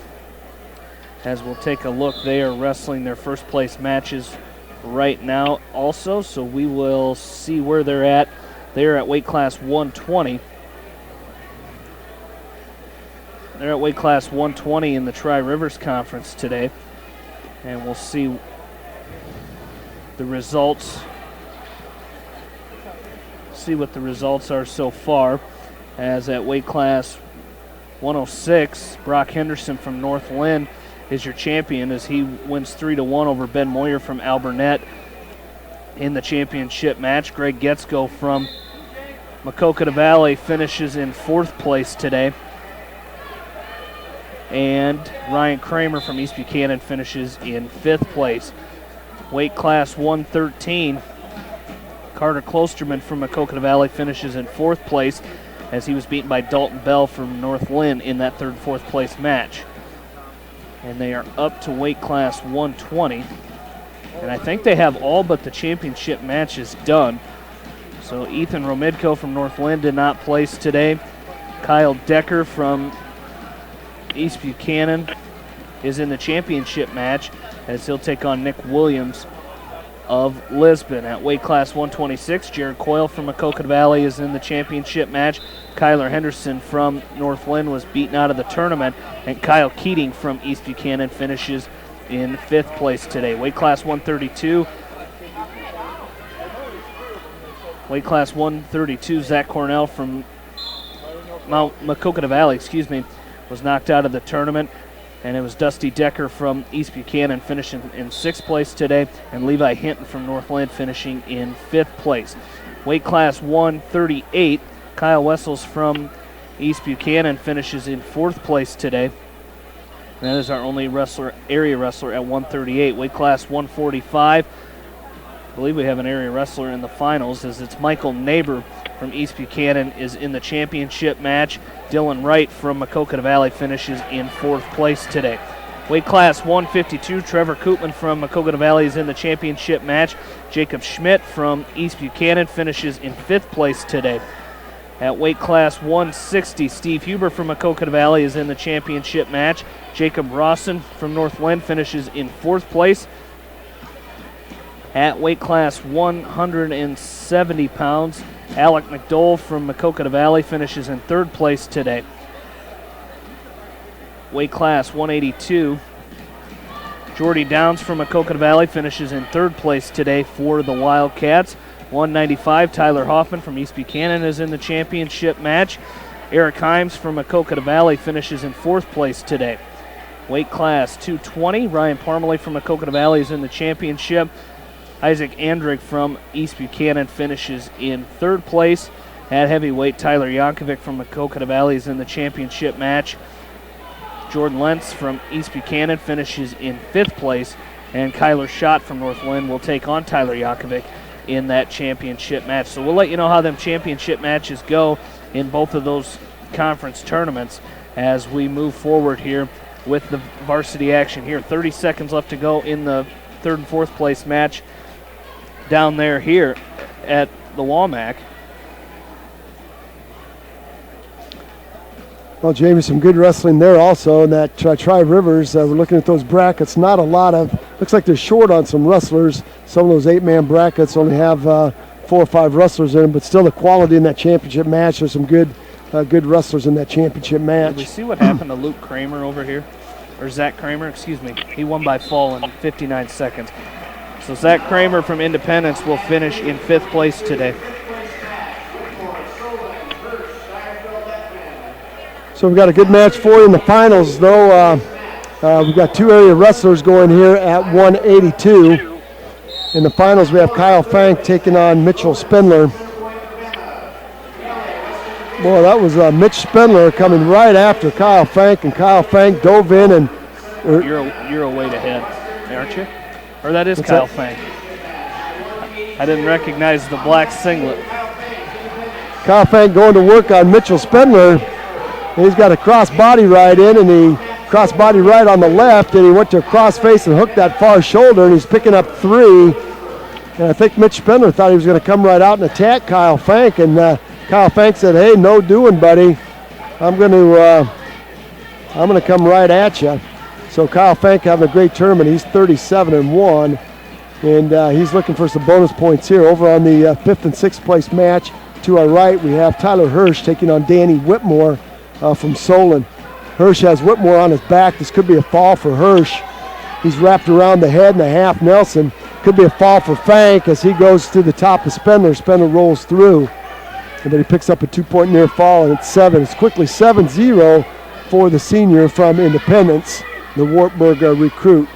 As we'll take a look, they are wrestling their first place matches right now also, so we will see where they're at. They're at weight class 120. They're at weight class 120 in the Tri-Rivers Conference today, and we'll see the results. See what the results are so far, as at weight class 106, Brock Henderson from North Lynn is your champion as he wins 3-1 over Ben Moyer from Alburnett in the championship match. Greg Getzko from Maquoketa Valley finishes in 4th place today. And Ryan Kramer from East Buchanan finishes in 5th place. Weight class 113, Carter Klosterman from Maquoketa Valley finishes in 4th place, as he was beaten by Dalton Bell from North Lynn in that 3rd and 4th place match. And they are up to weight class 120. And I think they have all but the championship matches done. So Ethan Romidko from North Lynn did not place today. Kyle Decker from East Buchanan is in the championship match, as he'll take on Nick Williams of Lisbon. At weight class 126, Jared Coyle from Maquoketa Valley is in the championship match. Kyler Henderson from North Lynn was beaten out of the tournament, and Kyle Keating from East Buchanan finishes in 5th place today. Weight class 132. Weight class 132, Zach Cornell from Maquoketa Valley, was knocked out of the tournament. And it was Dusty Decker from East Buchanan finishing in 6th place today, and Levi Hinton from Northland finishing in 5th place. Weight class 138, Kyle Wessels from East Buchanan finishes in 4th place today. And that is our only area wrestler at 138. Weight class 145, I believe we have an area wrestler in the finals, as it's Michael Neighbor from East Buchanan is in the championship match. Dylan Wright from Maquoketa Valley finishes in 4th place today. Weight class 152, Trevor Koopman from Maquoketa Valley is in the championship match. Jacob Schmidt from East Buchanan finishes in 5th place today. At weight class 160, Steve Huber from Maquoketa Valley is in the championship match. Jacob Rawson from North Lynn finishes in 4th place. At weight class 170 pounds, Alec McDowell from Maquoketa Valley finishes in 3rd place today. Weight class 182, Jordy Downs from Maquoketa Valley finishes in 3rd place today for the Wildcats. 195, Tyler Hoffman from East Buchanan is in the championship match. Eric Himes from Maquoketa Valley finishes in 4th place today. Weight class 220, Ryan Parmalee from Maquoketa Valley is in the championship. Isaac Andrick from East Buchanan finishes in 3rd place. At heavyweight, Tyler Yankovic from Maquoketa Valley is in the championship match. Jordan Lentz from East Buchanan finishes in 5th place. And Kyler Schott from North Lynn will take on Tyler Yankovic in that championship match. So we'll let you know how them championship matches go in both of those conference tournaments as we move forward here with the varsity action here. 30 seconds left to go in the 3rd and 4th place match down there here at the WaMaC. Well, Jamie, some good wrestling there also in that Tri-Rivers. We're looking at those brackets. Not a lot of, looks like they're short on some wrestlers. Some of those 8-man brackets only have 4 or 5 wrestlers in them, but still the quality in that championship match. There's some good wrestlers in that championship match. Did we see what happened to Luke Kramer over here? or Zach Kramer, excuse me. He won by fall in 59 seconds. So Zach Kramer from Independence will finish in 5th place today. So we've got a good match for you in the finals, though. We've got 2 area wrestlers going here at 182. In the finals, we have Kyle Fank taking on Mitchell Spindler. Boy, that was Mitch Spindler coming right after Kyle Fank, and Kyle Fank dove in and... You're a weight ahead, aren't you? Or that is What's Kyle that? Fank. I didn't recognize the black singlet. Kyle Fank going to work on Mitchell Spindler. He's got a cross body right in, and he cross body right on the left, and he went to a cross face and hooked that far shoulder, and he's picking up 3. And I think Mitch Spindler thought he was going to come right out and attack Kyle Fank, and Kyle Fank said, "Hey, no doing, buddy. I'm going to come right at you." So Kyle Fank having a great tournament. He's 37-1, and he's looking for some bonus points here. Over on the 5th and 6th place match, to our right, we have Tyler Hirsch taking on Danny Whitmore from Solon. Hirsch has Whitmore on his back. This could be a fall for Hirsch. He's wrapped around the head in a half Nelson. Could be a fall for Fank as he goes to the top of Spindler. Spindler rolls through, and then he picks up a 2-point near fall, and it's 7. It's quickly 7-0 for the senior from Independence, the Wartburg recruit.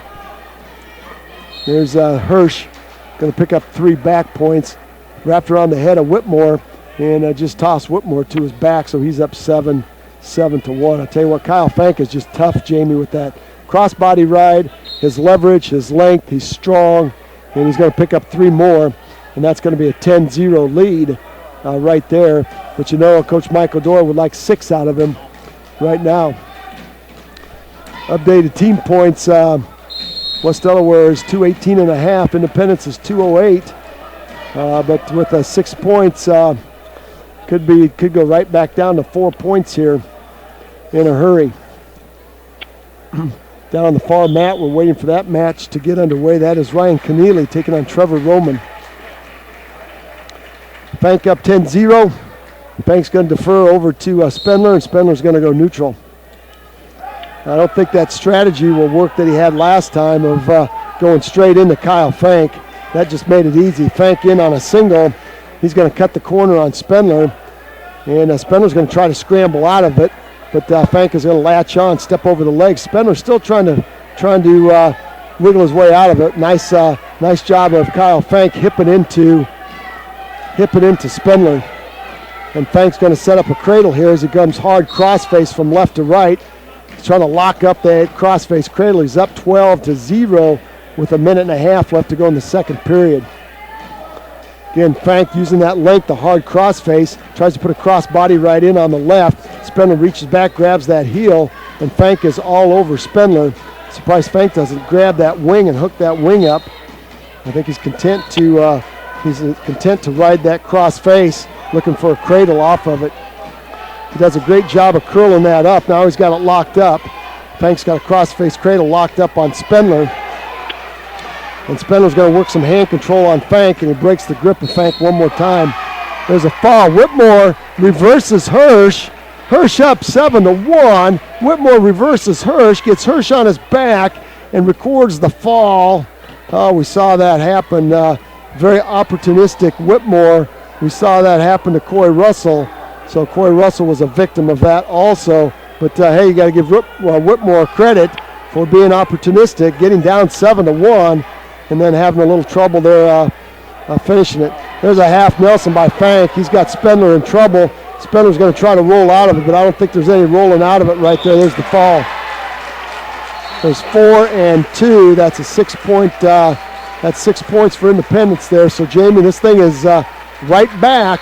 There's Hirsch going to pick up 3 back points, wrapped around the head of Whitmore, and just tossed Whitmore to his back, so he's up 7-1. I tell you what, Kyle Fank is just tough, Jamie, with that crossbody ride, his leverage, his length. He's strong, and he's going to pick up 3 more, and that's going to be a 10-0 lead right there. But you know, Coach Michael Dorr would like 6 out of him right now. Updated team points. West Delaware is 218.5. Independence is 208. But with 6 points, could go right back down to 4 points here in a hurry. Down on the far mat, we're waiting for that match to get underway. That is Ryan Keneally taking on Trevor Roman. Fank up 10-0. Fank's going to defer over to Spindler, and Spindler's going to go neutral. I don't think that strategy will work that he had last time of going straight into Kyle Fank. That just made it easy. Fank in on a single. He's going to cut the corner on Spindler, and Spindler's going to try to scramble out of it, but Fank is going to latch on, step over the legs. Spindler's still trying to wiggle his way out of it. Nice job of Kyle Fank hipping into Spindler, and Fank's going to set up a cradle here as he comes hard crossface from left to right. He's trying to lock up that crossface cradle. He's up 12-0 with 1.5 minutes left to go in the second period. Again, Fank using that length, the hard crossface, tries to put a cross body right in on the left. Spindler reaches back, grabs that heel, and Fank is all over Spindler. Surprised Fank doesn't grab that wing and hook that wing up. I think he's content to ride that crossface, looking for a cradle off of it. He does a great job of curling that up. Now he's got it locked up. Fank's got a crossface cradle locked up on Spindler. And Spindler's going to work some hand control on Fank, and he breaks the grip of Fank one more time. There's a fall. Whitmore reverses Hirsch. Hirsch up 7-1. Whitmore reverses Hirsch, gets Hirsch on his back, and records the fall. Oh, we saw that happen. Very opportunistic Whitmore. We saw that happen to Coy Russell. So Coy Russell was a victim of that also. But hey, you got to give Whitmore credit for being opportunistic, getting down 7-1. And then having a little trouble there finishing it. There's a half Nelson by Fank. He's got Spindler in trouble. Spindler's going to try to roll out of it, but I don't think there's any rolling out of it right there. There's the fall. There's 4 and 2. That's a 6-point. That's 6 points for Independence there. So Jamie, this thing is right back.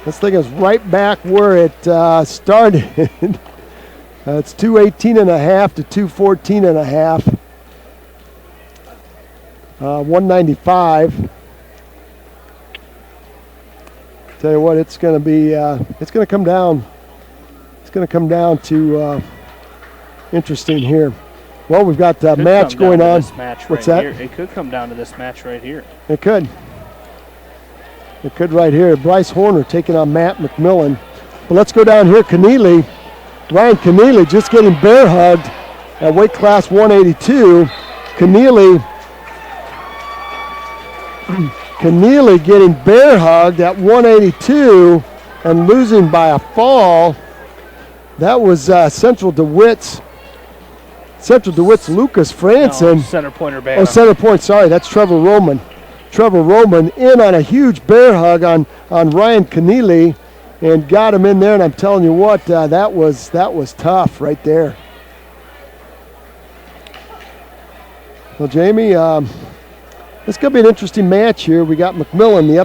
This thing is right back where it started. It's 218.5 to 214.5. 195. Tell you what, it's going to be. It's going to come down. It's going to come down to interesting here. Well, we've got a match going on. What's that? It could come down to this match right here. It could. It could right here. Bryce Horner taking on Matt McMillan. But let's go down here. Ryan Keneally just getting bear hugged at weight class 182. Keneally getting bear hugged at 182 and losing by a fall. That was Central DeWitt's Lucas Franson. No, center pointer band. Oh, center point, sorry, that's Trevor Roman. Trevor Roman in on a huge bear hug on Ryan Keneally and got him in there, and I'm telling you what, that was tough right there. Well, Jamie, it's going to be an interesting match here. We got McMillan, the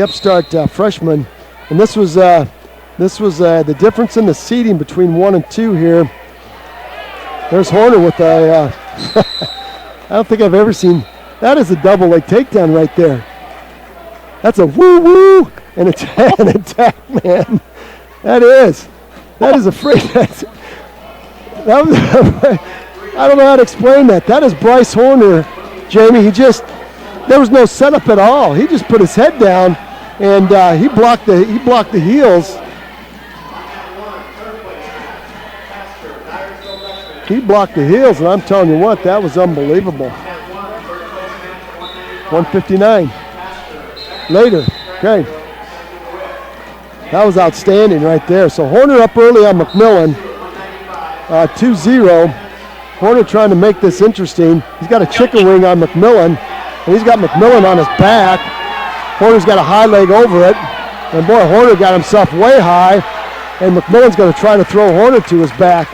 upstart freshman, and this was the difference in the seeding between 1 and 2 here. There's Horner with a, I don't think I've ever seen, that is a double leg takedown right there. That's a woo-woo and an attack, man. That is a freak. I don't know how to explain that. That is Bryce Horner, Jamie. There was no setup at all. He just put his head down and he blocked the heels. He blocked the heels, and I'm telling you what, that was unbelievable. 159. Later, okay. That was outstanding right there. So Horner up early on McMillan, 2-0. Horner trying to make this interesting. He's got a chicken wing on McMillan, and he's got McMillan on his back. Horner's got a high leg over it, and boy, Horner got himself way high, and McMillan's going to try to throw Horner to his back.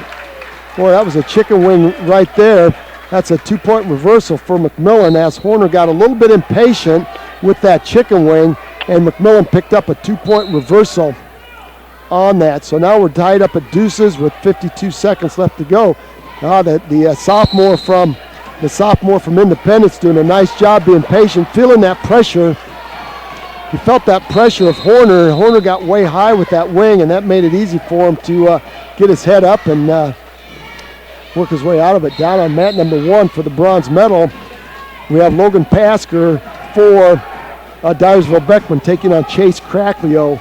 Boy, that was a chicken wing right there. That's a 2-point reversal for McMillan as Horner got a little bit impatient with that chicken wing, and McMillan picked up a 2-point reversal on that. So now we're tied up at deuces with 52 seconds left to go. The sophomore from Independence doing a nice job being patient, feeling that pressure. He felt that pressure of Horner. Horner got way high with that wing, and that made it easy for him to get his head up and work his way out of it. Down on mat number 1 for the bronze medal, we have Logan Pasker for Dyersville Beckman taking on Chase Cracklio.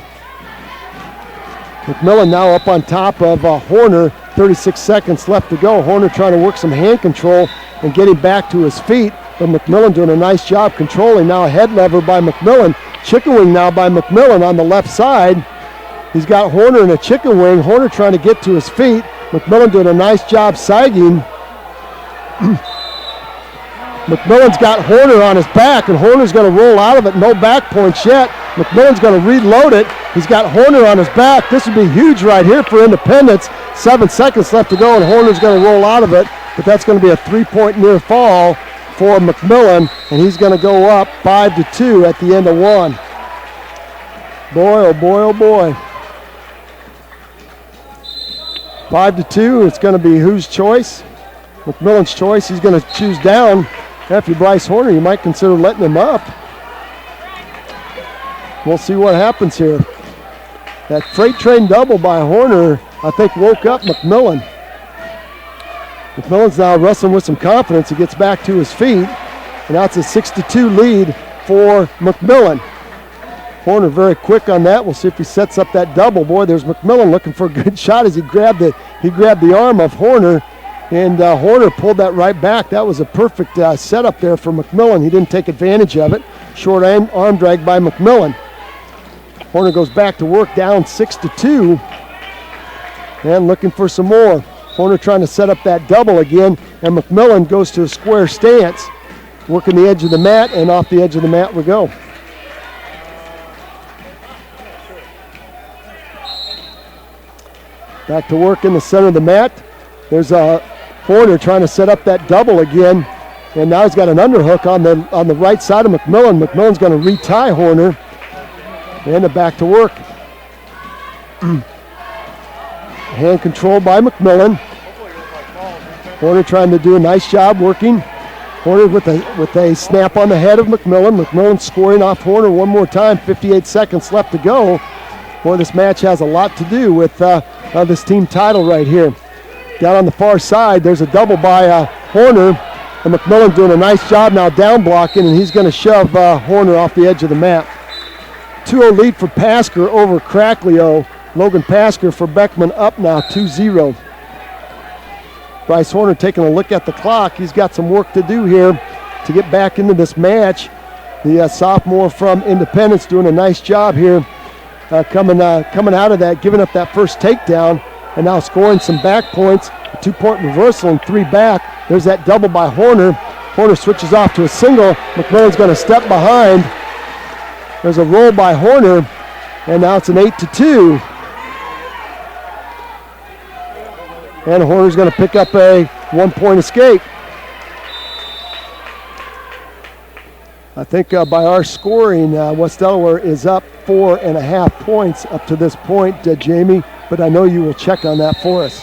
McMillan now up on top of Horner, 36 seconds left to go. Horner trying to work some hand control and getting back to his feet, but McMillan doing a nice job controlling. Now a head lever by McMillan. Chicken wing now by McMillan on the left side. He's got Horner in a chicken wing. Horner trying to get to his feet. McMillan doing a nice job sagging. McMillan's got Horner on his back, and Horner's going to roll out of it. No back points yet. McMillan's going to reload it. He's got Horner on his back. This would be huge right here for Independence. 7 seconds left to go, and Horner's going to roll out of it. But that's going to be a 3-point near fall for McMillan, and he's going to go up 5-2 at the end of 1. Boy, oh boy, oh boy. 5-2, it's going to be whose choice? McMillan's choice. He's going to choose down. After Bryce Horner, you might consider letting him up. We'll see what happens here. That freight train double by Horner, I think, woke up McMillan. McMillan's now wrestling with some confidence. He gets back to his feet, and now it's a 6-2 lead for McMillan. Horner very quick on that. We'll see if he sets up that double. Boy, there's McMillan looking for a good shot as he grabbed the arm of Horner, and Horner pulled that right back. That was a perfect setup there for McMillan. He didn't take advantage of it. Short arm drag by McMillan. Horner goes back to work, down 6-2, and looking for some more. Horner trying to set up that double again, and McMillan goes to a square stance, working the edge of the mat, and off the edge of the mat we go. Back to work in the center of the mat. There's Horner trying to set up that double again, and now he's got an underhook on the right side of McMillan. McMillan's going to retie Horner, and back to work. Hand control by McMillan. Horner trying to do a nice job working. Horner with a snap on the head of McMillan. McMillan scoring off Horner one more time. 58 seconds left to go. Boy, this match has a lot to do with this team title right here. Down on the far side, there's a double by Horner. And McMillan doing a nice job now down blocking, and he's going to shove Horner off the edge of the mat. 2-0 lead for Pasker over Cracklio. Logan Pasker for Beckman up now 2-0. Bryce Horner taking a look at the clock. He's got some work to do here to get back into this match. The sophomore from Independence doing a nice job here coming out of that, giving up that first takedown, and now scoring some back points. A 2-point reversal and 3 back. There's that double by Horner. Horner switches off to a single. McMillan's going to step behind. There's a roll by Horner, and now it's an 8-2. And Horner's going to pick up a 1-point escape. I think by our scoring, West Delaware is up 4.5 points up to this point, Jamie, but I know you will check on that for us.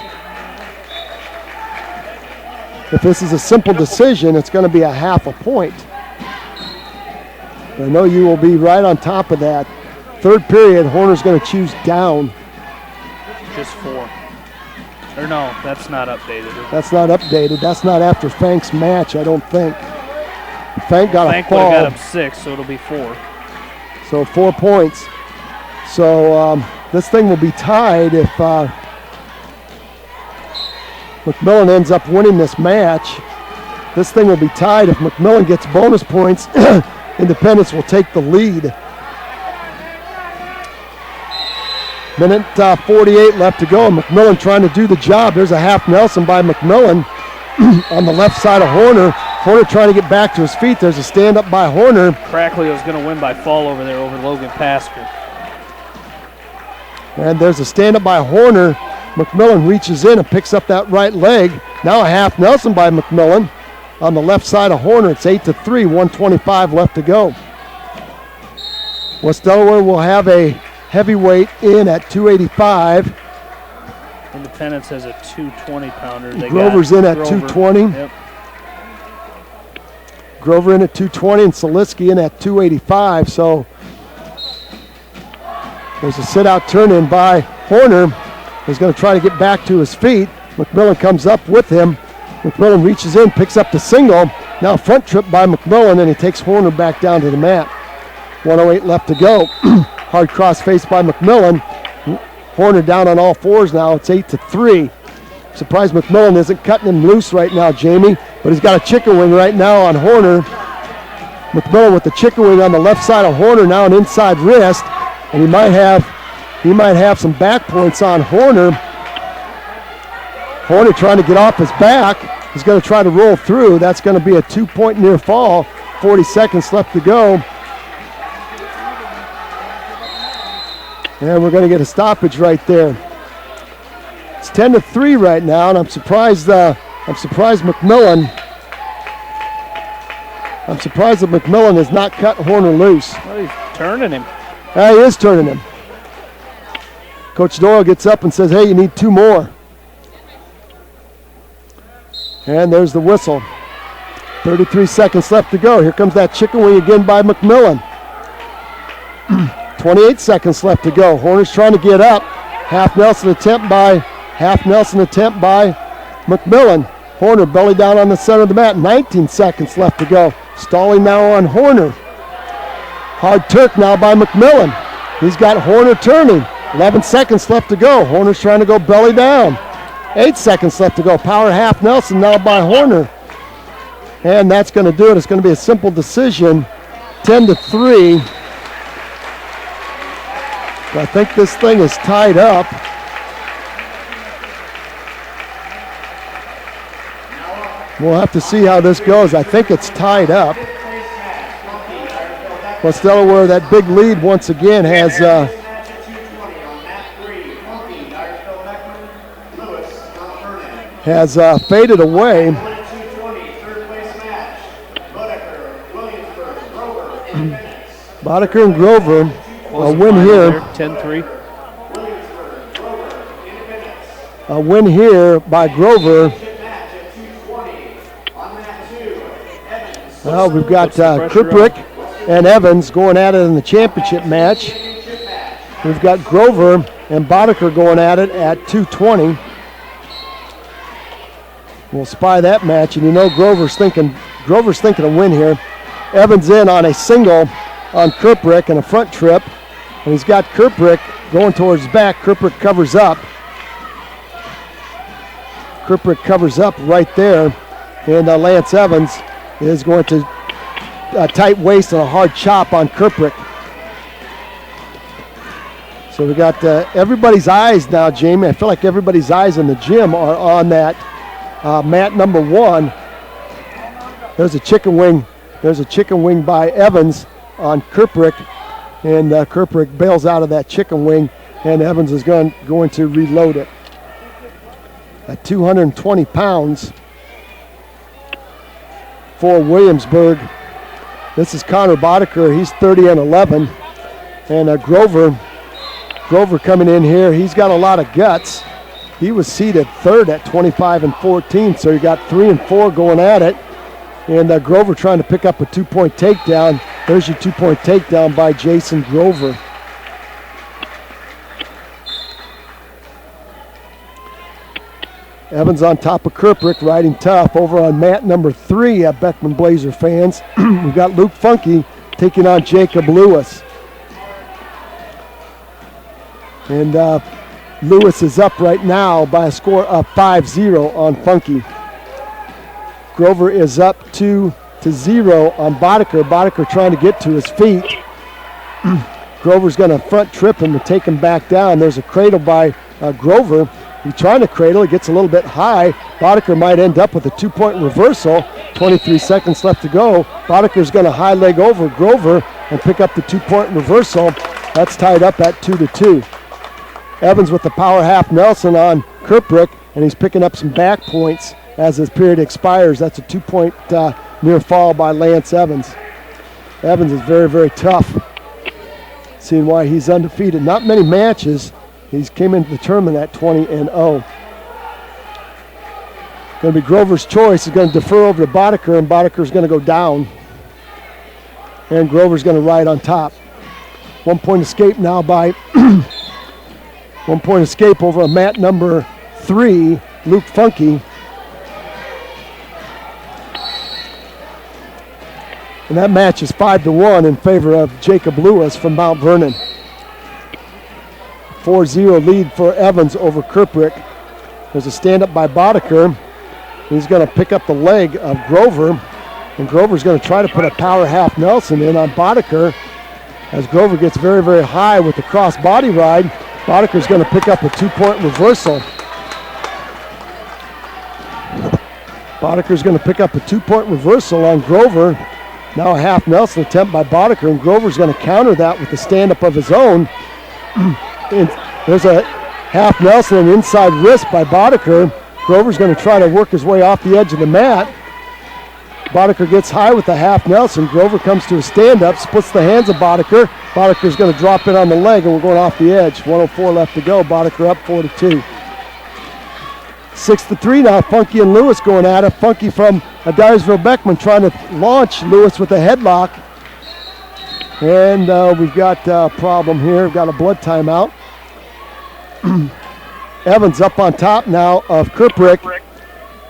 If this is a simple decision, it's going to be a half a point. I know you will be right on top of that. Third period, Horner's going to choose down. Just 4. Or no, that's not updated. That's not updated. That's not after Fank's match, I don't think. Fank got Fank a fall. would have got up 6, so it'll be 4. So 4 points. So this thing will be tied if McMillan ends up winning this match. This thing will be tied if McMillan gets bonus points. Independence will take the lead. Minute 48 left to go. McMillan trying to do the job. There's a half Nelson by McMillan on the left side of Horner. Horner trying to get back to his feet. There's a stand-up by Horner. Cracklio's going to win by fall over there over Logan Pasker. And there's a stand-up by Horner. McMillan reaches in and picks up that right leg. Now a half Nelson by McMillan on the left side of Horner. It's 8-3, 1:25 left to go. West Delaware will have a heavyweight in at 285. Independence has a 220-pounder. Grover's in at 220. Yep. Grover in at 220 and Soliski in at 285. So there's a sit-out turn-in by Horner. He's going to try to get back to his feet. McMillan comes up with him. McMillan reaches in, picks up the single. Now front trip by McMillan, and he takes Horner back down to the mat. 1:08 left to go. Hard cross face by McMillan. Horner down on all fours now. It's 8-3. Surprised McMillan isn't cutting him loose right now, Jamie, but he's got a chicken wing right now on Horner. McMillan with the chicken wing on the left side of Horner, now an inside wrist, and he might have some back points on Horner. Horner trying to get off his back. He's going to try to roll through. That's going to be a 2-point near fall. 40 seconds left to go. And we're going to get a stoppage right there. It's 10-3 right now, and I'm surprised McMillan. I'm surprised that McMillan has not cut Horner loose. Well, he's turning him. He is turning him. Coach Doyle gets up and says, hey, you need 2 more. And there's the whistle. 33 seconds left to go. Here comes that chicken wing again by McMillan. 28 seconds left to go. Horner's trying to get up. Half Nelson attempt by McMillan. Horner belly down on the center of the mat. 19 seconds left to go. Stalling now on Horner. Hard Turk now by McMillan. He's got Horner turning. 11 seconds left to go. Horner's trying to go belly down. 8 seconds left to go. Power half Nelson now by Horner. And that's going to do it. It's going to be a simple decision. 10-3. I think this thing is tied up. We'll have to see how this goes. I think it's tied up. West Delaware, that big lead once again has faded away. Boddicker and Grover. A win here. 10-3. A win here by Grover. Well, we've got Kriprick and Evans going at it in the championship match. We've got Grover and Boddicker going at it at 220. We'll spy that match, and you know Grover's thinking a win here. Evans in on a single on Kriprick and a front trip. And he's got Kirprick going towards his back. Kirprick covers up. Kirprick covers up right there. And Lance Evans is going to tight waist and a hard chop on Kirprick. So we got everybody's eyes now, Jamie. I feel like everybody's eyes in the gym are on that mat number 1. There's a chicken wing. There's a chicken wing by Evans on Kirprick. And Kirprick bails out of that chicken wing, and Evans is going to reload it. At 220 pounds for Williamsburg. This is Connor Boddicker. He's 30-11. And Grover coming in here. He's got a lot of guts. He was seated 3rd at 25-14, so you got 3 and 4 going at it. And Grover trying to pick up a 2-point takedown. There's your 2-point takedown by Jason Grover. Evans on top of Kirprick, riding tough. Over on mat number 3 at Beckman Blazer fans. We've got Luke Funky taking on Jacob Lewis. And Lewis is up right now by a score of 5-0 on Funky. Grover is up 2-0 on Boddicker. Boddicker trying to get to his feet. Grover's going to front trip him and take him back down. There's a cradle by Grover. He's trying to cradle. He gets a little bit high. Boddicker might end up with a 2-point reversal. 23 seconds left to go. Boddicker's going to high leg over Grover and pick up the 2-point reversal. That's tied up at 2-2. Evans with the power half Nelson on Kirprick, and he's picking up some back points as his period expires. That's a 2-point near fall by Lance Evans. Evans is very, very tough. Seeing why he's undefeated. Not many matches. He's came into the tournament at 20-0. Going to be Grover's choice. He's going to defer over to Boddicker, and Boddicker's going to go down. And Grover's going to ride on top. 1-point escape now by 1-point escape over on mat number 3, Luke Funky. And that match is 5-1 in favor of Jacob Lewis from Mount Vernon. 4-0 lead for Evans over Kirprick. There's a stand-up by Boddicker. He's going to pick up the leg of Grover. And Grover's going to try to put a power half Nelson in on Boddicker. As Grover gets very, very high with the cross body ride, Boddicker's going to pick up a 2-point reversal. Boddicker's going to pick up a 2-point reversal on Grover. Now a half Nelson attempt by Boddicker, and Grover's going to counter that with a stand-up of his own. And there's a half Nelson and inside wrist by Boddicker. Grover's going to try to work his way off the edge of the mat. Boddicker gets high with the half Nelson. Grover comes to a stand-up, splits the hands of Boddicker. Boddicker's going to drop it on the leg, and we're going off the edge. 1:04 left to go. Boddicker up 4-2. 6-3 now. Funky and Lewis going at it. Funky from Dyersville Beckman trying to launch Lewis with a headlock. And we've got a problem here. We've got a blood timeout. Evans up on top now of Kirprick.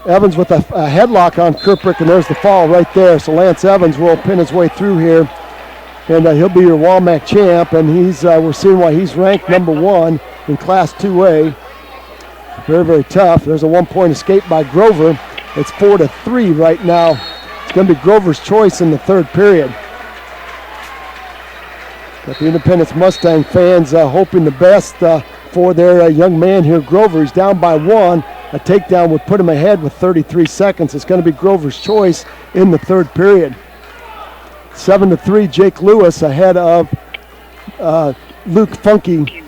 Evans with a headlock on Kirprick, and there's the fall right there. So Lance Evans will pin his way through here, and he'll be your WaMaC champ. And he's we're seeing why he's ranked number 1 in Class 2A. Very, very tough. There's a 1-point escape by Grover. It's 4-3 right now. It's going to be Grover's choice in the 3rd period. Got the Independence Mustang fans hoping the best for their young man here, Grover. He's down by 1. A takedown would put him ahead with 33 seconds. It's going to be Grover's choice in the 3rd period. 7-3, Jake Lewis ahead of Luke Funky.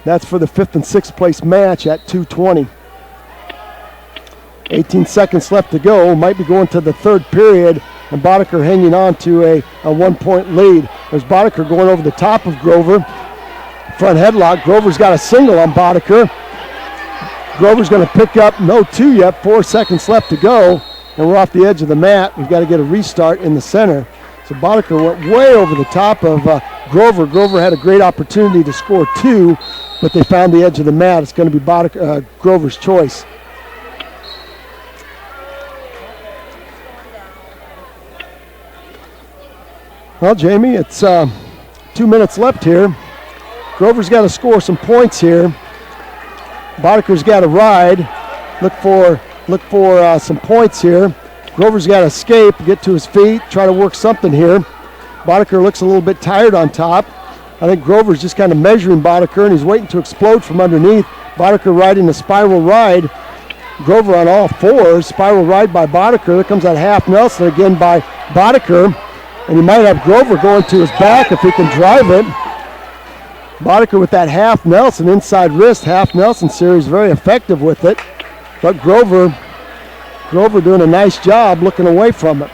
That's for the 5th and 6th place match at 2:20. 18 seconds left to go. Might be going to the 3rd period, and Boddicker hanging on to a 1-point lead. There's Boddicker going over the top of Grover. Front headlock. Grover's got a single on Boddicker. Grover's going to pick up no 2 yet. 4 seconds left to go, and we're off the edge of the mat. We've got to get a restart in the center. So Boddicker went way over the top of Grover. Grover had a great opportunity to score 2, but they found the edge of the mat. It's going to be Grover's choice. Well, Jamie, it's 2 minutes left here. Grover's got to score some points here. Bodeker's got to ride. Look for some points here. Grover's got to escape, get to his feet, try to work something here. Bodeker looks a little bit tired on top. I think Grover's just kind of measuring Bodeker, and he's waiting to explode from underneath. Bodeker riding a spiral ride. Grover on all fours. Spiral ride by Bodeker. There comes that half Nelson again by Bodeker. And he might have Grover going to his back if he can drive it. Bodeker with that half Nelson, inside wrist, half Nelson series, very effective with it. But Grover doing a nice job looking away from it.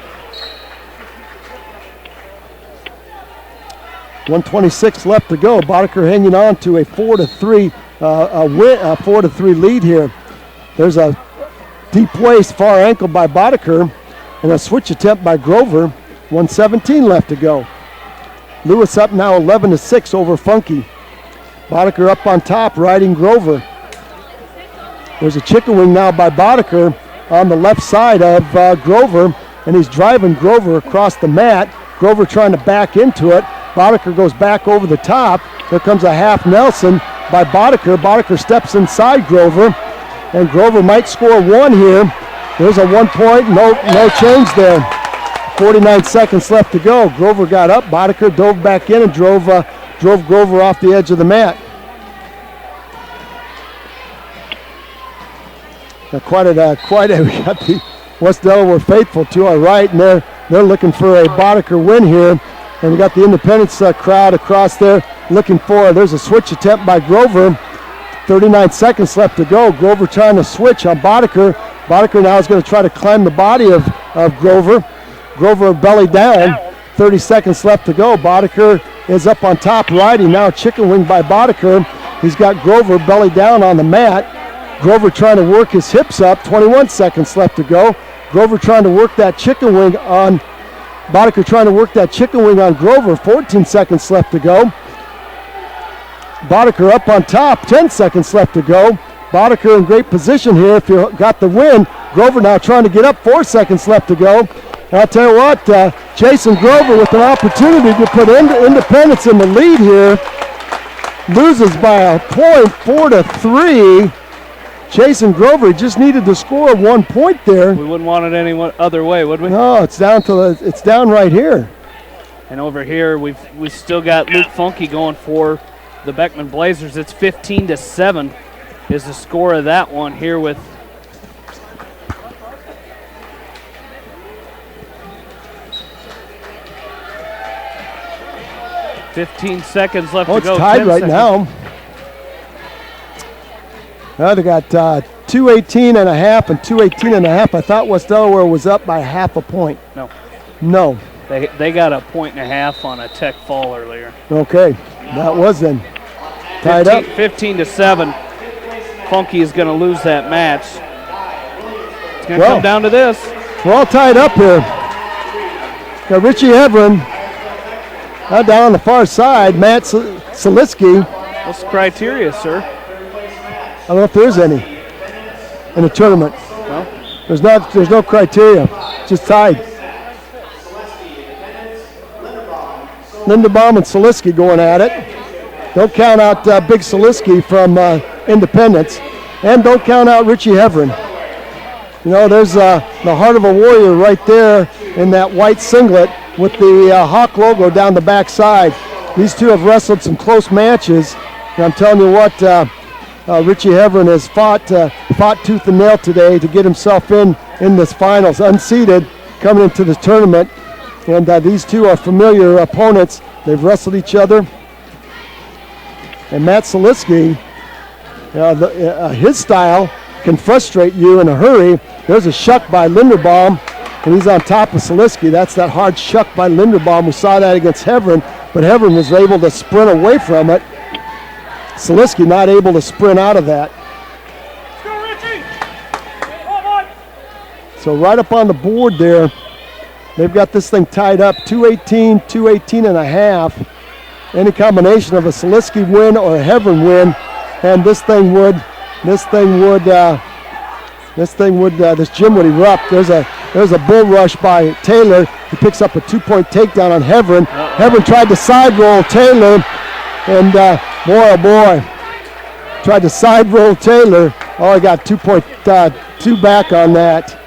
1:26 left to go. Bodeker hanging on to a 4-3 4-3 lead here. There's a deep waist, far ankle by Bodeker, and a switch attempt by Grover. 1:17 left to go. Lewis up now 11-6 over Funky. Bodeker up on top, riding Grover. There's a chicken wing now by Bodeker on the left side of Grover, and he's driving Grover across the mat. Grover trying to back into it. Bodeker goes back over the top. There comes a half Nelson by Bodeker. Bodeker steps inside Grover, and Grover might score one here. There's a 1 point, no change there. 49 seconds left to go. Grover got up. Bodeker dove back in and drove Grover off the edge of the mat. Now we got the West Delaware faithful to our right, and they're looking for a Bodeker win here. And we got the Independence crowd across there looking for. There's a switch attempt by Grover. 39 seconds left to go. Grover trying to switch on Bodeker. Bodeker now is going to try to climb the body of Grover. Grover belly down. 30 seconds left to go. Bodeker is up on top riding now. Chicken wing by Bodeker. He's got Grover belly down on the mat. Grover trying to work his hips up. 21 seconds left to go. Grover trying to work that chicken wing on Bodeker trying to work that chicken wing on Grover. 14 seconds left to go. Bodeker up on top. 10 seconds left to go. Bodeker in great position here if you got the win. Grover now trying to get up. 4 seconds left to go. And I'll tell you what, Jason Grover with an opportunity to put Independence in the lead here. Loses by a point, 4-3. Jason Grover just needed to score 1 point there. We wouldn't want it any other way, would we? No, it's down right here. And over here, we still got Luke Funky going for the Beckman Blazers. It's 15-7 is the score of that one here with 15 seconds left to go. It's tied right now. They got 2:18 and a half and 2:18 and a half. I thought West Delaware was up by half a point. No. They got a point and a half on a tech fall earlier. Okay, that was then. Tied up. 15-7. Funky is going to lose that match. It's going to come down to this. We're all tied up here. Got Richie Everin down on the far side. Matt Saliski. What's the criteria, sir? I don't know if there's any in the tournament. No? There's no criteria. Just tied. Linderbaum and Saliski going at it. Don't count out Big Saliski from Independence. And don't count out Richie Heverin. You know, there's the heart of a warrior right there in that white singlet with the Hawk logo down the back side. These two have wrestled some close matches. And I'm telling you what, Richie Heverin has fought tooth and nail today to get himself in this finals, unseeded, coming into the tournament. And these two are familiar opponents. They've wrestled each other. And Matt Saliski, his style can frustrate you in a hurry. There's a shuck by Linderbaum, and he's on top of Saliski. That's that hard shuck by Linderbaum. We saw that against Heverin, but Heverin was able to sprint away from it. Saliski not able to sprint out of that. So right up on the board there, they've got this thing tied up, 2:18, 2:18 and a half. Any combination of a Saliski win or a Heverin win, and this gym would erupt. There's a bull rush by Taylor. He picks up a 2-point takedown on Heverin. Heverin tried to side roll Taylor, and Boy, oh boy. Tried to side roll Taylor. Oh, he got 2 back on that.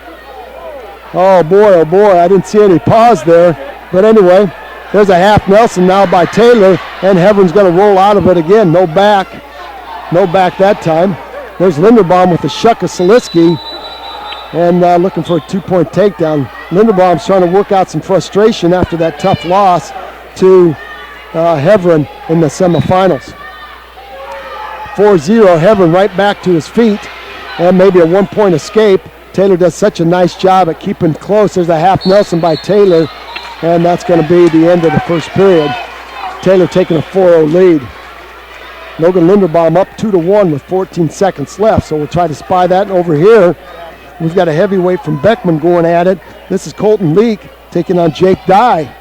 Oh boy, I didn't see any pause there. But anyway, there's a half Nelson now by Taylor, and Heveron's going to roll out of it again. No back that time. There's Linderbaum with the shuck of Seliski, and looking for a 2-point takedown. Linderbaum's trying to work out some frustration after that tough loss to Heveron in the semifinals. 4-0, Heveron right back to his feet, and maybe a 1-point escape. Taylor does such a nice job at keeping close. There's a half Nelson by Taylor, and that's going to be the end of the first period. Taylor taking a 4-0 lead. Logan Linderbaum up 2-1 with 14 seconds left, so we'll try to spy that. And over here, we've got a heavyweight from Beckman going at it. This is Colton Leak taking on Jake Dye.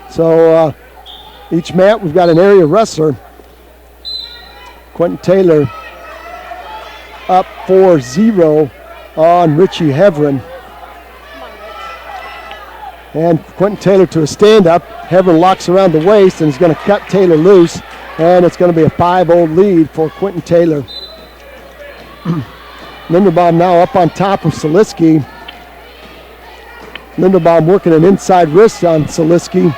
So each mat, we've got an area wrestler. Quentin Taylor up 4-0 on Richie Heveron. And Quentin Taylor to a stand-up. Heveron locks around the waist and is going to cut Taylor loose. And it's going to be a 5-0 lead for Quentin Taylor. Linderbaum now up on top of Seliski. Linderbaum working an inside wrist on Seliski.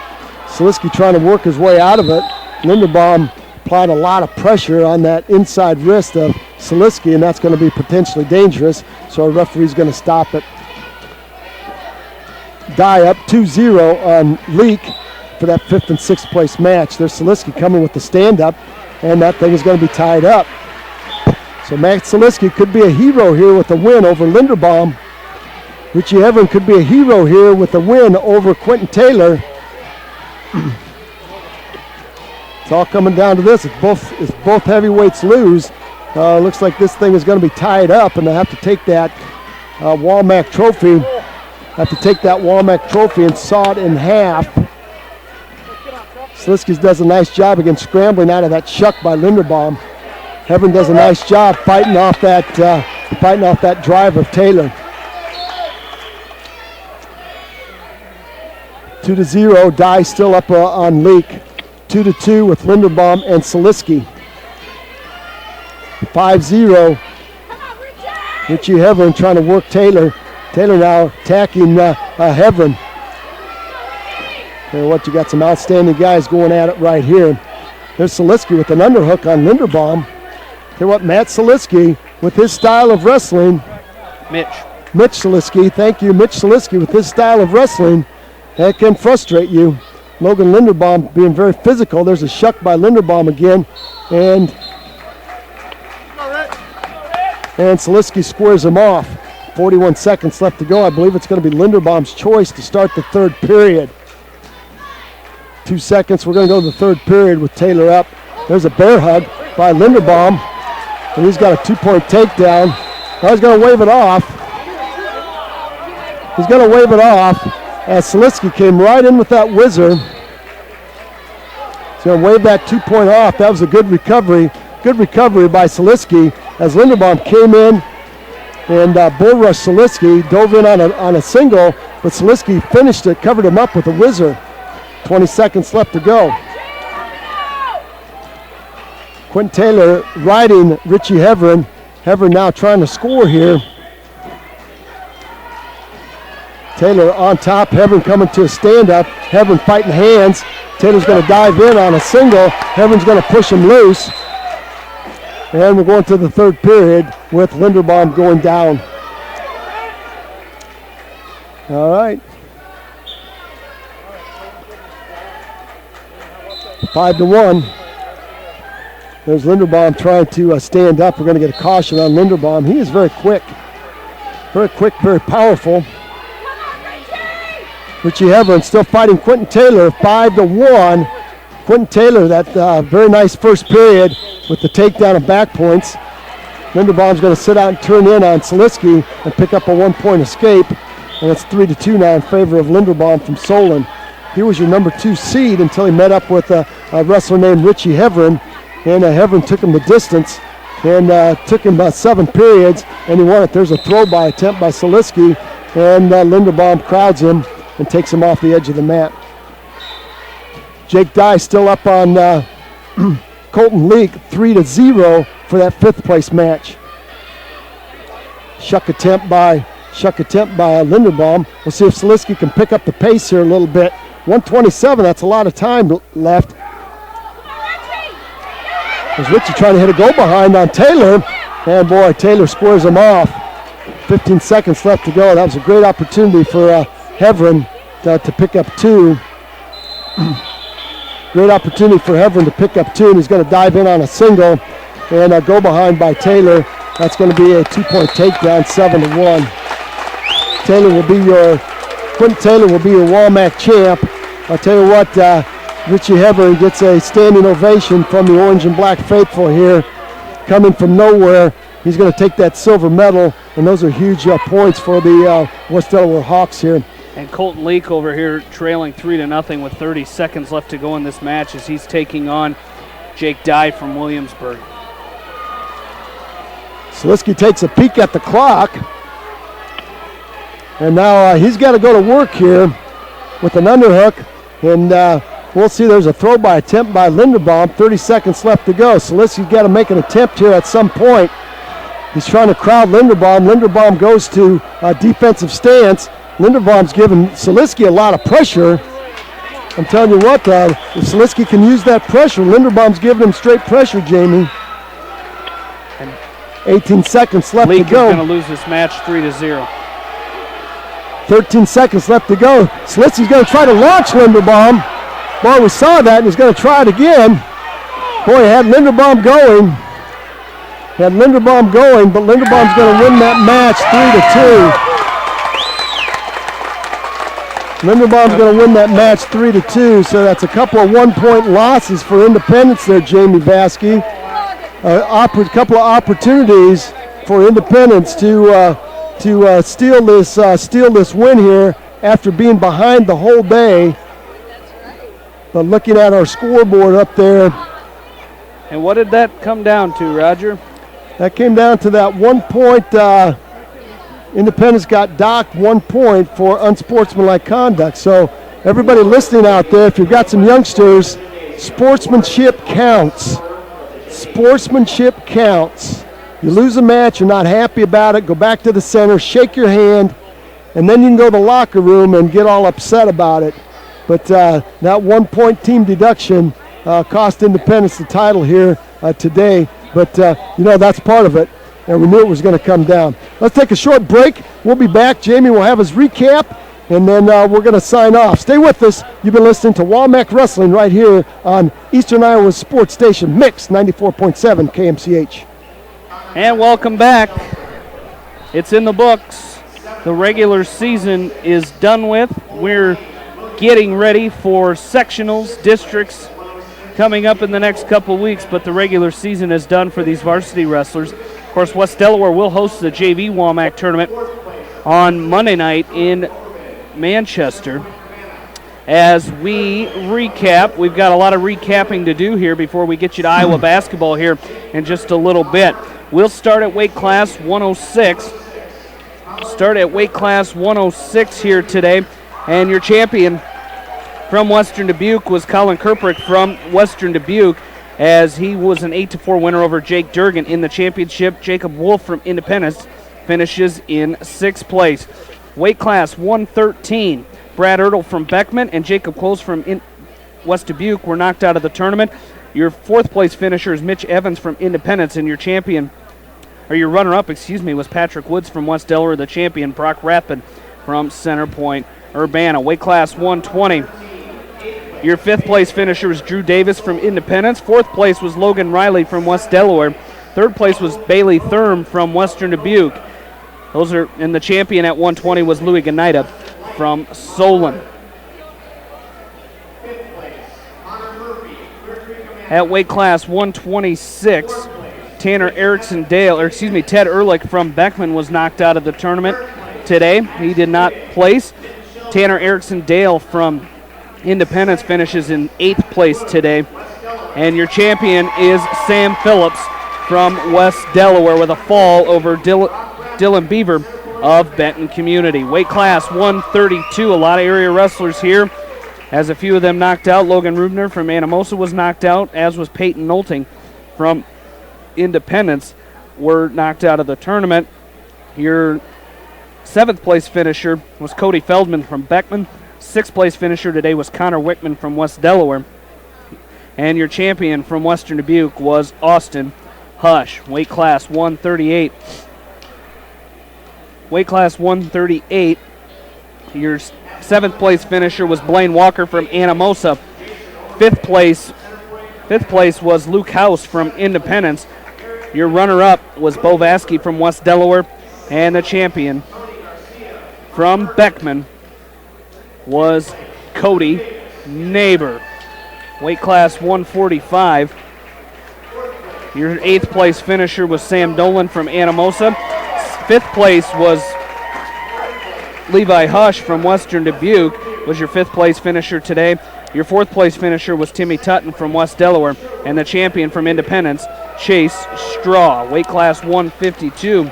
Seliski trying to work his way out of it. Linderbaum applied a lot of pressure on that inside wrist of Seliski, and that's going to be potentially dangerous, so our referee's going to stop it. Dye up 2-0 on Leak for that 5th and 6th place match. There's Seliski coming with the stand-up, and that thing is going to be tied up. So Matt Seliski could be a hero here with a win over Linderbaum. Richie Heveron could be a hero here with a win over Quentin Taylor. It's all coming down to this. If both heavyweights lose, looks like this thing is going to be tied up, and they have to take that WaMaC trophy. And saw it in half. Seliski does a nice job again scrambling out of that shuck by Linderbaum. Heveron does a nice job fighting off that drive of Taylor. 2-0. Dye still up on Leak. 2-2 with Linderbaum and Seliski. 5-0. Richie Heveron trying to work Taylor. Taylor now attacking Heveron. Tell you what, you got some outstanding guys going at it right here. There's Seliski with an underhook on Linderbaum. Tell you what, Matt Seliski with his style of wrestling. Mitch Seliski, thank you. Mitch Seliski with his style of wrestling. That can frustrate you. Logan Linderbaum being very physical. There's a shuck by Linderbaum again. And Seliski squares him off. 41 seconds left to go. I believe it's going to be Linderbaum's choice to start the third period. 2 seconds. We're going to go to the third period with Taylor up. There's a bear hug by Linderbaum. And he's got a 2-point takedown. Now he's going to wave it off. As Seliski came right in with that whizzer. He's going to wave that 2-point off. That was a good recovery. Good recovery by Seliski as Linderbaum came in and bull rushed Seliski, dove in on a single, but Seliski finished it, covered him up with a whizzer. 20 seconds left to go. Quentin Taylor riding Richie Heveron. Heveron now trying to score here. Taylor on top, Heveron coming to a stand-up. Heveron fighting hands. Taylor's going to dive in on a single. Heveron's going to push him loose. And we're going to the third period with Linderbaum going down. All right. 5-1. There's Linderbaum trying to stand up. We're going to get a caution on Linderbaum. He is very quick, very powerful. Richie Heveron still fighting Quentin Taylor, 5-1. Quentin Taylor, that very nice first period with the takedown of back points. Linderbaum's going to sit out and turn in on Seliski and pick up a 1-point escape. And it's 3-2 now in favor of Linderbaum from Solon. He was your number 2 seed until he met up with a wrestler named Richie Heveron. And Heveron took him the distance and took him about 7 periods, and he won it. There's a throw-by attempt by Seliski, and Linderbaum crowds him and takes him off the edge of the mat. Jake Dye still up on Colton Leak 3-0 for that 5th place match. Shuck attempt by Linderbaum. We'll see if Saliski can pick up the pace here a little bit. 1:27, that's a lot of time left. There's Richie trying to hit a go behind on Taylor. And boy, Taylor squares him off. 15 seconds left to go. That was a great opportunity for Heverin to pick up 2. Great opportunity for Heverin to pick up 2, and he's going to dive in on a single. And a go behind by Taylor. That's going to be a 2-point takedown, 7-1. Quentin Taylor will be your WaMaC champ. I'll tell you what, Richie Heverin gets a standing ovation from the Orange and Black Faithful here. Coming from nowhere, he's going to take that silver medal, and those are huge points for the West Delaware Hawks here. And Colton Leak over here trailing 3-0 with 30 seconds left to go in this match as he's taking on Jake Dye from Williamsburg. Saliski takes a peek at the clock. And now he's got to go to work here with an underhook. And we'll see there's a throw-by attempt by Linderbaum. 30 seconds left to go. Saliski's got to make an attempt here at some point. He's trying to crowd Linderbaum. Linderbaum goes to a defensive stance. Linderbaum's giving Saliski a lot of pressure. I'm telling you what, if Saliski can use that pressure, Linderbaum's giving him straight pressure, Jamie. 18 seconds left to go. Leak is going to lose this match 3-0. 13 seconds left to go. Saliski's going to try to launch Linderbaum. Boy, we saw that, and he's going to try it again. Boy, he had Linderbaum going. But Linderbaum's going to win that match 3-2. Linderbaum's going to win that match 3-2, so that's a couple of 1-point losses for Independence there, Jamie Baskey. A couple of opportunities for Independence to steal this win here after being behind the whole day. But looking at our scoreboard up there. And what did that come down to, Roger? That came down to that 1 point. Independence got docked 1 point for unsportsmanlike conduct. So everybody listening out there, if you've got some youngsters, sportsmanship counts. Sportsmanship counts. You lose a match, you're not happy about it, go back to the center, shake your hand, and then you can go to the locker room and get all upset about it. But that 1 point team deduction cost Independence the title here today. But, that's part of it, and we knew it was going to come down. Let's take a short break. We'll be back. Jamie will have his recap, and then we're going to sign off. Stay with us. You've been listening to WaMaC Wrestling right here on Eastern Iowa's sports station, Mix 94.7 KMCH. And welcome back. It's in the books. The regular season is done with. We're getting ready for sectionals, districts coming up in the next couple weeks, but the regular season is done for these varsity wrestlers. Of course, West Delaware will host the JV WaMaC tournament on Monday night in Manchester. As we recap, we've got a lot of recapping to do here before we get you to Iowa basketball here in just a little bit. We'll start at weight class 106. Start at weight class 106 here today. And your champion from Western Dubuque was Colin Kerprick from Western Dubuque, as he was an 8-4 winner over Jake Durgan in the championship. Jacob Wolf from Independence finishes in 6th place. Weight class 113. Brad Ertl from Beckman and Jacob Close from West Dubuque were knocked out of the tournament. Your 4th place finisher is Mitch Evans from Independence, and your runner-up, was Patrick Woods from West Delaware. The champion, Brock Rapid from Center Point Urbana. Weight class 120. Your 5th place finisher was Drew Davis from Independence. 4th place was Logan Riley from West Delaware. 3rd place was Bailey Thurm from Western Dubuque. And the champion at 120 was Louis Ganida from Solon. At weight class 126, Ted Ehrlich from Beckman was knocked out of the tournament today. He did not place. Tanner Erickson Dale from Independence finishes in 8th place today. And your champion is Sam Phillips from West Delaware with a fall over Dylan Beaver of Benton Community. Weight class 132, a lot of area wrestlers here. As a few of them knocked out, Logan Rubner from Anamosa was knocked out, as was Peyton Nolting from Independence, were knocked out of the tournament. Your 7th place finisher was Cody Feldman from Beckman. 6th place finisher today was Connor Wickman from West Delaware. And your champion from Western Dubuque was Austin Hush, weight class 138. Weight class 138. Your 7th place finisher was Blaine Walker from Anamosa. 5th place was Luke House from Independence. Your runner-up was Bo Vasky from West Delaware. And the champion from Beckman was Cody Neighbor. Weight class 145. Your 8th place finisher was Sam Dolan from Anamosa. 5th place was Levi Hush from Western Dubuque, was your 5th place finisher today. Your 4th place finisher was Timmy Tutton from West Delaware. And the champion from Independence, Chase Straw, weight class 152.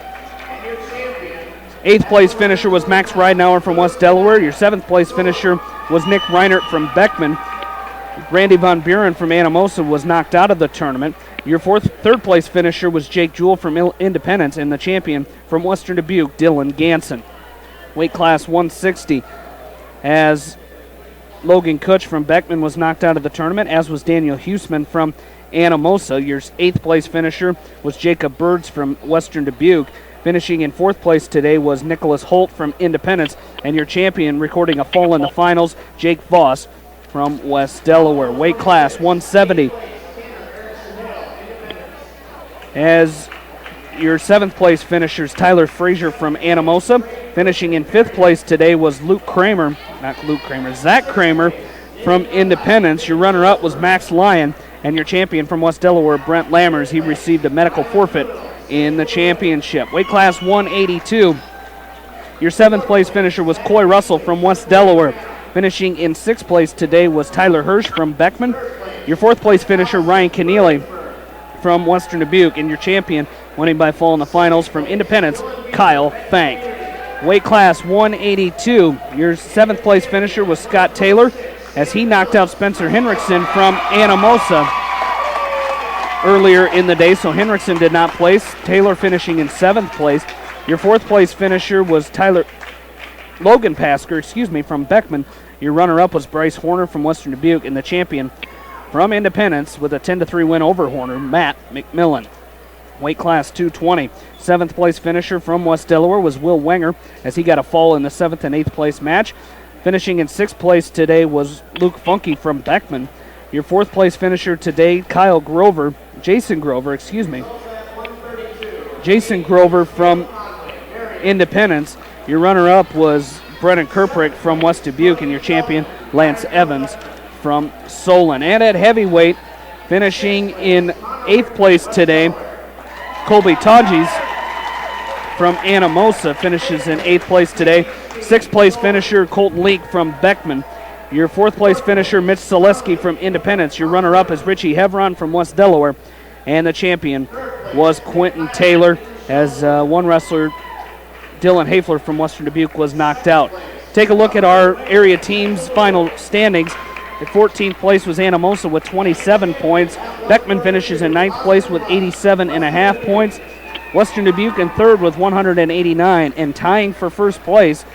8th place finisher was Max Ridenauer from West Delaware. Your 7th place finisher was Nick Reinert from Beckman. Randy Von Buren from Anamosa was knocked out of the tournament. Your 3rd place finisher was Jake Jewell from Independence, and the champion from Western Dubuque, Dylan Ganson. Weight class 160, as Logan Kutch from Beckman was knocked out of the tournament, as was Daniel Huseman from Anamosa. Your 8th place finisher was Jacob Birds from Western Dubuque. Finishing in 4th place today was Nicholas Holt from Independence, and your champion recording a fall in the finals, Jake Voss from West Delaware. Weight class 170. As your 7th place finishers, Tyler Frazier from Anamosa. Finishing in 5th place today was Zach Kramer from Independence. Your runner-up was Max Lyon, and your champion from West Delaware, Brent Lammers. He received a medical forfeit in the championship. Weight class 182. Your 7th place finisher was Coy Russell from West Delaware. Finishing in 6th place today was Tyler Hirsch from Beckman. Your 4th place finisher, Ryan Keneally from Western Dubuque, and your champion, winning by fall in the finals from Independence, Kyle Fank. Weight class 182. Your 7th place finisher was Scott Taylor, as he knocked out Spencer Henriksen from Anamosa earlier in the day, so Henriksen did not place. Taylor finishing in 7th place. Your 4th place finisher was Logan Pasker, from Beckman. Your runner-up was Bryce Horner from Western Dubuque, and the champion from Independence with a 10-3 win over Horner, Matt McMillan. Weight class 220. 7th place finisher from West Delaware was Will Wenger, as he got a fall in the 7th and 8th place match. Finishing in 6th place today was Luke Funky from Beckman. Your 4th place finisher today, Jason Grover from Independence. Your runner-up was Brennan Kerprick from West Dubuque, and your champion, Lance Evans from Solon. And at heavyweight, finishing in 8th place today, Colby Tages from Anamosa finishes in 8th place today. 6th place finisher, Colton Leak from Beckman. Your 4th place finisher, Mitch Selesky from Independence. Your runner-up is Richie Hevron from West Delaware. And the champion was Quentin Taylor, as one wrestler, Dylan Hafler from Western Dubuque, was knocked out. Take a look at our area team's final standings. The 14th place was Anamosa with 27 points. Beckman finishes in 9th place with 87.5 points. Western Dubuque in 3rd with 189. And tying for 1st place,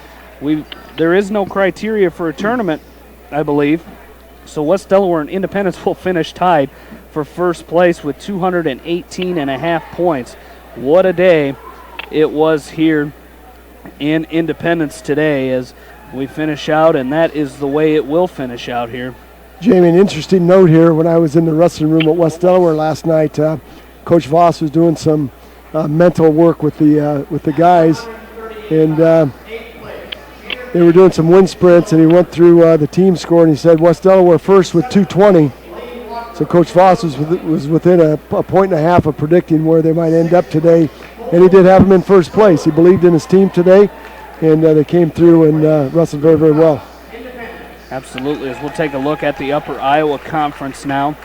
there is no criteria for a tournament, I believe. So West Delaware and Independence will finish tied for 1st place with 218.5 points. What a day it was here in Independence today as we finish out, and that is the way it will finish out here. Jamie, an interesting note here. When I was in the wrestling room at West Delaware last night, Coach Voss was doing some mental work with the guys, and they were doing some wind sprints, and he went through the team score, and he said West Delaware first with 220. So Coach Voss was within a point and a half of predicting where they might end up today, and he did have them in 1st place. He believed in his team today, and they came through and wrestled very, very well. Absolutely. As we'll take a look at the Upper Iowa Conference now,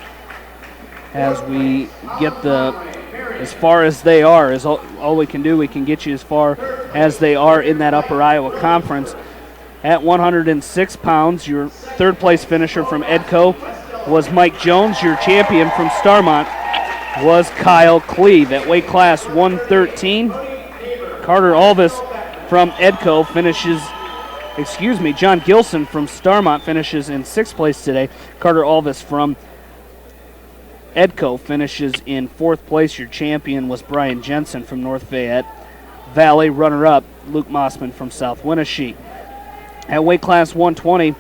as we get as far as they are, is all we can do. We can get you as far as they are in that Upper Iowa Conference. At 106 pounds, your third place finisher from Edco was Mike Jones. Your champion from Starmont was Kyle Cleve. At weight class 113, Carter Alvis from Edco finishes, John Gilson from Starmont finishes in 6th place today. Carter Alvis from Edco finishes in 4th place. Your champion was Brian Jensen from North Fayette Valley. Runner-up, Luke Mossman from South Winneshiek. At weight class 120,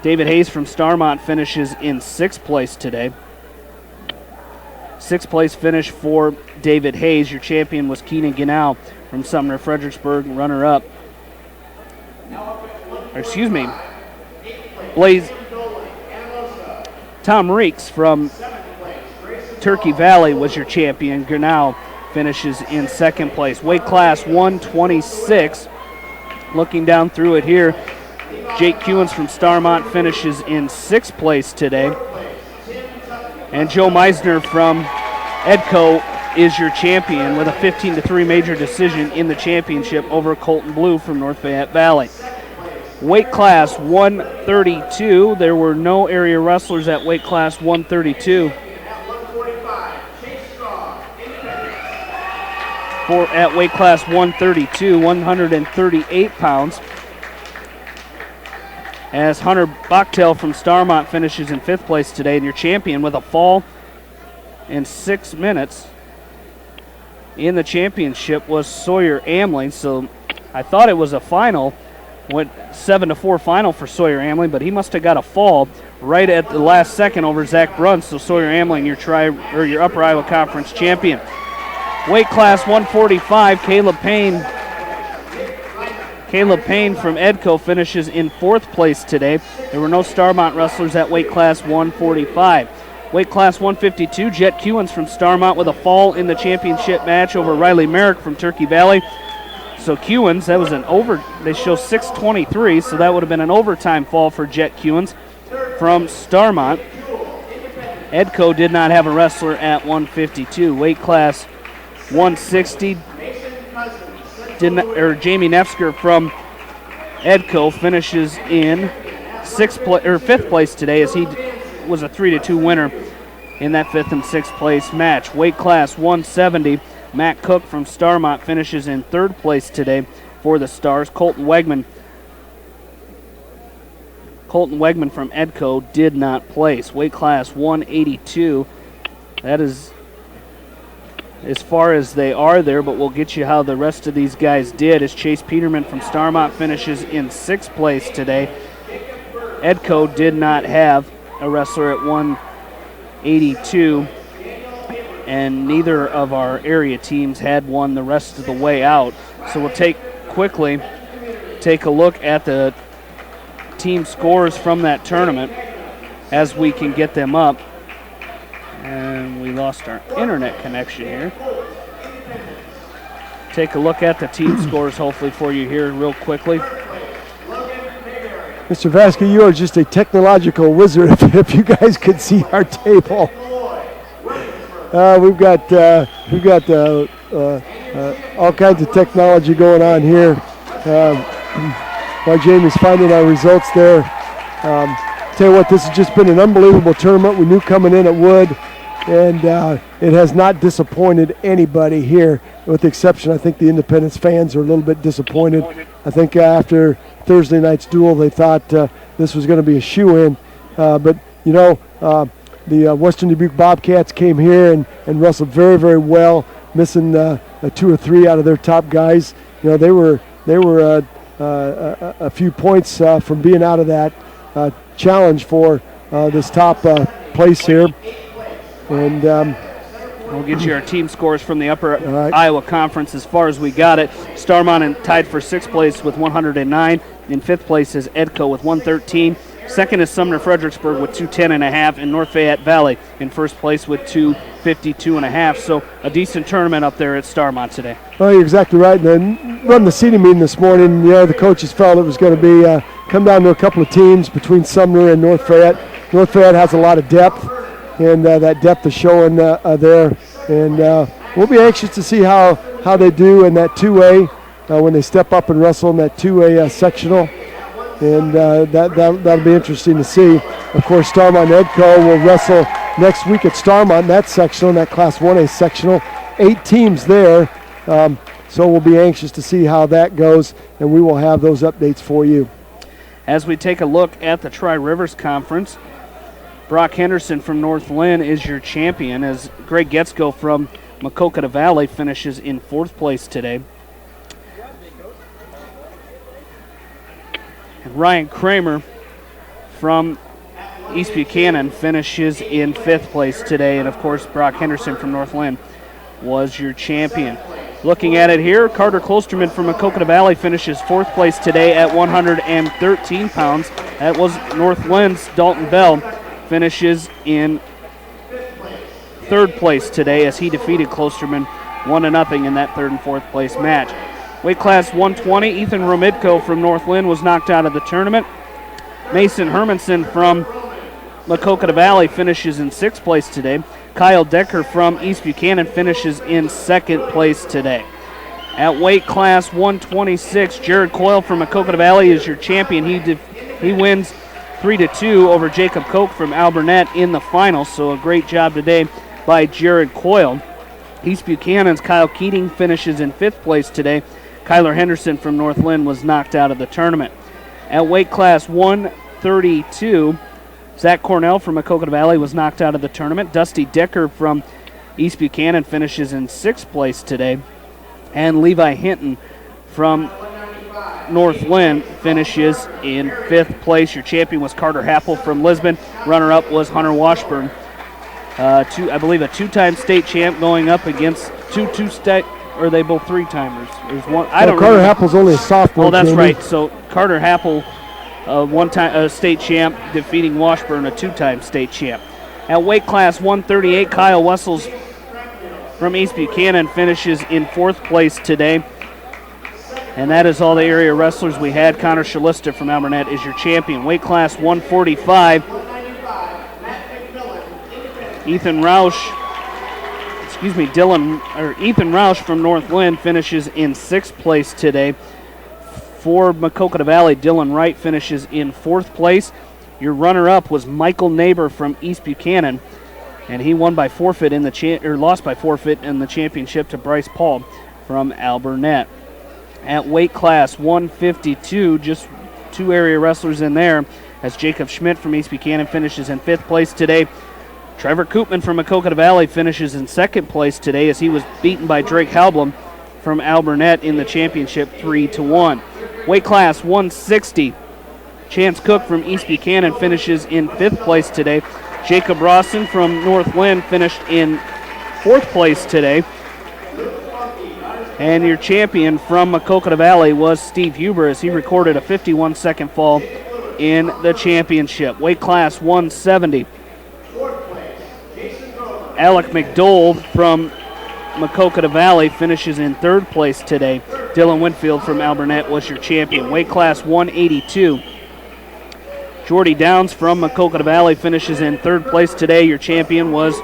David Hayes from Starmont finishes in 6th place today. 6th place finish for David Hayes. Your champion was Keenan Genau from Sumner Fredericksburg. Runner-up, Tom Reeks from Turkey Valley was your champion. Genau finishes in 2nd place. Weight class 126. Looking down through it here, Jake Kewins from Starmont finishes in 6th place today. And Joe Meisner from Edco is your champion with a 15-3 major decision in the championship over Colton Blue from North Fayette Valley. Weight class 132. There were no area wrestlers at weight class 132. At weight class 132, 138 pounds, as Hunter Bachtel from Starmont finishes in 5th place today, and your champion with a fall in 6 minutes in the championship was Sawyer Amling. So I thought it was a final, went 7-4 final for Sawyer Amling, but he must have got a fall right at the last second over Zach Bruns. So Sawyer Amling, your Upper Iowa Conference champion. Weight class 145, Caleb Payne from Edco finishes in 4th place today. There were no Starmont wrestlers at weight class 145. Weight class 152, Jet Kewins from Starmont with a fall in the championship match over Riley Merrick from Turkey Valley. So Kewins, that was they show 6:23, so that would have been an overtime fall for Jet Kewins from Starmont. Edco did not have a wrestler at 152. Weight class 160, Jamie Nefsker from Edco finishes in 5th place today, as he was a 3-2 winner in that 5th and 6th place match. Weight class 170, Matt Cook from Starmont finishes in 3rd place today for the Stars. Colton Wegman from Edco did not place. Weight class 182, that is as far as they are there, but we'll get you how the rest of these guys did, as Chase Peterman from Starmont finishes in 6th place today. Edco did not have a wrestler at 182, and neither of our area teams had one the rest of the way out. So we'll quickly take a look at the team scores from that tournament as we can get them up. And we lost our internet connection here. Take a look at the team scores, hopefully, for you here real quickly. Mr. Vasquez, you are just a technological wizard if you guys could see our table. We've got all kinds of technology going on here. While Jamie's finding our results there. Tell you what, this has just been an unbelievable tournament. We knew coming in it would, and it has not disappointed anybody here, with the exception, I think the Independence fans are a little bit disappointed. I think after Thursday night's duel, they thought this was going to be a shoe-in. But, you know, the Western Dubuque Bobcats came here and wrestled very, very well, missing 2 or 3 out of their top guys. You know, they were a few points from being out of that challenge for this top place here. And we'll get you our team scores from the Upper Iowa Conference as far as we got it. Starmont tied for 6th place with 109. In 5th place is Edco with 113. Second is Sumner Fredericksburg with 210.5, and North Fayette Valley in 1st place with 252.5. So a decent tournament up there at Starmont today. Well, you're exactly right. And then run the seating meeting this morning, the coaches felt it was going to be come down to a couple of teams between Sumner and North Fayette. North Fayette has a lot of depth, and that depth is showing there. And we'll be anxious to see how they do in that 2A when they step up and wrestle in that 2A sectional. And that'll be interesting to see. Of course, Starmont and Edco will wrestle next week at Starmont in that sectional, in that Class 1A sectional. 8 teams there. So we'll be anxious to see how that goes, and we will have those updates for you. As we take a look at the Tri-Rivers Conference, Brock Henderson from North Lynn is your champion, as Greg Getzko from Maquoketa Valley finishes in 4th place today. And Ryan Kramer from East Buchanan finishes in 5th place today. And, of course, Brock Henderson from North Lynn was your champion. Looking at it here, Carter Klosterman from Maquoketa Valley finishes 4th place today at 113 pounds. That was North Lynn's Dalton Bell finishes in 3rd place today as he defeated Klosterman 1-0 in that 3rd and 4th place match. Weight class 120, Ethan Romidko from North Lynn was knocked out of the tournament. Mason Hermanson from Maquoketa Valley finishes in 6th place today. Kyle Decker from East Buchanan finishes in 2nd place today. At weight class 126, Jared Coyle from Maquoketa Valley is your champion. He wins 3-2 over Jacob Koch from Alburnett in the final, so a great job today by Jared Coyle. East Buchanan's Kyle Keating finishes in 5th place today. Kyler Henderson from North Lynn was knocked out of the tournament. At weight class 132, Zach Cornell from Maquoketa Valley was knocked out of the tournament. Dusty Decker from East Buchanan finishes in 6th place today. And Levi Hinton from North Lynn finishes in 5th place. Your champion was Carter Happel from Lisbon. Runner-up was Hunter Washburn. I believe a 2-time state champ going up against two state, or are they both 3-timers? There's one. I don't. Carter Happel's only a sophomore. Oh, that's Jamie. right. So Carter Happel, one-time state champ, defeating Washburn, a 2-time state champ. At weight class 138, Kyle Wessels from East Buchanan finishes in 4th place today. And that is all the area wrestlers we had. Connor Shalista from Alburnett is your champion. Weight class 145, Ethan Roush from North Lynn finishes in 6th place today. For Maquoketa Valley, Dylan Wright finishes in 4th place. Your runner-up was Michael Neighbor from East Buchanan, and he won by forfeit lost by forfeit in the championship to Bryce Paul from Alburnett. At weight class 152, just 2 area wrestlers in there, as Jacob Schmidt from East Buchanan finishes in 5th place today. Trevor Koopman from Maquoketa Valley finishes in 2nd place today as he was beaten by Drake Halblum from Alburnett in the championship 3-1. Weight class 160, Chance Cook from East Buchanan finishes in 5th place today. Jacob Rawson from North Lynn finished in 4th place today. And your champion from Maquoketa Valley was Steve Huber as he recorded a 51-second fall in the championship. Weight class 170. Alec McDole from Maquoketa Valley finishes in 3rd place today. Dylan Winfield from Alburnett was your champion. Weight class 182. Jordy Downs from Maquoketa Valley finishes in 3rd place today. Your champion was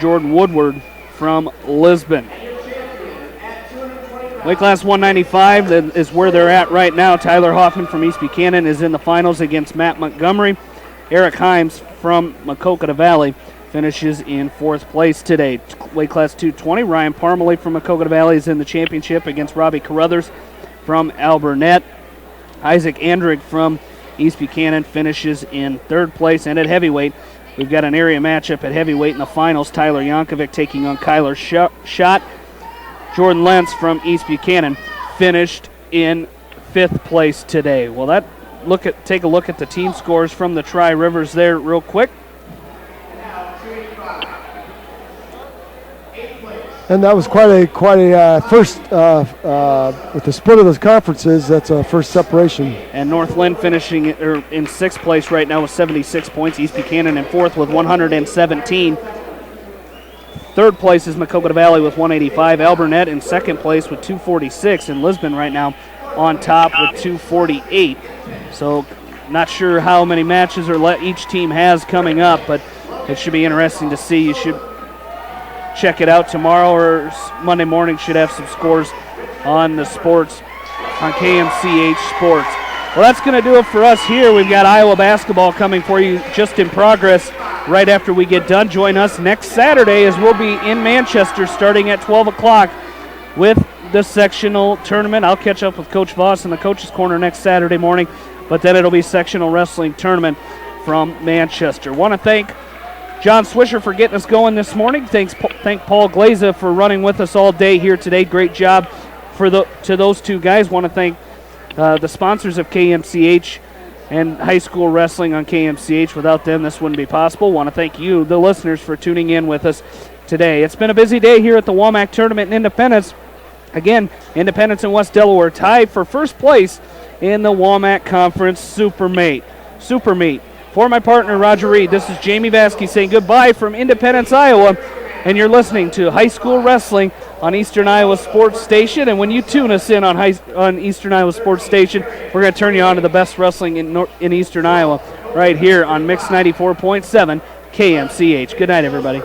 Jordan Woodward from Lisbon. Weight class 195 is where they're at right now. Tyler Hoffman from East Buchanan is in the finals against Matt Montgomery. Eric Himes from Maquoketa Valley finishes in 4th place today. Weight class 220, Ryan Parmalee from Maquoketa Valley is in the championship against Robbie Carruthers from Alburnett. Isaac Andrick from East Buchanan finishes in 3rd place. And at heavyweight, we've got an area matchup at heavyweight in the finals. Tyler Yankovic taking on Kyler Schott. Jordan Lentz from East Buchanan finished in 5th place today. Well, take a look at the team scores from the Tri-Rivers there real quick. And that was quite a first with the split of those conferences. That's a first separation. And North Lynn finishing in 6th place right now with 76 points. East Buchanan in 4th with 117. 3rd place is Maquoketa Valley with 185. Alburnett in 2nd place with 246. And Lisbon right now on top with 248. So not sure how many matches each team has coming up, but it should be interesting to see. You should check it out tomorrow or Monday morning. Should have some scores on the sports, on KMCH Sports. Well, that's going to do it for us here. We've got Iowa basketball coming for you just in progress right after we get done. Join us next Saturday as we'll be in Manchester starting at 12 o'clock with the sectional tournament. I'll catch up with Coach Voss in the Coach's Corner next Saturday morning, but then it'll be sectional wrestling tournament from Manchester. Want to thank John Swisher for getting us going this morning. Thank Paul Glaza for running with us all day here today. Great job to those two guys. Want to thank the sponsors of KMCH and high school wrestling on KMCH. Without them, this wouldn't be possible. Want to thank you, the listeners, for tuning in with us today. It's been a busy day here at the WaMaC tournament in Independence. Again, Independence and West Delaware tied for first place in the WaMaC Conference Super Meet. For my partner, Roger Reed, this is Jamie Vasky saying goodbye from Independence, Iowa, and you're listening to High School Wrestling on Eastern Iowa Sports Station. And when you tune us in on Eastern Iowa Sports Station, we're going to turn you on to the best wrestling in Eastern Iowa right here on Mix 94.7 KMCH. Good night, everybody.